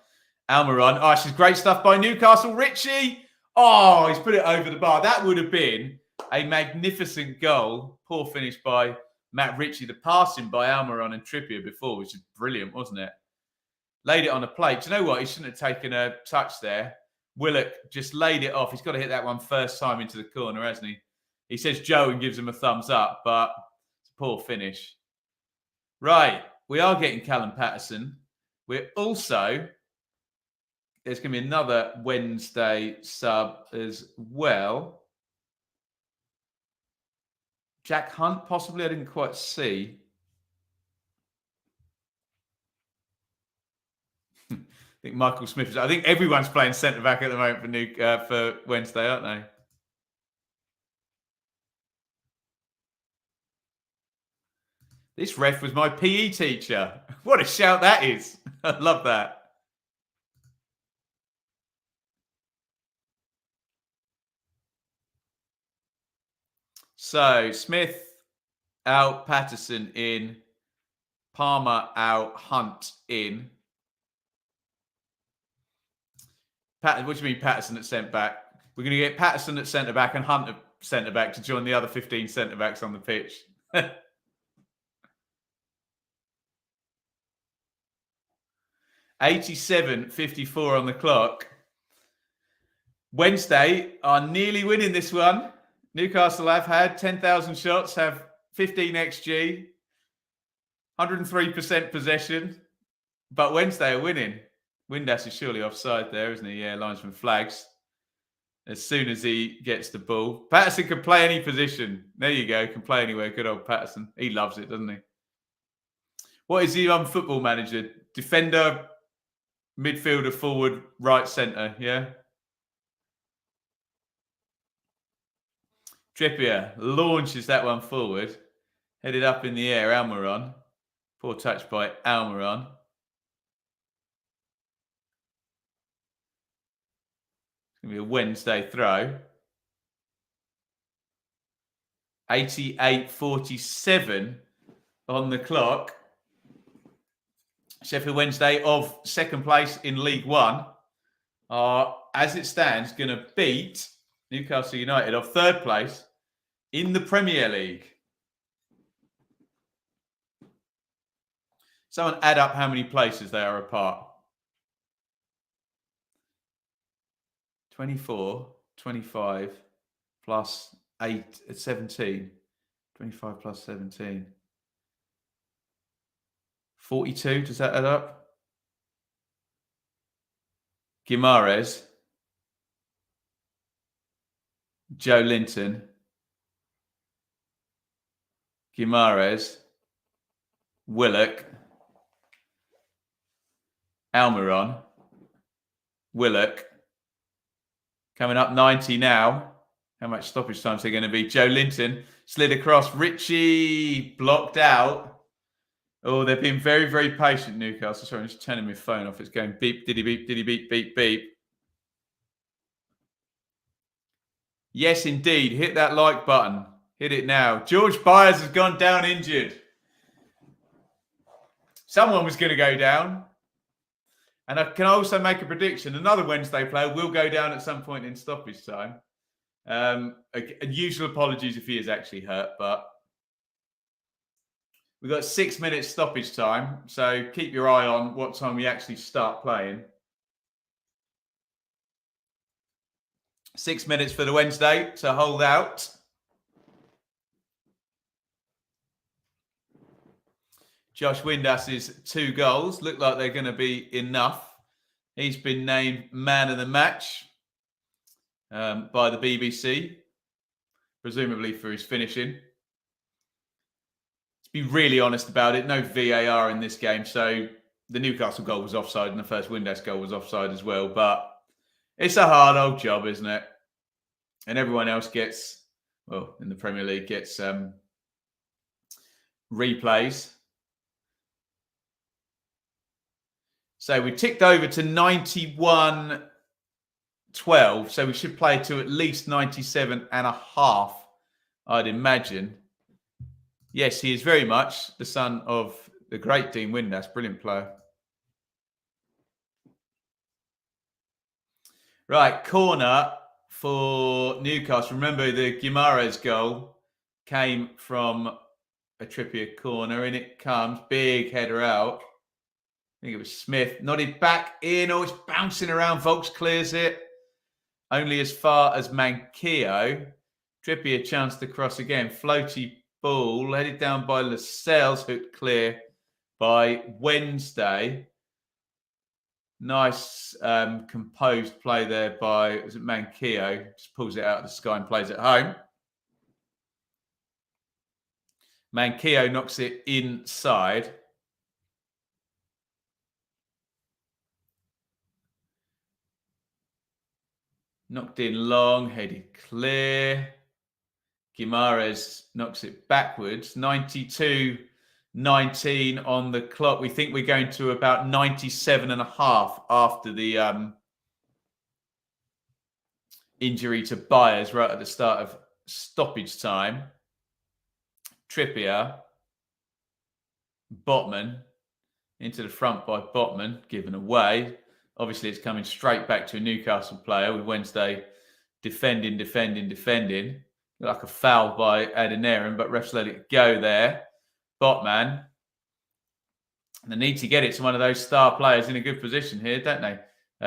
Speaker 1: Oh, this is great stuff by Newcastle. Ritchie. Oh, he's put it over the bar. That would have been a magnificent goal. Poor finish by Matt Ritchie. The passing by Almiron and Trippier before was just brilliant, wasn't it? Laid it on a plate. Do you know what? He shouldn't have taken a touch there. Willock just laid it off. He's got to hit that one first time into the corner, hasn't he? He says Joe and gives him a thumbs up, but it's a poor finish. Right. We are getting Callum Patterson. We're also... There's going to be another Wednesday sub as well. Jack Hunt, possibly. I didn't quite see. think Michael Smith. I think everyone's playing centre back at the moment for Wednesday, aren't they? This ref was my PE teacher. What a shout that is! I love that. So Smith out, Patterson in, Palmer out, Hunt in. What do you mean Patterson at centre back? We're going to get Patterson at centre back and Hunt at centre back to join the other 15 centre backs on the pitch. 87:54 on the clock. Wednesday are nearly winning this one. Newcastle have had 10,000 shots, have 15 XG, 103% possession, but Wednesday are winning. Windass is surely offside there, isn't he? Yeah, linesman flags as soon as he gets the ball. Patterson can play any position. There you go, can play anywhere. Good old Patterson. He loves it, doesn't he? What is he on Football Manager? Defender, midfielder, forward, right, centre, yeah? Trippier launches that one forward. Headed up in the air, Almiron. Poor touch by Almiron. It's going to be a Wednesday throw. 88:47 on the clock. Sheffield Wednesday of second place in League One are, as it stands, going to beat Newcastle United of third place in the Premier League. Someone add up how many places they are apart. 24, 25 plus 8, 17. 25 plus 17. 42, does that add up? Guimaraes. Joe Linton. Guimaraes. Willock. Almiron. Willock. Coming up 90 now. How much stoppage time is there going to be? Joe Linton slid across. Richie blocked out. Oh, they've been very, very patient, Newcastle. Sorry, I'm just turning my phone off. It's going beep, diddy beep, diddy beep, beep, beep. Yes, indeed. Hit that like button. Hit it now. George Byers has gone down injured. Someone was going to go down. And I can also make a prediction. Another Wednesday player will go down at some point in stoppage time. Usual apologies if he is actually hurt, but we've got 6 minutes stoppage time. So keep your eye on what time we actually start playing. 6 minutes for the Wednesday, so hold out. Josh Windass's 2 goals look like they're going to be enough. He's been named man of the match by the BBC, presumably for his finishing. To be really honest about it, no VAR in this game, so the Newcastle goal was offside and the first Windass goal was offside as well, but it's a hard old job, isn't it? And everyone else gets, well, in the Premier League, gets replays. So we ticked over to 91-12, so we should play to at least 97.5, I'd imagine. Yes, he is very much the son of the great Dean Windass, brilliant player. Right, corner for Newcastle. Remember, the Guimaraes goal came from a Trippier corner. In it comes, big header out. I think it was Smith. Nodded back in. Oh, it's bouncing around. Volks clears it. Only as far as Manquillo. Trippier chance to cross again. Floaty ball. Headed down by Lascelles. Hooked clear by Wednesday. Nice composed play there by, was it Manquillo? Just pulls it out of the sky and plays it home. Manquillo knocks it inside. Knocked in long, headed clear. Guimaraes knocks it backwards. 92-19 on the clock. We think we're going to about 97.5 after the injury to Byers right at the start of stoppage time. Trippier, Botman, into the front by Botman, given away. Obviously, it's coming straight back to a Newcastle player with Wednesday defending. Like a foul by Adeniran, but refs let it go there. Botman. They need to get it to one of those star players in a good position here, don't they?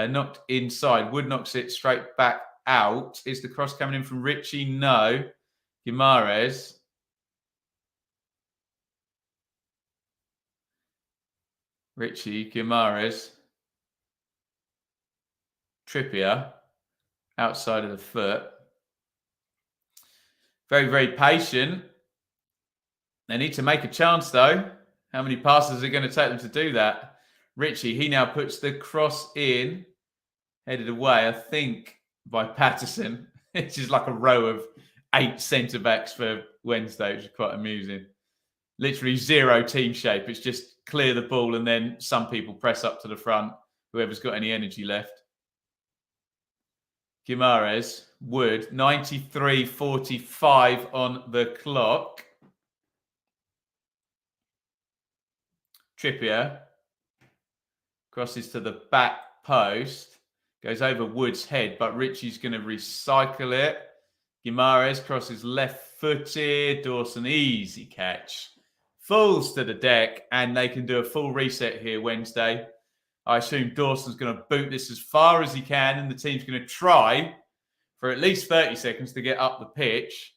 Speaker 1: Knocked inside. Wood knocks it straight back out. Is the cross coming in from Richie? No. Guimaraes. Richie, Guimaraes. Trippier. Outside of the foot. Very, very patient. They need to make a chance, though. How many passes are going to take them to do that? Richie, he now puts the cross in. Headed away, I think, by Patterson. It's just like a row of 8 centre-backs for Wednesday, which is quite amusing. Literally zero team shape. It's just clear the ball and then some people press up to the front, whoever's got any energy left. Guimaraes, Wood, 93-45 on the clock. Trippier crosses to the back post, goes over Wood's head, but Richie's going to recycle it. Guimaraes crosses left-footed. Dawson, easy catch. Falls to the deck, and they can do a full reset here Wednesday. I assume Dawson's going to boot this as far as he can, and the team's going to try for at least 30 seconds to get up the pitch.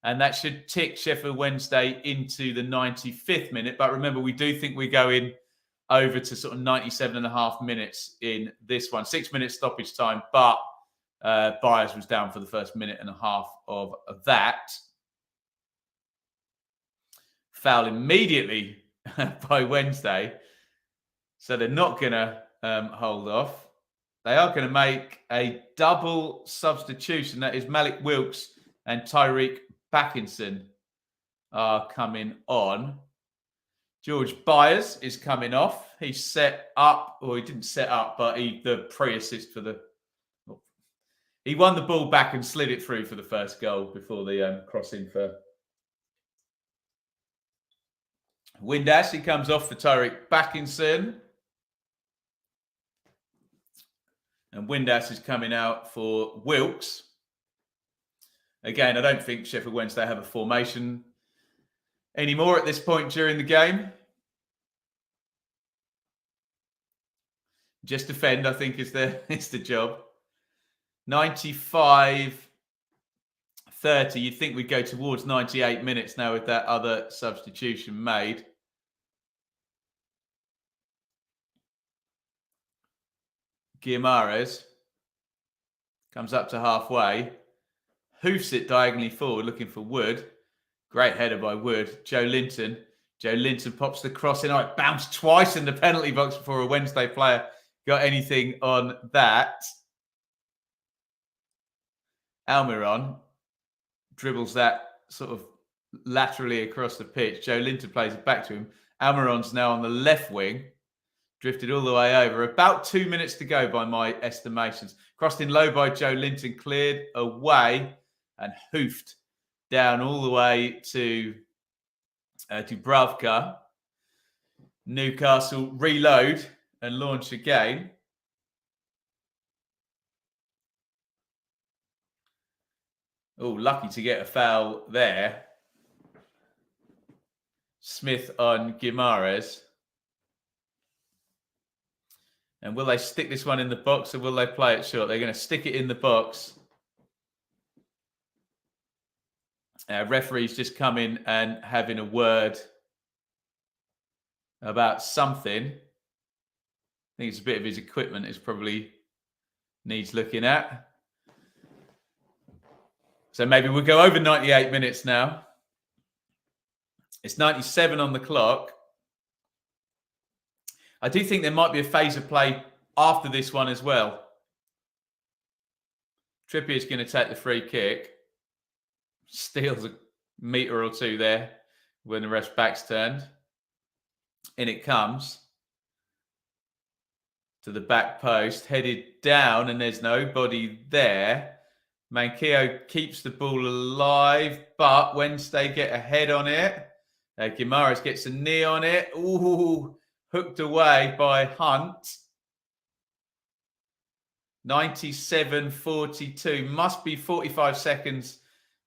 Speaker 1: And that should tick Sheffield Wednesday into the 95th minute. But remember, we do think we're going over to sort of 97.5 minutes in this one. 6 minutes stoppage time, but Byers was down for the first minute and a half of that. Foul immediately by Wednesday. So they're not going to hold off. They are going to make a double substitution. That is Malik Wilkes and Tyreek Backinson are coming on. George Byers is coming off. He set up, or he didn't set up, but the pre-assist for the... He won the ball back and slid it through for the first goal before the crossing for Windass. He comes off for Tyreek Backinson. And Windass is coming out for Wilkes. Again, I don't think Sheffield Wednesday have a formation anymore at this point during the game. Just defend, I think, is the job. 95-30. You'd think we'd go towards 98 minutes now with that other substitution made. Guimaraes comes up to halfway, hoofs it diagonally forward, looking for Wood. Great header by Wood. Joe Linton. Joe Linton pops the cross in. Oh, it bounced twice in the penalty box before a Wednesday player got anything on that. Almiron dribbles that sort of laterally across the pitch. Joe Linton plays it back to him. Almiron's now on the left wing. Drifted all the way over. About 2 minutes to go by my estimations. Crossed in low by Joe Linton, cleared away and hoofed down all the way to Dubravka. Newcastle reload and launch again. Oh, lucky to get a foul there. Smith on Guimaraes. And will they stick this one in the box or will they play it short? They're going to stick it in the box. Referee's just come in and having a word about something. I think it's a bit of his equipment is probably needs looking at. So maybe we'll go over 98 minutes now. It's 97 on the clock. I do think there might be a phase of play after this one as well. Trippier's going to take the free kick. Steals a metre or two there when the ref's back's turned. In it comes to the back post, headed down, and there's nobody there. Manquillo keeps the ball alive, but Wednesday get a head on it. Guimaraes gets a knee on it. Ooh, hooked away by Hunt. 97-42. Must be 45 seconds.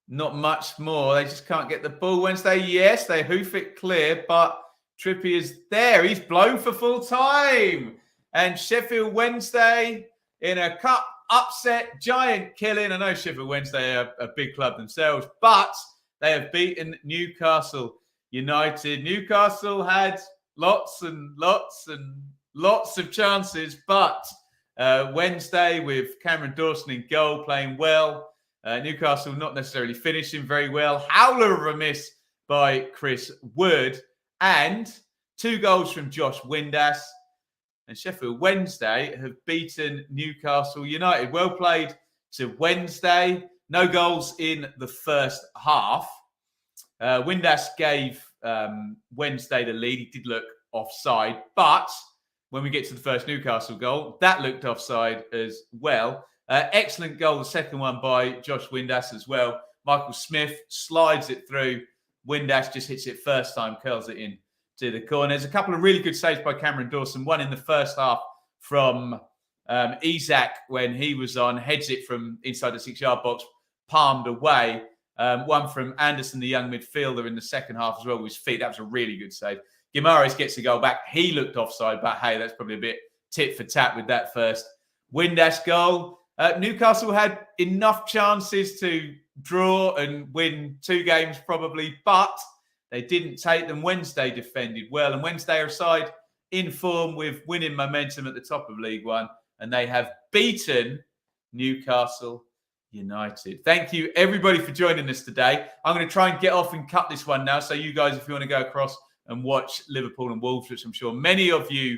Speaker 1: Not much more. They just can't get the ball. Wednesday, yes, they hoof it clear, but Trippier's there. He's blown for full time. And Sheffield Wednesday in a cup upset, giant killing. I know Sheffield Wednesday are a big club themselves, but they have beaten Newcastle United. Newcastle had lots and lots and lots of chances, but Wednesday with Cameron Dawson in goal playing well. Newcastle not necessarily finishing very well. Howler of a miss by Chris Wood. And 2 goals from Josh Windass. And Sheffield Wednesday have beaten Newcastle United. Well played to Wednesday. No goals in the first half. Windass gave Wednesday the lead. He did look offside. But when we get to the first Newcastle goal, that looked offside as well. Excellent goal, the second one by Josh Windass as well. Michael Smith slides it through. Windass just hits it first time, curls it in to the corner. There's a couple of really good saves by Cameron Dawson. One in the first half from Isak when he was on, heads it from inside the 6-yard box, palmed away. One from Anderson, the young midfielder, in the second half as well with his feet. That was a really good save. Guimaraes gets the goal back. He looked offside, but hey, that's probably a bit tit for tat with that first Windass goal. Newcastle had enough chances to draw and win 2 games probably, but they didn't take them. Wednesday defended well, and Wednesday are a side in form with winning momentum at the top of League One, and they have beaten Newcastle United. Thank you, everybody, for joining us today. I'm going to try and get off and cut this one now, so you guys, if you want to go across and watch Liverpool and Wolves, which I'm sure many of you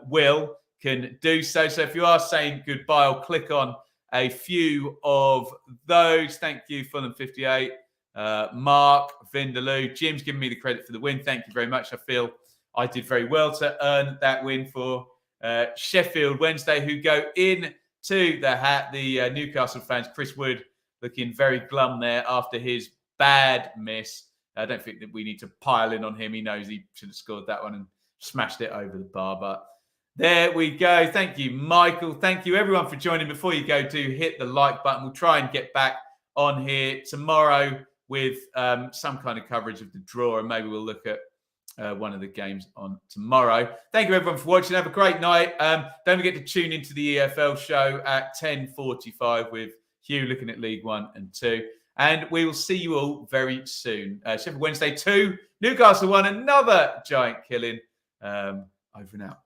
Speaker 1: will, can do so. So if you are saying goodbye, I'll click on a few of those. Thank you, Fulham58, Mark, Vindaloo. Jim's giving me the credit for the win. Thank you very much. I feel I did very well to earn that win for Sheffield Wednesday, who go in to the hat. The Newcastle fans, Chris Wood, looking very glum there after his bad miss. I don't think that we need to pile in on him. He knows he should have scored that one and smashed it over the bar, but there we go. Thank you, Michael. Thank you, everyone, for joining. Before you go, do hit the like button. We'll try and get back on here tomorrow with some kind of coverage of the draw, and maybe we'll look at one of the games on tomorrow. Thank you, everyone, for watching. Have a great night. Don't forget to tune into the EFL show at 10:45 with Hugh looking at League 1 and 2. And we will see you all very soon. Sheffield Wednesday 2, Newcastle 1, another giant killing. Over and out.